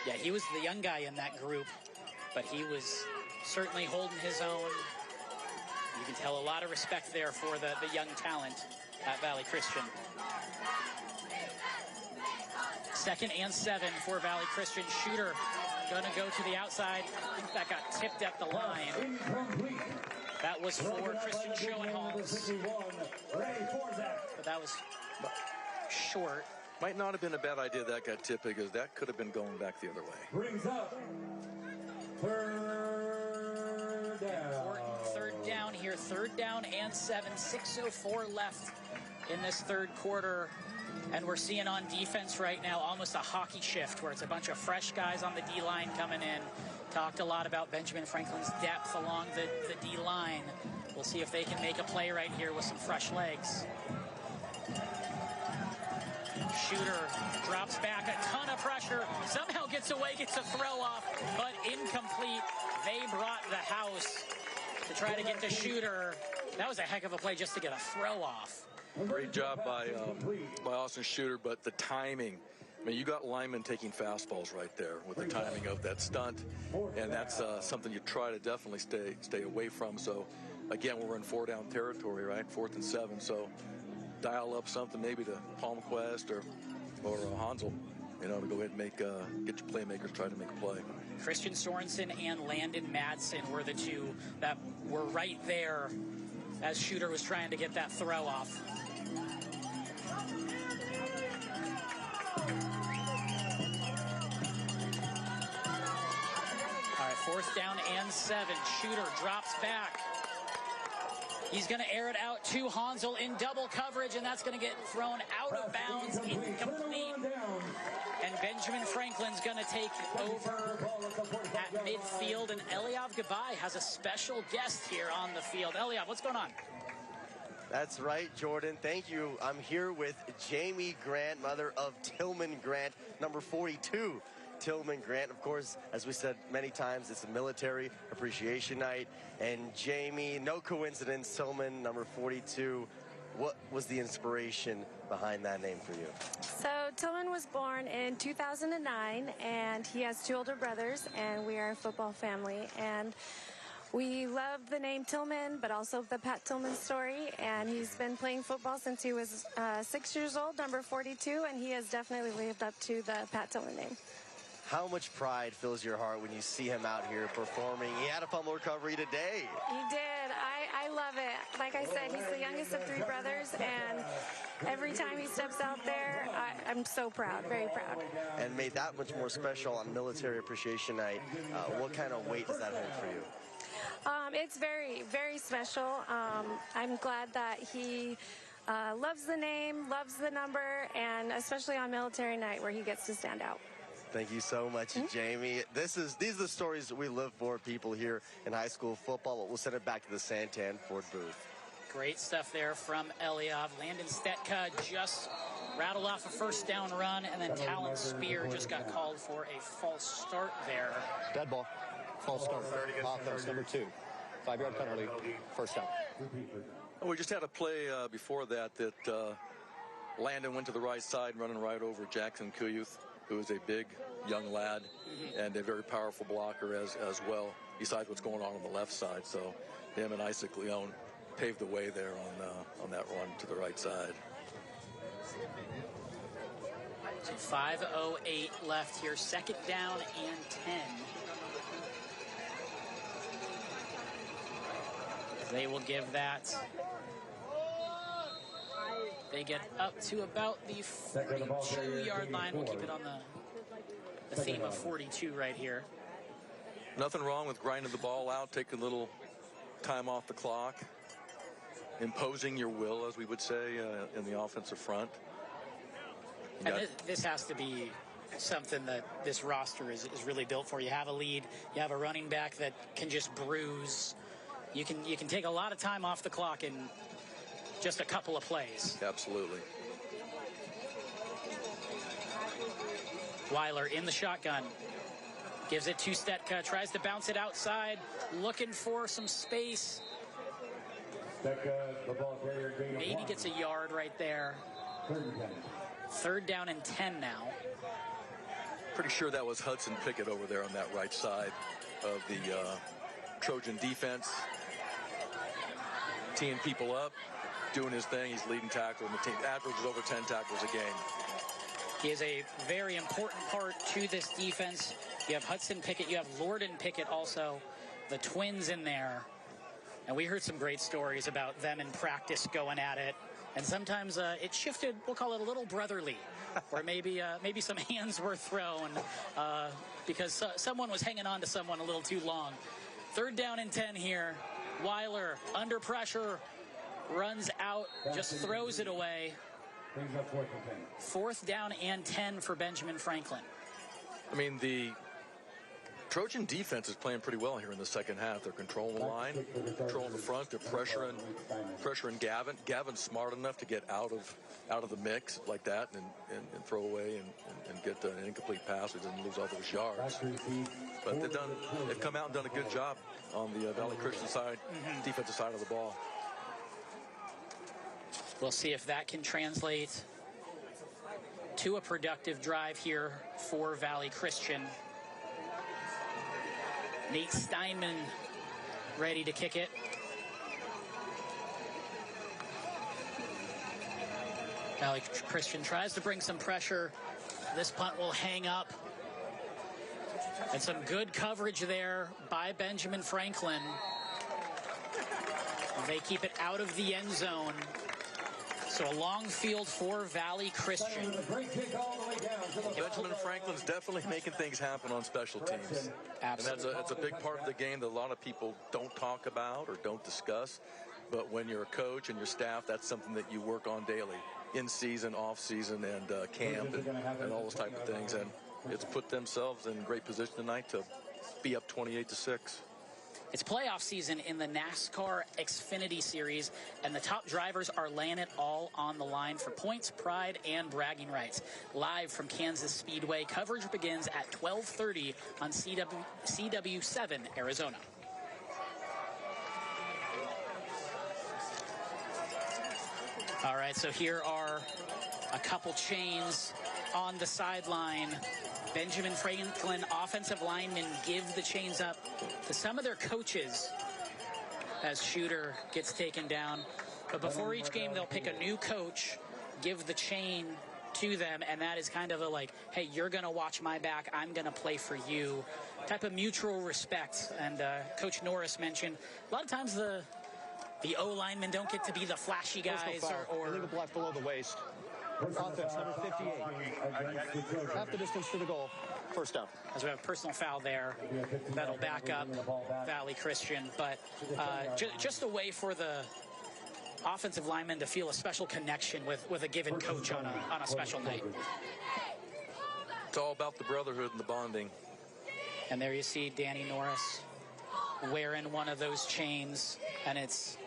Yeah, he was the young guy in that group, but he was certainly holding his own. You can tell a lot of respect there for the young talent at Valley Christian. 2nd and 7 for Valley Christian. Shooter going to go to the outside. I think that got tipped at the line. That was for Christian Schoenholz. But that was short. Might not have been a bad idea that got tipped, because that could have been going back the other way. Brings up 3rd down. Important 3rd down here. 3rd down and 7. 6:04 left in this 3rd quarter. And we're seeing on defense right now almost a hockey shift where it's a bunch of fresh guys on the D-line coming in. Talked a lot about Benjamin Franklin's depth along the D-line. We'll see if they can make a play right here with some fresh legs. Shooter drops back, a ton of pressure, somehow gets away, gets a throw off, but incomplete. They brought the house to try to get the Shooter. That was a heck of a play just to get a throw off. Great job by Austin Shooter, but the timing. I mean, you got linemen taking fastballs right there with the timing of that stunt, and that's something you try to definitely stay away from. So, again, we're in 4-down territory, right? 4th and 7. So, dial up something maybe to Palmquest or Hansel, you know, to go ahead and get your playmakers try to make a play. Christian Sorensen and Landon Madsen were the two that were right there as Shooter was trying to get that throw off. All right, 4th down and 7. Shooter drops back. He's going to air it out to Hansel in double coverage, and that's going to get thrown out of bounds, incomplete. And Benjamin Franklin's going to take over at midfield, and Eliav Gabai has a special guest here on the field. Eliav, what's going on? That's right, Jordan. Thank you. I'm here with Jamie Grant, mother of Tillman Grant, number 42. Tillman Grant, of course, as we said many times, it's a military appreciation night. And Jamie, no coincidence, Tillman, number 42, what was the inspiration behind that name for you? So Tillman was born in 2009, and he has 2 older brothers, and we are a football family. And we love the name Tillman, but also the Pat Tillman story. And he's been playing football since he was 6 years old, number 42, and he has definitely lived up to the Pat Tillman name. How much pride fills your heart when you see him out here performing? He had a fumble recovery today. He did. I love it. Like I said, he's the youngest of 3 brothers, and every time he steps out there, I'm so proud, very proud. And made that much more special on Military Appreciation Night. What kind of weight does that hold for you? It's very, very special. I'm glad that he loves the name, loves the number, and especially on Military Night where he gets to stand out. Thank you so much, Jamie. These are the stories that we live for, people here in high school football. But we'll send it back to the Santan Ford booth. Great stuff there from Eliav. Landon Stetka just rattled off a first down run, and then Talon Spear just got called for a false start there. Dead ball. False start. Offense, number 2. 5-yard penalty. First down. We just had a play before that Landon went to the right side, running right over Jackson Kuyuth, who is a big young lad and a very powerful blocker as well, besides what's going on the left side. So him and Isaac Leone paved the way there on that run to the right side. So 5:08 left here, second down and 10. They will give that. They get up to about the 42-yard line. We'll keep it on the theme of 42 right here. Nothing wrong with grinding the ball out, taking a little time off the clock, imposing your will, as we would say, in the offensive front. And this has to be something that this roster is really built for. You have a lead, you have a running back that can just bruise. You can take a lot of time off the clock in just a couple of plays. Absolutely. Weiler in the shotgun. Gives it to Stetka. Tries to bounce it outside. Looking for some space. Maybe gets a yard right there. 3rd down and 10 now. Pretty sure that was Hudson Pickett over there on that right side of the Trojan defense. Teeing people up, doing his thing. He's leading tackler, and the team averages over 10 tackles a game. He is a very important part to this defense. You have Hudson Pickett, you have Lorden Pickett also, the twins in there. And we heard some great stories about them in practice going at it. And sometimes it shifted, we'll call it a little brotherly, or maybe some hands were thrown because someone was hanging on to someone a little too long. 3rd down and 10 here. Weiler under pressure, runs out, just throws it away. 4th down and 10 for Benjamin Franklin. I mean, the Trojan defense is playing pretty well here in the second half. They're controlling the line, controlling the front. They're pressuring Gavin. Gavin's smart enough to get out of the mix like that and throw away and get an incomplete pass. He doesn't lose all those yards. But they've come out and done a good job on the Valley Christian side, defensive side of the ball. We'll see if that can translate to a productive drive here for Valley Christian. Nate Steinman ready to kick it. Valley Christian tries to bring some pressure. This punt will hang up. And some good coverage there by Benjamin Franklin. They keep it out of the end zone. So a long field for Valley Christian. Benjamin Franklin's definitely making things happen on special teams. Absolutely. And that's a big part of the game that a lot of people don't talk about or don't discuss. But when you're a coach and your staff, that's something that you work on daily. In season, off season, and camp, and all those type of things. And it's put themselves in great position tonight to be up 28-6. It's playoff season in the NASCAR Xfinity Series, and the top drivers are laying it all on the line for points, pride, and bragging rights. Live from Kansas Speedway, coverage begins at 12:30 on CW7 Arizona. All right, so here are a couple chains on the sideline. Benjamin Franklin offensive linemen give the chains up to some of their coaches as Shooter gets taken down. But before each game, they'll pick a new coach, give the chain to them, and that is kind of a like, hey, you're going to watch my back, I'm going to play for you, type of mutual respect. And Coach Norris mentioned a lot of times the O-linemen don't get to be the flashy guys or illegal block below the waist. Offense, number 58. Half the distance to the goal. First down. As we have a personal foul there, that'll back up Valley Christian. But just a way for the offensive lineman to feel a special connection with a given coach on a special night. It's all about the brotherhood and the bonding. And there you see Danny Norris wearing one of those chains, and it's,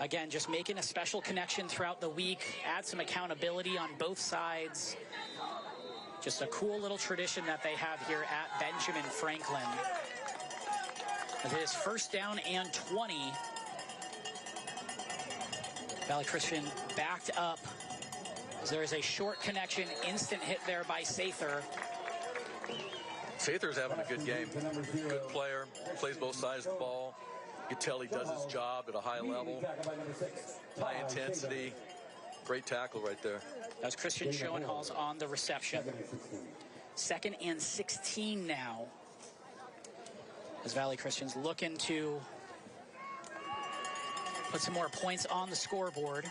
again, just making a special connection throughout the week, add some accountability on both sides. Just a cool little tradition that they have here at Benjamin Franklin. It is first down and 20. Valley Christian backed up. There is a short connection, instant hit there by Sather. Sather's having a good game. Good player, plays both sides of the ball. You can tell he does his job at a high level, high intensity. Great tackle right there. That's Christian Schoenhals on the reception. 2nd and 16 now, as Valley Christian's looking to put some more points on the scoreboard.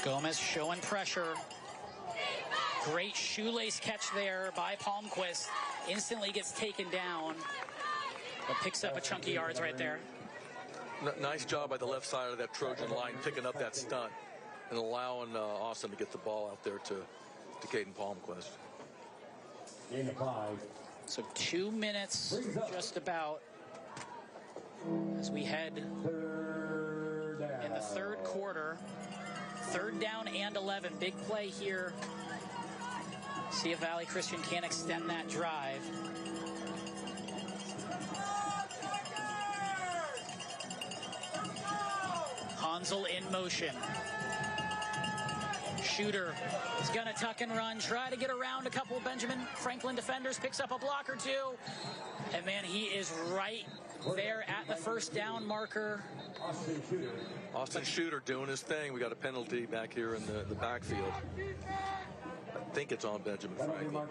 Gomez showing pressure. Great shoelace catch there by Palmquist. Instantly gets taken down, but picks up a chunky yards right there. Nice job by the left side of that Trojan line, picking up that stunt and allowing Austin to get the ball out there to Caden Palmquist. So 2 minutes just about as we head in the third quarter. 3rd down and 11. Big play here. See if Valley Christian can extend that drive. Hansel in motion. Shooter is going to tuck and run, try to get around a couple of Benjamin Franklin defenders, picks up a block or two, and man, he is right there at the first down marker. Austin Shooter doing his thing. We got a penalty back here in the backfield. I think it's on Benjamin Franklin.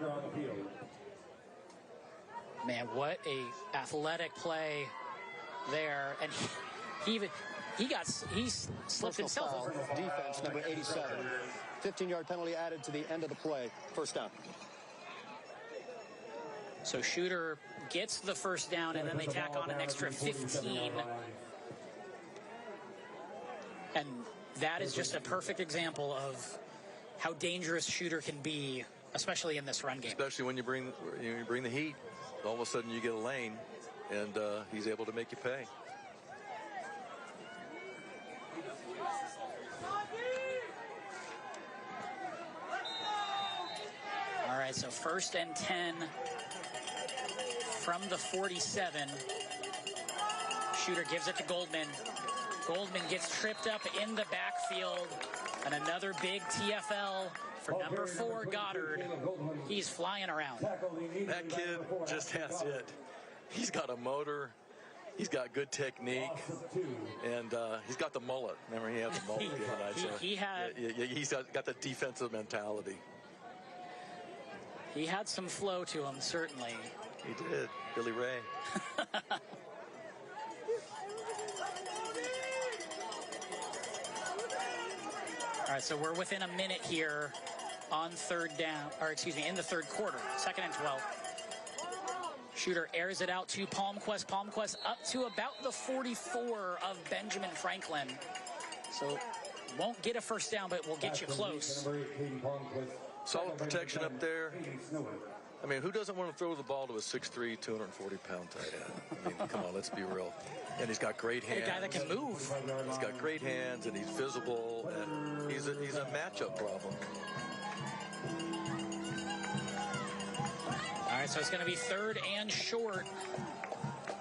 Man, what a athletic play there, and he slipped himself over. Defense, number 87. 15-yard penalty added to the end of the play. First down. So Shooter gets the first down, and then they tack on an extra 15. And that is just a perfect example of how dangerous Shooter can be, especially in this run game. Especially when you bring the heat, all of a sudden you get a lane, and he's able to make you pay. All right, so 1st and 10 from the 47. Shooter gives it to Goldman. Goldman gets tripped up in the backfield. And another big TFL for number 4, Goddard. He's flying around. That kid just has it. He's got a motor. He's got good technique. And he's got the mullet. Remember, he had the mullet the other night. He's got the defensive mentality. He had some flow to him, certainly. He did. Billy Ray. All right, so we're within a minute here on 3rd down, or excuse me, in the 3rd quarter, 2nd and 12. Shooter airs it out to Palmquist. Palmquist up to about the 44 of Benjamin Franklin. So won't get a first down, but will get you close. Solid protection up there. I mean, who doesn't want to throw the ball to a 6'3", 240-pound tight end? I mean, come on, let's be real. And he's got great hands. A guy that can move. He's got great hands, and he's visible, and he's a matchup problem. All right, so it's going to be 3rd and short.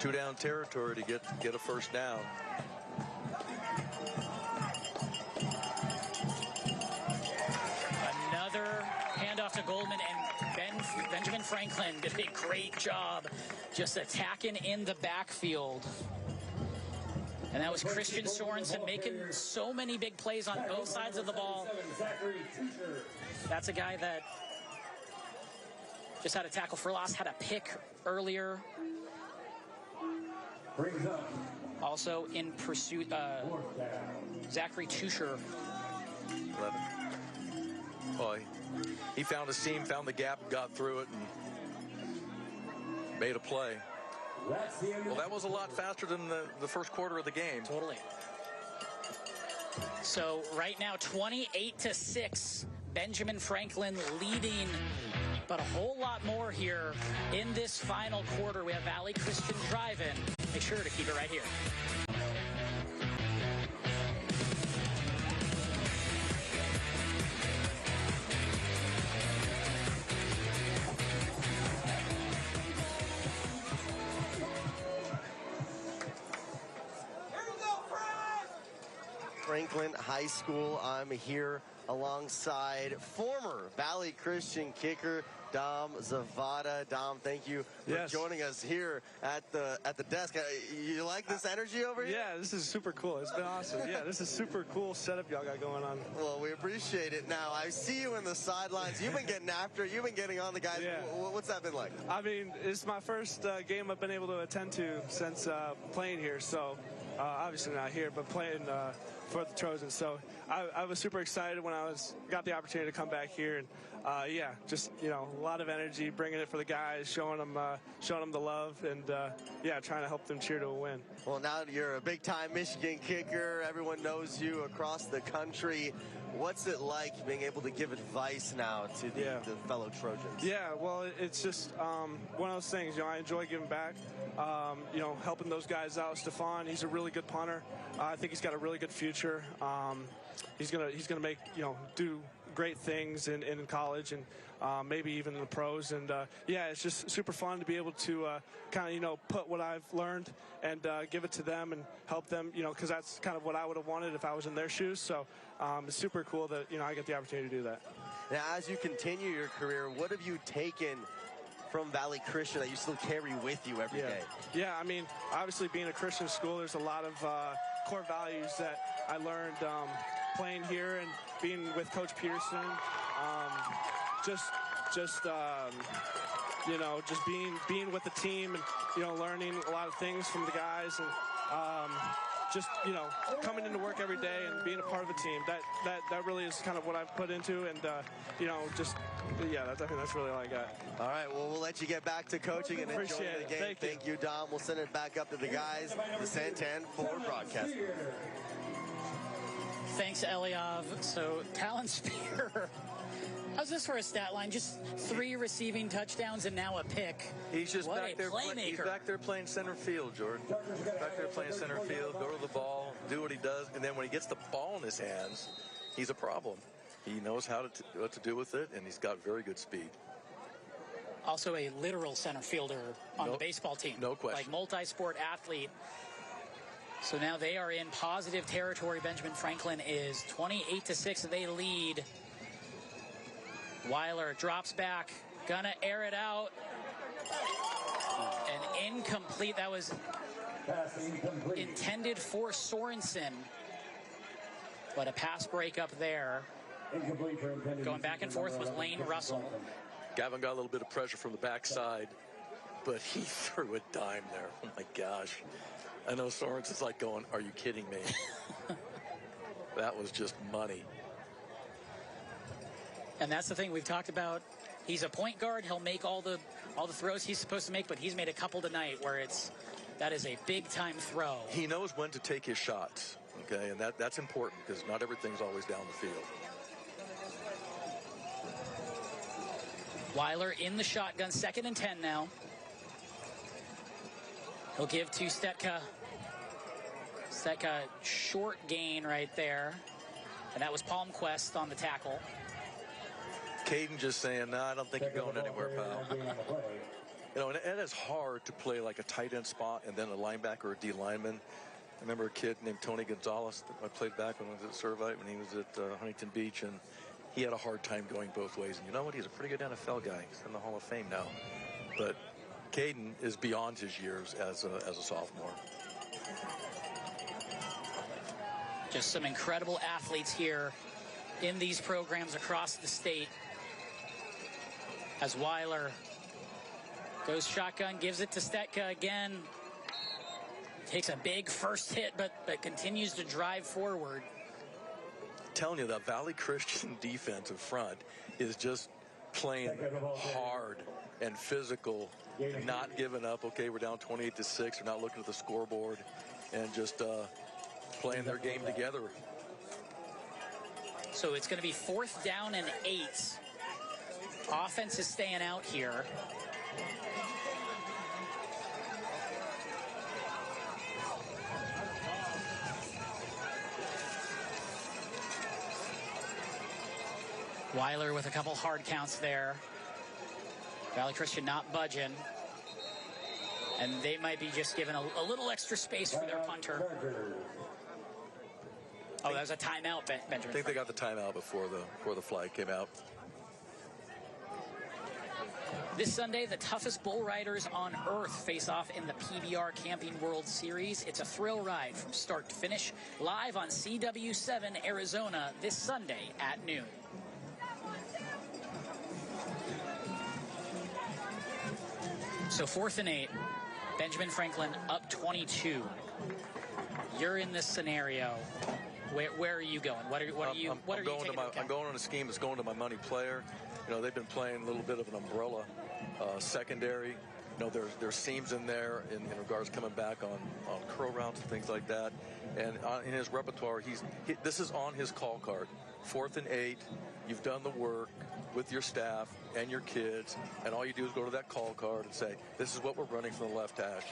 two-down territory to get a first down. Another handoff to Goldman, and Benjamin Franklin did a great job just attacking in the backfield. And that was Christian Sorensen making so many big plays on both sides of the ball. That's a guy that just had a tackle for loss, had a pick earlier. Also in pursuit, Zachary Tusher. 11. Well, he found his seam, found the gap, got through it, and made a play. Well, that was a lot faster than the first quarter of the game. Totally. So right now, 28-6, Benjamin Franklin leading, but a whole lot more here in this final quarter. We have Valley Christian driving. Make sure to keep it right here. Franklin High School. I'm here alongside former Valley Christian kicker Dom Zavada. Dom, thank you for joining us here at the desk. You like this energy over here? Yeah, this is super cool. It's been awesome. Yeah, this is super cool setup y'all got going on. Well, we appreciate it. Now, I see you in the sidelines. You've been getting after it. You've been getting on the guys. Yeah. What's that been like? I mean, it's my first game I've been able to attend to since playing here. So, obviously not here, but playing for the Trojans. So I was super excited when I got the opportunity to come back here, and yeah, just a lot of energy, bringing it for the guys, showing them the love, and yeah, trying to help them cheer to a win. Well, now you're a big-time Michigan kicker. Everyone knows you across the country. What's it like being able to give advice now to the fellow Trojans? Yeah, well, it's just one of those things. I enjoy giving back. Helping those guys out. Stephon, he's a really good punter. I think he's got a really good future. He's gonna make do great things in college and maybe even in the pros. And yeah, it's just super fun to be able to kind of put what I've learned and give it to them and help them. Because that's kind of what I would have wanted if I was in their shoes. So it's super cool that I get the opportunity to do that. Now, as you continue your career, what have you taken from Valley Christian that you still carry with you every day? Yeah, I mean, obviously being a Christian school, there's a lot of core values that I learned playing here and being with Coach Pearson. Just being with the team and learning a lot of things from the guys and just coming into work every day and being a part of a team. That really is kind of what I've put into, and I think that's really all I got. All right, well, we'll let you get back to coaching and enjoying the game. Thank you, Dom. We'll send it back up to the guys, the Santan Ford broadcast. Thanks, Eliav. So, Talon Spear. How's this for a stat line? Just 3 receiving touchdowns and now a pick. He's just what back there. He's back there playing center field, Jordan. Back there playing center field, go to the ball, do what he does, and then when he gets the ball in his hands, he's a problem. He knows what to do with it, and he's got very good speed. Also a literal center fielder on the baseball team. No question. Like multi-sport athlete. So now they are in positive territory. Benjamin Franklin is 28-6. They lead. Weiler drops back, gonna air it out, and incomplete. That was intended for Sorensen, but a pass break up there. Going back and forth with Lane Russell. Gavin got a little bit of pressure from the backside, but he threw a dime there. Oh my gosh. I know Sorensen's like going, are you kidding me? That was just money. And that's the thing we've talked about. He's a point guard. He'll make all the throws he's supposed to make, but he's made a couple tonight where that is a big time throw. He knows when to take his shots, okay, and that's important because not everything's always down the field. Weiler in the shotgun, 2nd and 10 now. He'll give to Stetka. Stetka, short gain right there, and that was Palmquist on the tackle. Caden just saying, no, I don't think you're going anywhere, pal. You know, and it is hard to play like a tight end spot and then a linebacker or a D lineman. I remember a kid named Tony Gonzalez that I played back when I was at Servite when he was at Huntington Beach, and he had a hard time going both ways. And you know what? He's a pretty good NFL guy. He's in the Hall of Fame now. But Caden is beyond his years as a sophomore. Just some incredible athletes here in these programs across the state. As Weiler goes shotgun, gives it to Stetka again. Takes a big first hit, but continues to drive forward. I'm telling you, that Valley Christian defense in front is just playing hard and physical, not giving up. Okay, we're down 28-6. We're not looking at the scoreboard, and just playing their game together. So it's going to be 4th down and 8. Offense is staying out here. Weiler with a couple hard counts there. Valley Christian not budging. And they might be just given a little extra space for their punter. Oh, that was a timeout, Benjamin. I think they got the timeout before the flag came out. This Sunday, the toughest bull riders on earth face off in the PBR Camping World Series. It's a thrill ride from start to finish, live on CW7 Arizona this Sunday at noon. So 4th and 8, Benjamin Franklin up 22. You're in this scenario. Where are you going? What are you taking into account? I'm going on a scheme that's going to my money player. You know, they've been playing a little bit of an umbrella secondary. You know, there's seams in there in regards to coming back on curl routes and things like that. And in his repertoire, this is on his call card. 4th and 8. You've done the work with your staff and your kids, and all you do is go to that call card and say, this is what we're running from the left hash,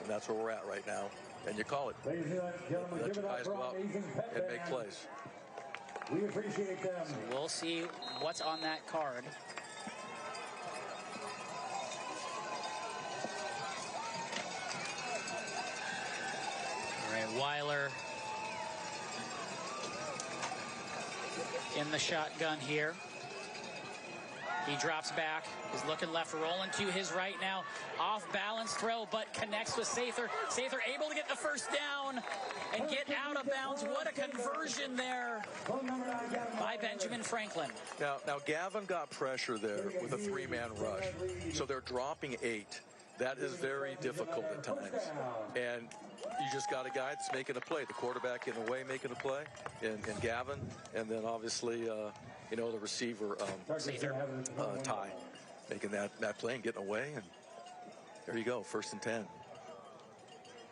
and that's where we're at right now, and you call it. Ladies and gentlemen, let your guys go out and make plays. We appreciate them. So we'll see what's on that card. All right, Weiler in the shotgun here. He drops back, is looking left, rolling to his right now. Off balance throw, but connects with Sather. Sather able to get the first down and get out of bounds. What a conversion there by Benjamin Franklin. Now Gavin got pressure there with a 3-man rush. So they're dropping 8. That is very difficult at times. And you just got a guy that's making a play. The quarterback in the way making a play, and Gavin, and then obviously you know, the receiver, Ty, making that play and getting away, and there you go, 1st and 10.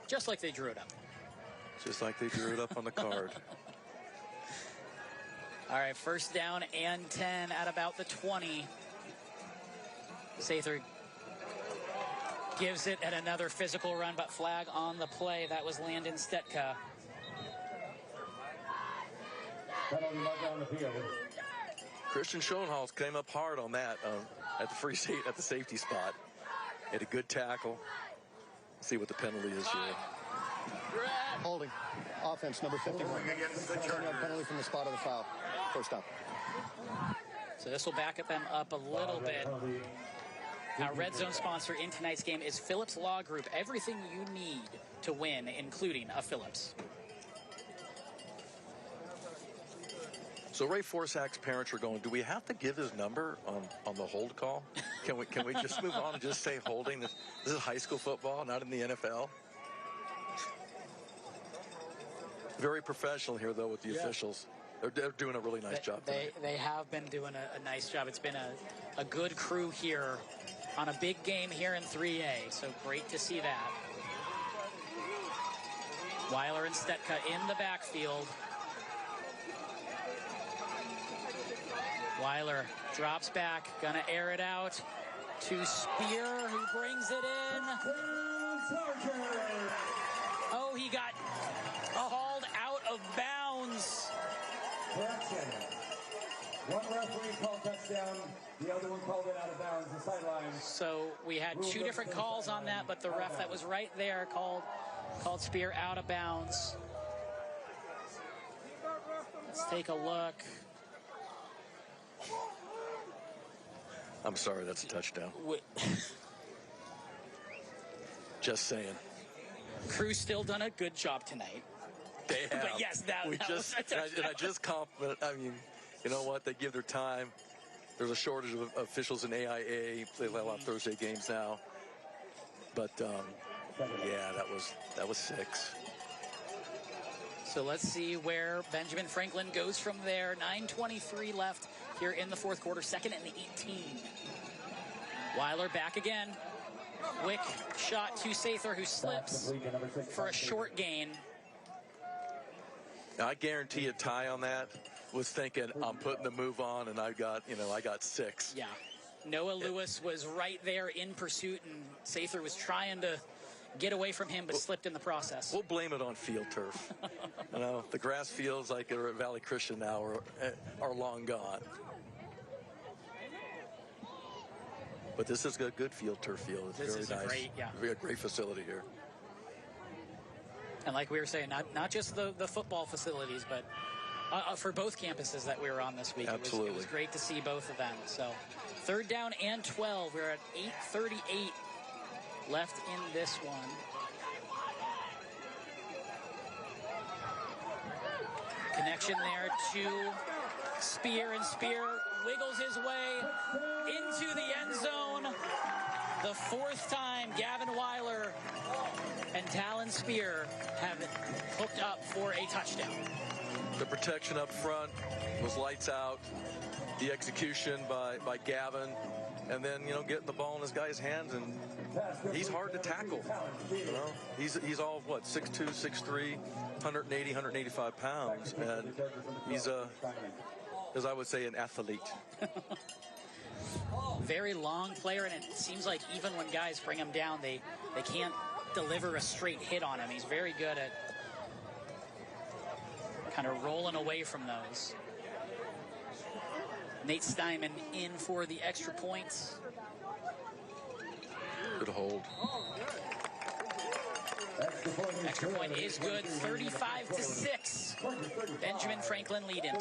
Just like they drew it up. Just like they drew it up on the card. All right, 1st down and 10 at about the 20. Sather gives it at another physical run, but flag on the play. That was Landon Stetka. Christian Schoenhaus came up hard on that at the safety spot. Had a good tackle. Let's see what the penalty is here. Holding. Offense, number 51. 10-yard penalty from the spot of the foul. First up. So this will back them up a little bit. Our Red Zone sponsor in tonight's game is Phillips Law Group. Everything you need to win, including a Phillips. So Ray Forsak's parents are going, do we have to give his number on the hold call? Can we just move on and just say holding? This is high school football, not in the NFL. Very professional here, though, with the officials. They're doing a really nice job tonight. They have been doing a nice job. It's been a good crew here on a big game here in 3A. So great to see that. Weiler and Stetka in the backfield. Weiler drops back, gonna air it out to Spear, who brings it in. Oh, he got hauled out of bounds. One referee called touchdown, the other one called it out of bounds, the sideline. So we had two different calls on that, but the ref that was right there called Spear out of bounds. Let's take a look. I'm sorry, that's a touchdown. Just saying. Crew's still done a good job tonight. They have. But yes, that was a touchdown. And I just compliment. I mean, you know what? They give their time. There's a shortage of officials in AIA. They let a lot of Thursday games now. But yeah, that was 6. So let's see where Benjamin Franklin goes from there. 9:23 left here in the fourth quarter. 2nd and 18. Weiler back again. Quick shot to Sather, who slips for a short gain. Now, I guarantee a tie on that. Was thinking I'm putting the move on, and I got 6. Yeah. Noah Lewis was right there in pursuit, and Sather was trying to get away from him, but slipped in the process. We'll blame it on field turf. The grass fields like at Valley Christian now are long gone. But this is a good field, turf field. It's This very is nice. A great facility here. And like we were saying, not just the football facilities, but for both campuses that we were on this week. Absolutely. It was great to see both of them. So 3rd down and 12. We're at 8:38 left in this one. Connection there to Spear, and Spear wiggles his way into the end zone. The 4th time Gavin Weiler and Talon Spear have hooked up for a touchdown. The protection up front was lights out. The execution by Gavin. And then, getting the ball in this guy's hands, and he's hard to tackle. He's all, 6'2", 6'3", 180, 185 pounds. And he's, as I would say, an athlete. Very long player, and it seems like even when guys bring him down, they can't deliver a straight hit on him. He's very good at kind of rolling away from those. Nate Steinman in for the extra points. Good hold. Extra point is good, 35-6. Benjamin Franklin leading.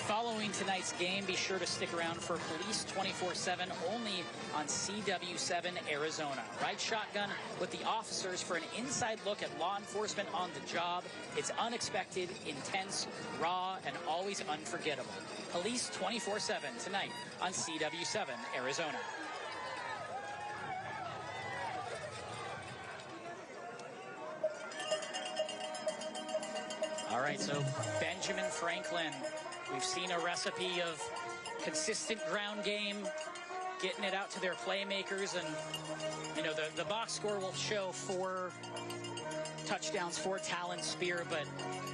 Following tonight's game, be sure to stick around for Police 24/7 only on CW7 Arizona. Ride shotgun with the officers for an inside look at law enforcement on the job. It's unexpected, intense, raw, and always unforgettable. Police 24/7 tonight on CW7 Arizona. All right, so Benjamin Franklin. We've seen a recipe of consistent ground game, getting it out to their playmakers, and the box score will show 4 touchdowns for Talon Spear, but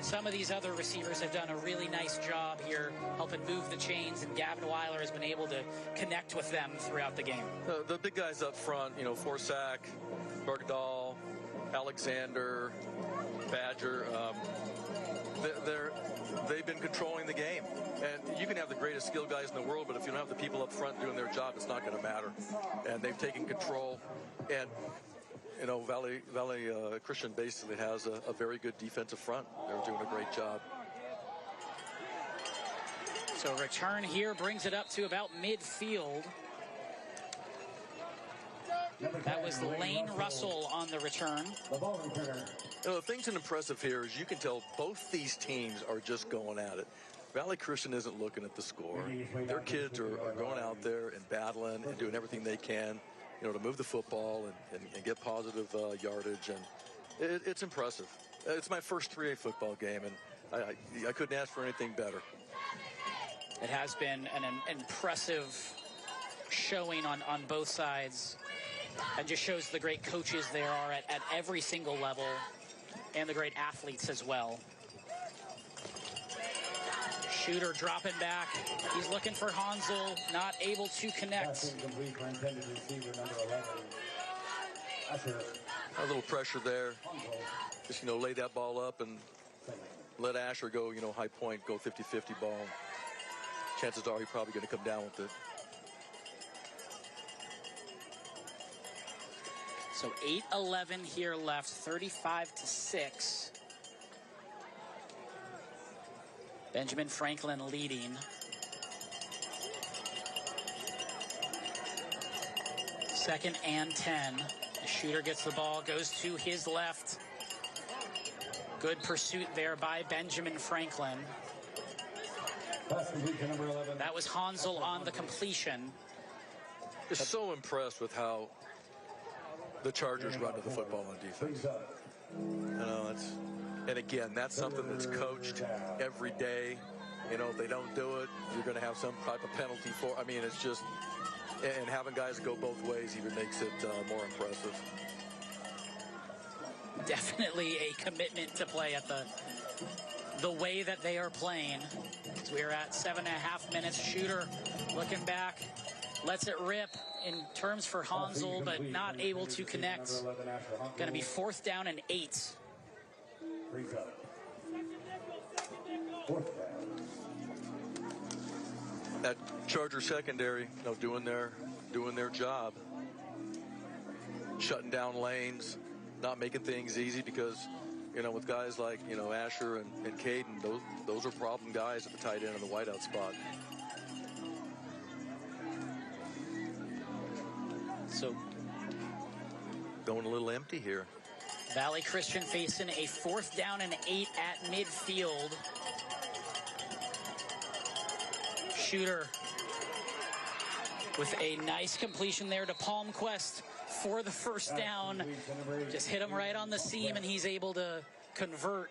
some of these other receivers have done a really nice job here helping move the chains, and Gavin Weiler has been able to connect with them throughout the game. The big guys up front, Forsack, Bergdahl, Alexander, Badger, they've been controlling the game. And you can have the greatest skilled guys in the world, but if you don't have the people up front doing their job, it's not going to matter. And they've taken control. And, Valley Christian basically has a very good defensive front. They're doing a great job. So return here brings it up to about midfield. That was Lane Russell on the return. The thing's impressive here is you can tell both these teams are just going at it. Valley Christian isn't looking at the score. Their kids are going out there and battling and doing everything they can, to move the football and get positive yardage. And it's impressive. It's my first 3A football game, and I couldn't ask for anything better. It has been an impressive showing on both sides. It just shows the great coaches there are at every single level, and the great athletes as well. Shooter dropping back. He's looking for Hansel, not able to connect. A little pressure there. Just, lay that ball up and let Asher go, high point, go 50-50 ball. Chances are he's probably going to come down with it. So 8:11 here left, 35-6. Benjamin Franklin leading. Second and 10. The shooter gets the ball, goes to his left. Good pursuit there by Benjamin Franklin. That was Hansel on the completion. Just so impressed with how the Chargers run to the football on defense. And again, that's something that's coached every day. If they don't do it, you're going to have some type of penalty for. I mean, it's just, and having guys go both ways even makes it more impressive. Definitely a commitment to play at the way that they are playing. So we're at 7.5 minutes. Shooter looking back, lets it rip in terms for Hansel, but not able to connect. Going to be 4th down and 8. That Charger secondary, doing their job, shutting down lanes, not making things easy because, with guys like, Asher and Caden, those are problem guys at the tight end of the wideout spot. So going a little empty here. Valley Christian facing a 4th down and 8 at midfield. Shooter with a nice completion there to Palmquist for the first down. Just hit him right on the seam, and he's able to convert.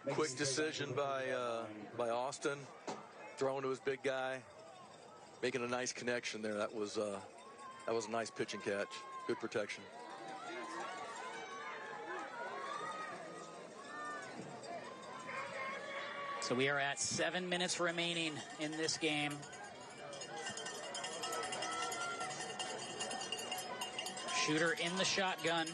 Quick decision by Austin, throwing to his big guy, making a nice connection there. That was a nice pitch and catch. Good protection. So we are at 7 minutes remaining in this game. Shooter in the shotgun.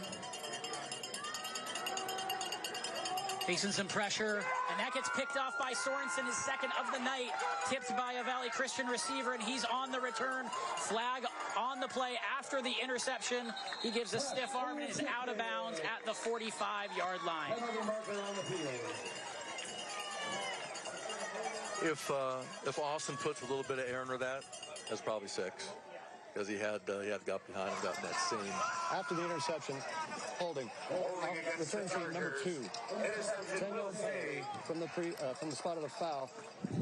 Facing some pressure, and that gets picked off by Sorensen, his second of the night. Tipped by a Valley Christian receiver, and he's on the return. Flag on the play after the interception. He gives a stiff arm and is out of bounds at the 45-yard line. If Austin puts a little bit of air under that, that's probably 6. Because he had got behind him, got in that seam. After the interception, holding. Return to number 2. 10 yards from the spot of the foul.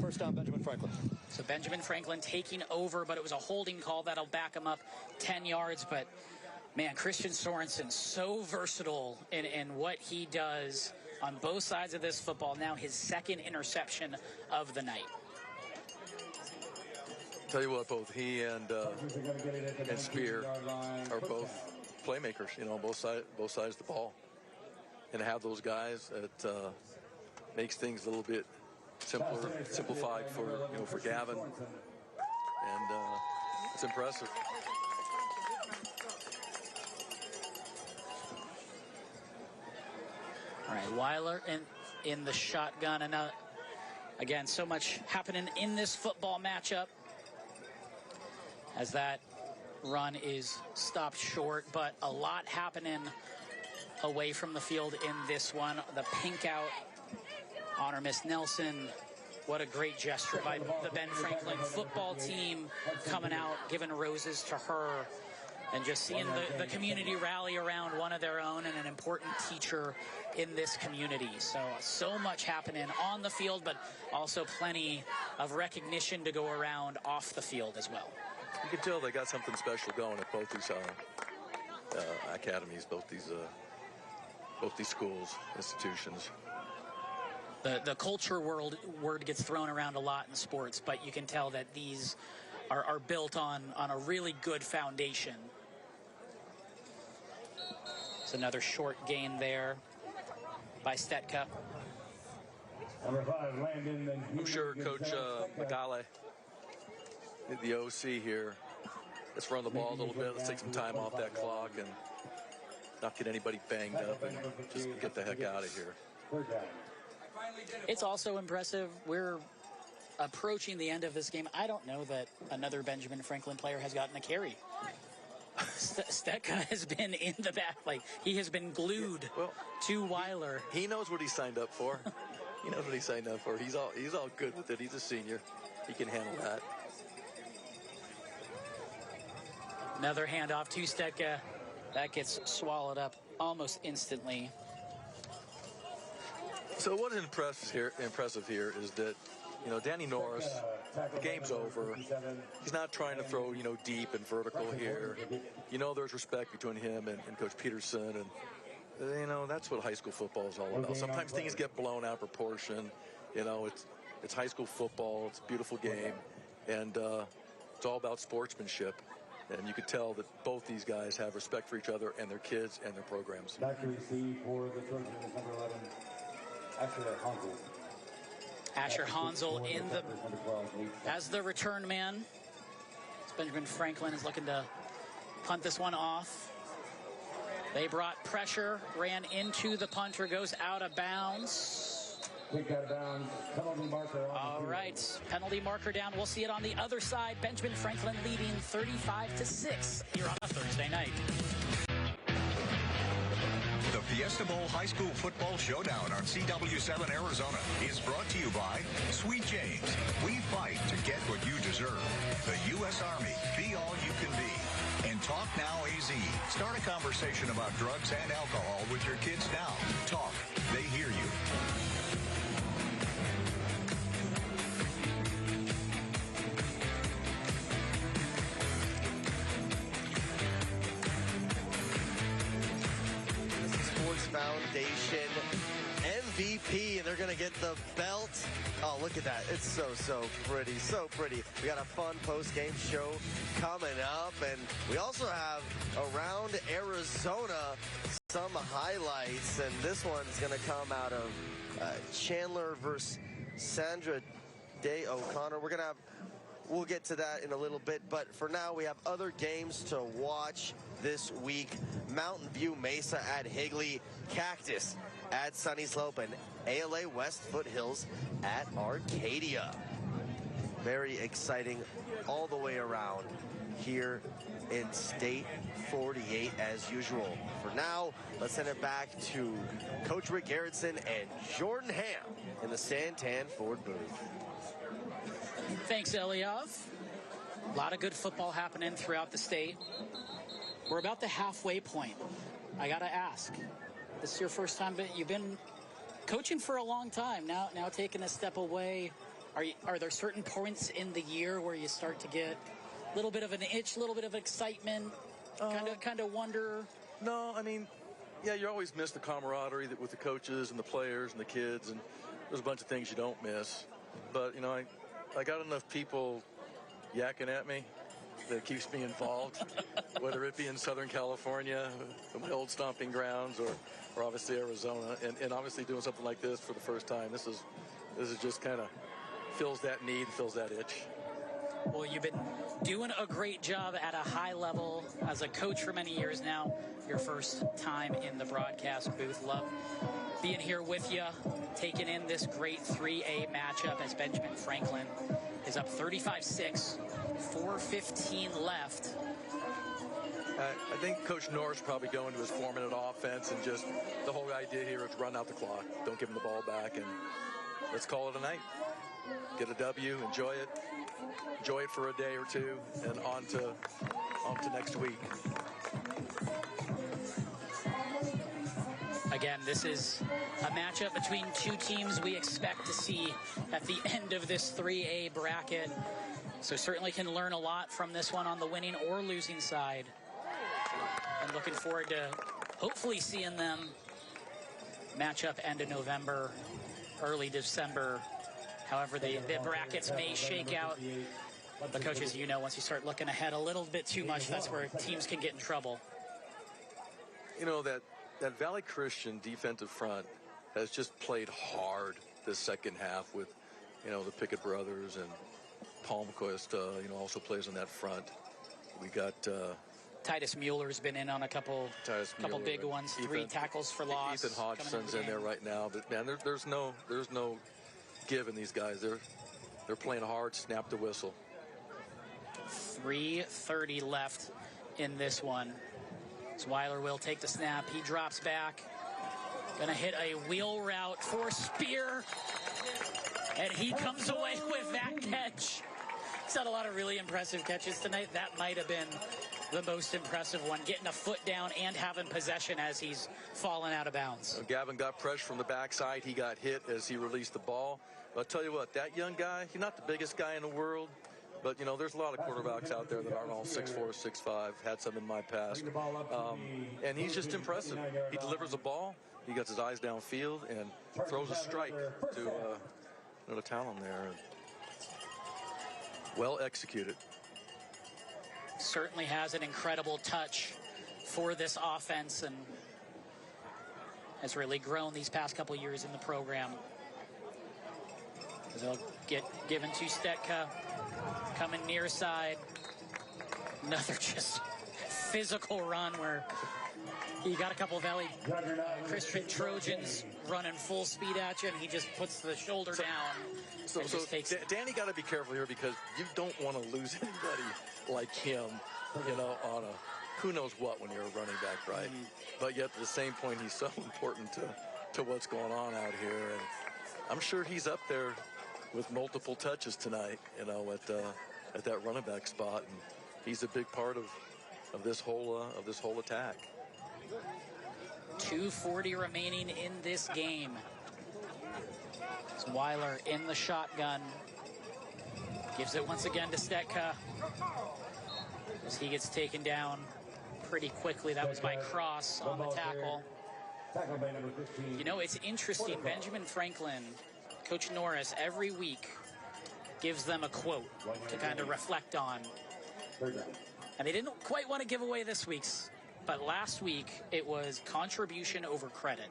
First down, Benjamin Franklin. So Benjamin Franklin taking over, but it was a holding call that'll back him up 10 yards. But man, Christian Sorensen, so versatile in what he does on both sides of this football. Now his second interception of the night. Tell you what, both he and Spear are both playmakers, both sides of the ball. And to have those guys, it makes things a little bit simplified for Gavin. And it's impressive. All right, Weiler in the shotgun. And again, so much happening in this football matchup as that run is stopped short, but a lot happening away from the field in this one. The pink out, honor Miss Nelson. What a great gesture by the Ben Franklin football team coming out, giving roses to her, and just seeing the community rally around one of their own and an important teacher in this community. So much happening on the field, but also plenty of recognition to go around off the field as well. You can tell they got something special going at both these academies, both these schools, institutions. The culture word gets thrown around a lot in sports, but you can tell that these are built on a really good foundation. It's another short gain there by Stetka. Number 5, Landon. I'm sure Coach Magale, the OC here, let's run the ball a little bit. Let's take some time off that clock and not get anybody banged up and just get the heck out of here. It's also impressive. We're approaching the end of this game. I don't know that another Benjamin Franklin player has gotten a carry. Stetka has been in the back, like he has been glued to Weiler. He knows what he signed up for. He knows what he signed up for. He's all good with it. He's a senior. He can handle that. Another handoff to Stetka. That gets swallowed up almost instantly. So what is impressive here is that, you know, Danny Norris, the game's over. He's not trying to throw, you know, deep and vertical here. You know, there's respect between him and Coach Peterson, and you know, that's what high school football is all about. Sometimes things get blown out of proportion. You know, it's high school football. It's a beautiful game, and it's all about sportsmanship. And you could tell that both these guys have respect for each other and their kids and their programs. Back to receive for the Trojans, number 11, Asher Hansel. Asher Hansel in the as the return man. Benjamin Franklin is looking to punt this one off. They brought pressure, ran into the punter, goes out of bounds. Kick out of bounds. Penalty marker on All right, penalty marker down. We'll see it on the other side. Benjamin Franklin leading 35-6 here on a Thursday night. The Fiesta Bowl High School Football Showdown on CW7 Arizona is brought to you by Sweet James. We fight to get what you deserve. The U.S. Army, be all you can be. And Talk Now AZ. Start a conversation about drugs and alcohol with your kids now. Talk. They hear you. Foundation MVP, and they're going to get the belt. Oh, look at that. It's so pretty, so pretty. We got a fun post-game show coming up, and we also have Around Arizona some highlights, and this one's going to come out of Chandler versus Sandra Day O'Connor. We'll get to that in a little bit, but for now we have other games to watch this week. Mountain View Mesa at Higley, Cactus at Sunny Slope, and ALA West Foothills at Arcadia. Very exciting all the way around here in State 48 as usual. For now, let's send it back to Coach Rick Gerritsen and Jordan Ham in the Santan Ford booth. Thanks, Eliav. A lot of good football happening throughout the state. We're about the halfway point. I got to ask, this is your first time, but you've been coaching for a long time. Now taking a step away. Are there certain points in the year where you start to get a little bit of an itch, a little bit of excitement, kind of wonder? No, I mean, yeah, you always miss the camaraderie with the coaches and the players and the kids, and there's a bunch of things you don't miss. But, you know, I got enough people yakking at me that keeps me involved, whether it be in Southern California, my old stomping grounds, or obviously Arizona, and obviously doing something like this for the first time. This is just kind of fills that need, fills that itch. Well, you've been doing a great job at a high level as a coach for many years now. Your first time in the broadcast booth. Love being here with you, taking in this great 3A matchup as Benjamin Franklin is up 35-6, 4:15 left. I think Coach Norris probably going to his 4-minute offense, and just the whole idea here is run out the clock. Don't give him the ball back, and let's call it a night. Get a W, enjoy it for a day or two, and on to next week. Again, this is a matchup between two teams we expect to see at the end of this 3A bracket. So certainly can learn a lot from this one on the winning or losing side. And looking forward to hopefully seeing them match up end of November, early December. However, the brackets may shake out. But coaches, you know, once you start looking ahead a little bit too much, that's where teams can get in trouble. You know, that Valley Christian defensive front has just played hard this second half with, you know, the Pickett brothers, and Palmquist, you know, also plays on that front. We got Titus Mueller's been in on a couple big ones. 3 tackles for loss. Ethan Hodgson's in there right now, but man, there's no give in these guys. They're playing hard. Snap the whistle. 3:30 left in this one. So Weiler will take the snap. He drops back. Gonna hit a wheel route for Spear. And he comes away with that catch. He's had a lot of really impressive catches tonight. That might have been the most impressive one, getting a foot down and having possession as he's fallen out of bounds. Gavin got pressure from the backside. He got hit as he released the ball. But I'll tell you what, that young guy, he's not the biggest guy in the world, but, you know, there's a lot of quarterbacks out there that aren't all 6'4", 6'5", had some in my past. And he's just impressive. He delivers a ball, he gets his eyes downfield, and throws a strike to another talent there. Well executed. Certainly has an incredible touch for this offense and has really grown these past couple years in the program. They'll get given to Stetka, coming near side. Another just physical run where you got a couple of Valley Christian Trojans running full speed at you, and he just puts the shoulder down. So Danny got to be careful here, because you don't want to lose anybody like him, you know, on a who knows what when you're a running back, right? But yet at the same point, he's so important to what's going on out here. And I'm sure he's up there with multiple touches tonight, you know, at that running back spot. And he's a big part of this whole attack. 2:40 remaining in this game. It's Weiler in the shotgun. Gives it once again to Stetka as he gets taken down pretty quickly. That was by Cross on the tackle. You know, it's interesting. Benjamin Franklin, Coach Norris, every week gives them a quote to kind of reflect on. And they didn't quite want to give away this week's, but last week it was contribution over credit.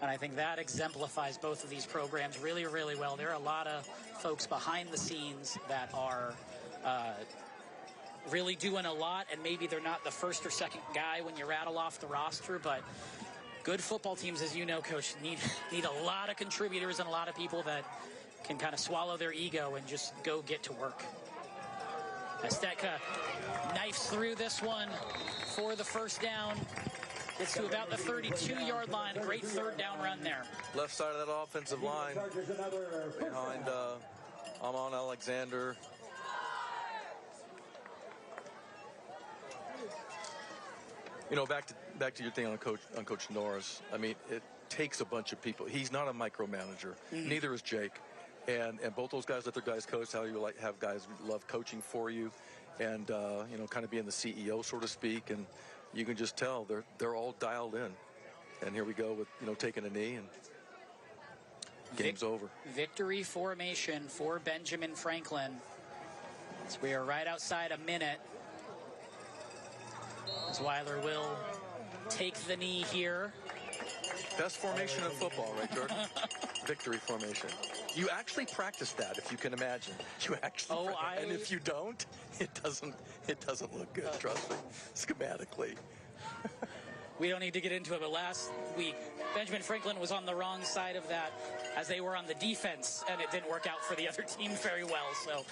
And I think that exemplifies both of these programs really, really well. There are a lot of folks behind the scenes that are really doing a lot, and maybe they're not the first or second guy when you rattle off the roster, but good football teams, as you know, Coach, need a lot of contributors and a lot of people that can kind of swallow their ego and just go get to work. Stetka knifes through this one for the first down. Gets to about the 32-yard line. Great third down run there. Left side of that offensive line behind Amon Alexander. You know, back to your thing on Coach Norris. I mean, it takes a bunch of people. He's not a micromanager. Neither is Jake. And both those guys let their guys coach. How you like have guys love coaching for you, and you know, kind of being the CEO, so to speak. And you can just tell they're all dialed in. And here we go with, you know, taking a knee, and game's over. Victory formation for Benjamin Franklin. So we are right outside a minute. As Weiler will take the knee here. Best formation in football, right, Jordan? Victory formation. You actually practice that, if you can imagine. You actually and if you don't, it doesn't look good, trust me, schematically. We don't need to get into it, but last week, Benjamin Franklin was on the wrong side of that as they were on the defense, and it didn't work out for the other team very well. So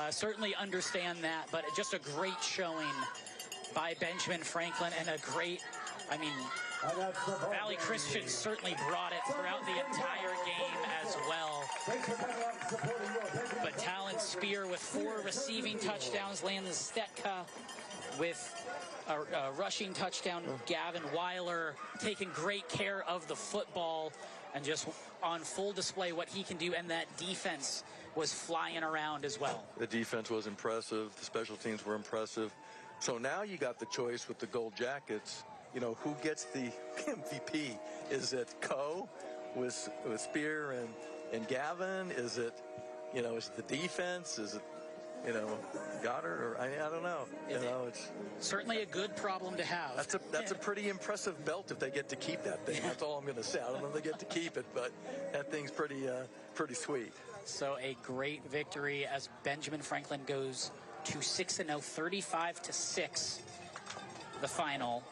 certainly understand that, but just a great showing by Benjamin Franklin, and a great, I mean, Valley Christian certainly brought it throughout the entire game as well. But Talon Spear with 4 receiving touchdowns, Landon Stetka with a rushing touchdown. Gavin Weiler taking great care of the football and just on full display what he can do, and that defense was flying around as well. The defense was impressive. The special teams were impressive. So now you got the choice with the Gold Jackets. You know, who gets the MVP? Is it Coe with Spear and Gavin? Is it, you know, is it the defense? Is it, you know, Goddard? Or I don't know. You know, it's certainly a good problem to have. That's a pretty impressive belt if they get to keep that thing. That's all I'm going to say. I don't know if they get to keep it, but that thing's pretty sweet. So a great victory as Benjamin Franklin goes to 6-0, 35-6. the final.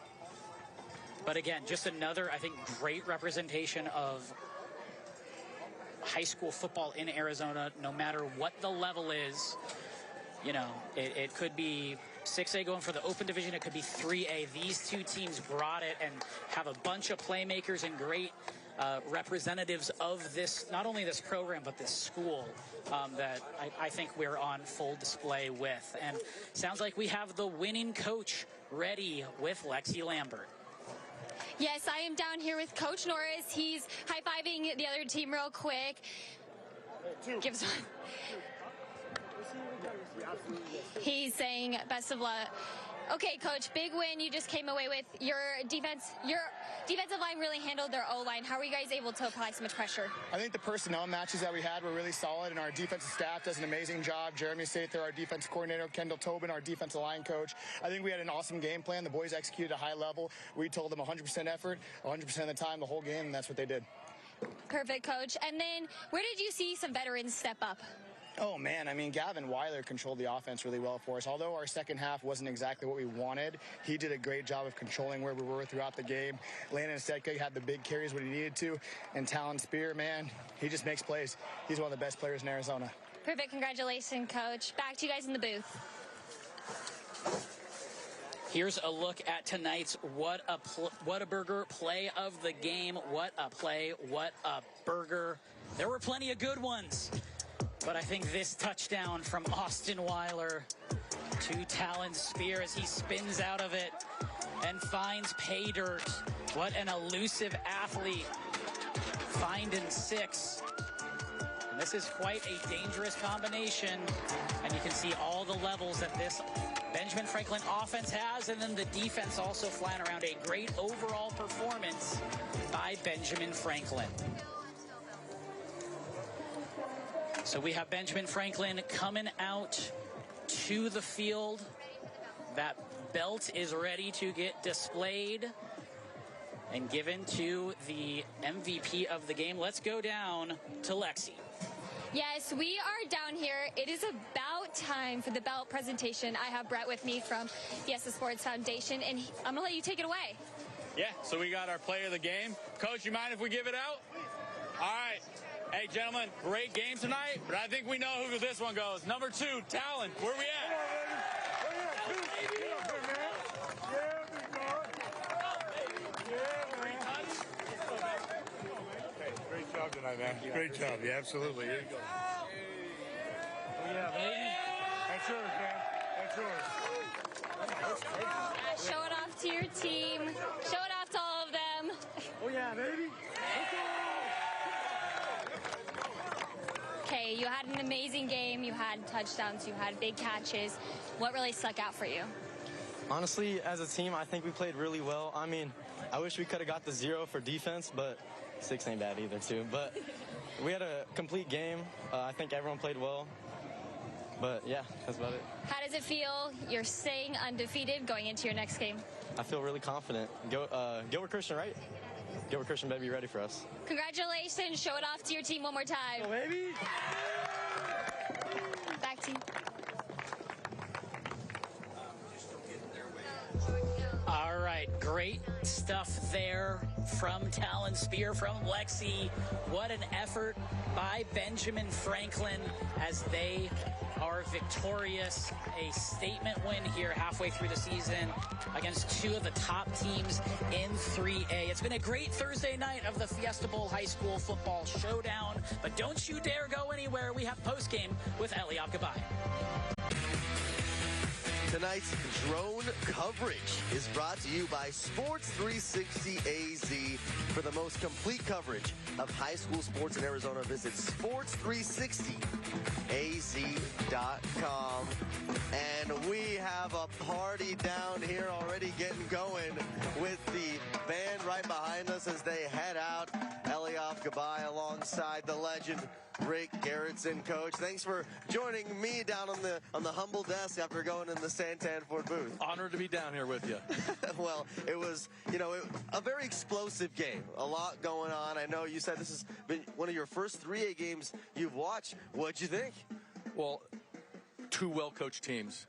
But again, just another, I think, great representation of high school football in Arizona, no matter what the level is. You know, it could be 6A going for the open division. It could be 3A. These two teams brought it and have a bunch of playmakers and great representatives of this, not only this program, but this school that I think we're on full display with. And sounds like we have the winning coach ready with Lexi Lambert. Yes, I am down here with Coach Norris. He's high-fiving the other team real quick. Gives one. He's saying best of luck. Okay, Coach, big win you just came away with. Your defensive line really handled their O-line. How were you guys able to apply so much pressure? I think the personnel matches that we had were really solid, and our defensive staff does an amazing job. Jeremy Sather, our defense coordinator, Kendall Tobin, our defensive line coach. I think we had an awesome game plan. The boys executed at a high level. We told them 100% effort, 100% of the time, the whole game, and that's what they did. Perfect, Coach. And then where did you see some veterans step up? Oh, man, I mean, Gavin Weiler controlled the offense really well for us. Although our second half wasn't exactly what we wanted, he did a great job of controlling where we were throughout the game. Landon Stetka had the big carries when he needed to. And Talon Spear, man, he just makes plays. He's one of the best players in Arizona. Perfect. Congratulations, Coach. Back to you guys in the booth. Here's a look at tonight's What a Burger play of the game. What a play, what a burger. There were plenty of good ones. But I think this touchdown from Austin Weiler to Talon Spear as he spins out of it and finds pay dirt. What an elusive athlete. Finding 6. And this is quite a dangerous combination. And you can see all the levels that this Benjamin Franklin offense has, and then the defense also flying around. A great overall performance by Benjamin Franklin. So we have Benjamin Franklin coming out to the field. That belt is ready to get displayed and given to the MVP of the game. Let's go down to Lexi. Yes, we are down here. It is about time for the belt presentation. I have Brett with me from the SS Sports Foundation, and I'm going to let you take it away. Yeah, so we got our player of the game. Coach, you mind if we give it out? All right. Hey, gentlemen, great game tonight, but I think we know who this one goes. Number 2, Talon. Where we at? Great job tonight, man. Great job. Yeah, absolutely. Here you go. Oh, yeah, baby. That's yours, man. That's yours. Show it off to your team. Show it off to all of them. Oh, yeah, baby. Okay, you had an amazing game. You had touchdowns. You had big catches. What really stuck out for you? Honestly, as a team, I think we played really well. I mean, I wish we could have got the 0 for defense, but 6 ain't bad either, too. But we had a complete game. I think everyone played well. But, yeah, that's about it. How does it feel? You're staying undefeated going into your next game. I feel really confident. Gilbert Christian, right? Gilbert Christian better be ready for us. Congratulations. Show it off to your team one more time. Oh, baby. Back to you. All right, great stuff there from Talon Spear, from Lexi. What an effort by Benjamin Franklin as they are victorious. A statement win here halfway through the season against 2 of the top teams in 3A. It's been a great Thursday night of the Fiesta Bowl High School Football Showdown, but don't you dare go anywhere. We have postgame with Eliav Gabay. Tonight's drone coverage is brought to you by Sports 360 AZ. For the most complete coverage of high school sports in Arizona, visit sports360az.com. And we have a party down here already getting going with the band right behind us as they head out. Eliav Gabay alongside the legend Rick Garrettson. Coach, thanks for joining me down on the humble desk after going in the Santan Ford booth. Honored to be down here with you. Well, it was, a very explosive game. A lot going on. I know you said this has been one of your first 3A games you've watched. What'd you think? Well, 2 well-coached teams.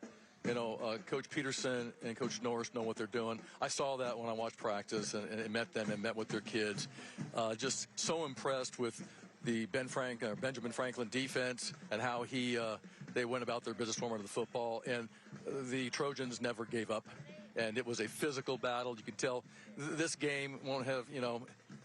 Coach Peterson and Coach Norris know what they're doing. I saw that when I watched practice and met them and met with their kids. Just so impressed with the Benjamin Franklin defense and how they went about their business forming of the football. And the Trojans never gave up. And it was a physical battle. You can tell this game won't have,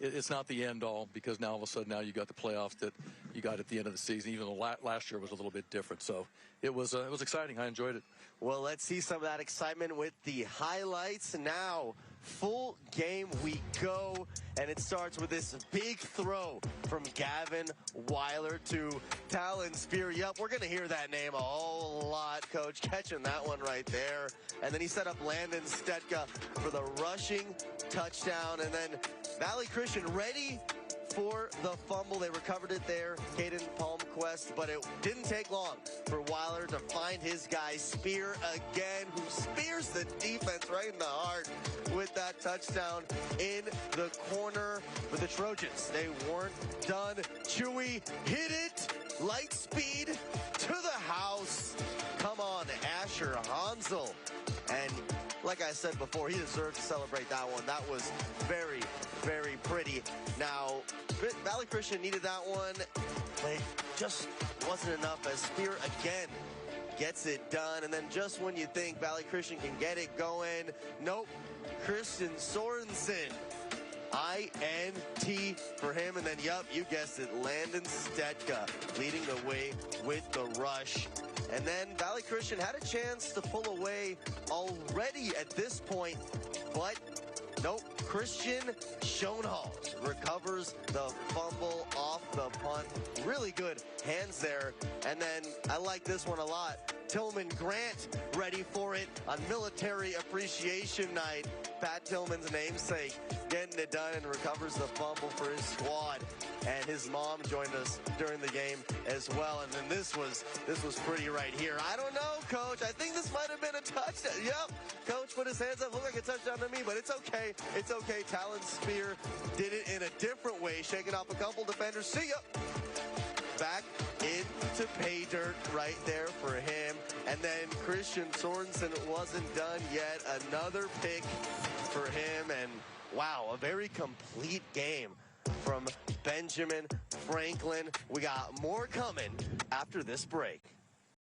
it's not the end all, because now all of a sudden now you got the playoffs that you got at the end of the season. Even though last year was a little bit different. So it was exciting. I enjoyed it. Well, let's see some of that excitement with the highlights now. Full game we go, and it starts with this big throw from Gavin Weiler to Talon Spear. Yep, we're going to hear that name a whole lot, Coach, catching that one right there. And then he set up Landon Stetka for the rushing touchdown, and then Valley Christian ready for the fumble. They recovered it there, Caden Palmquist, but it didn't take long for Weiler to find his guy Spear again, who spears the defense right in the heart with that touchdown in the corner for the Trojans. They weren't done. Chewy hit it, light speed to the house. Come on, Asher Hansel. And like I said before, he deserved to celebrate that one. That was very, very pretty. Now, Valley Christian needed that one, but it just wasn't enough as Spear again gets it done. And then just when you think Valley Christian can get it going, nope, Christian Sorensen. INT for him, and then, yup, you guessed it, Landon Stetka leading the way with the rush. And then Valley Christian had a chance to pull away already at this point, but nope, Christian Schoenhals recovers the fumble off the punt. Really good hands there. And then I like this one a lot. Tillman Grant ready for it on Military Appreciation Night. Pat Tillman's namesake getting it done and recovers the fumble for his squad. And his mom joined us during the game as well. And then this was pretty right here. I don't know, Coach. I think this might have been a touchdown. Yep. Coach put his hands up. Looked like a touchdown to me, but it's okay. It's okay. Talon Spear did it in a different way, shaking off a couple defenders. See ya. Back into pay dirt right there for him. And then Christian Sorensen wasn't done yet. Another pick for him. And wow, a very complete game from Benjamin Franklin. We got more coming after this break.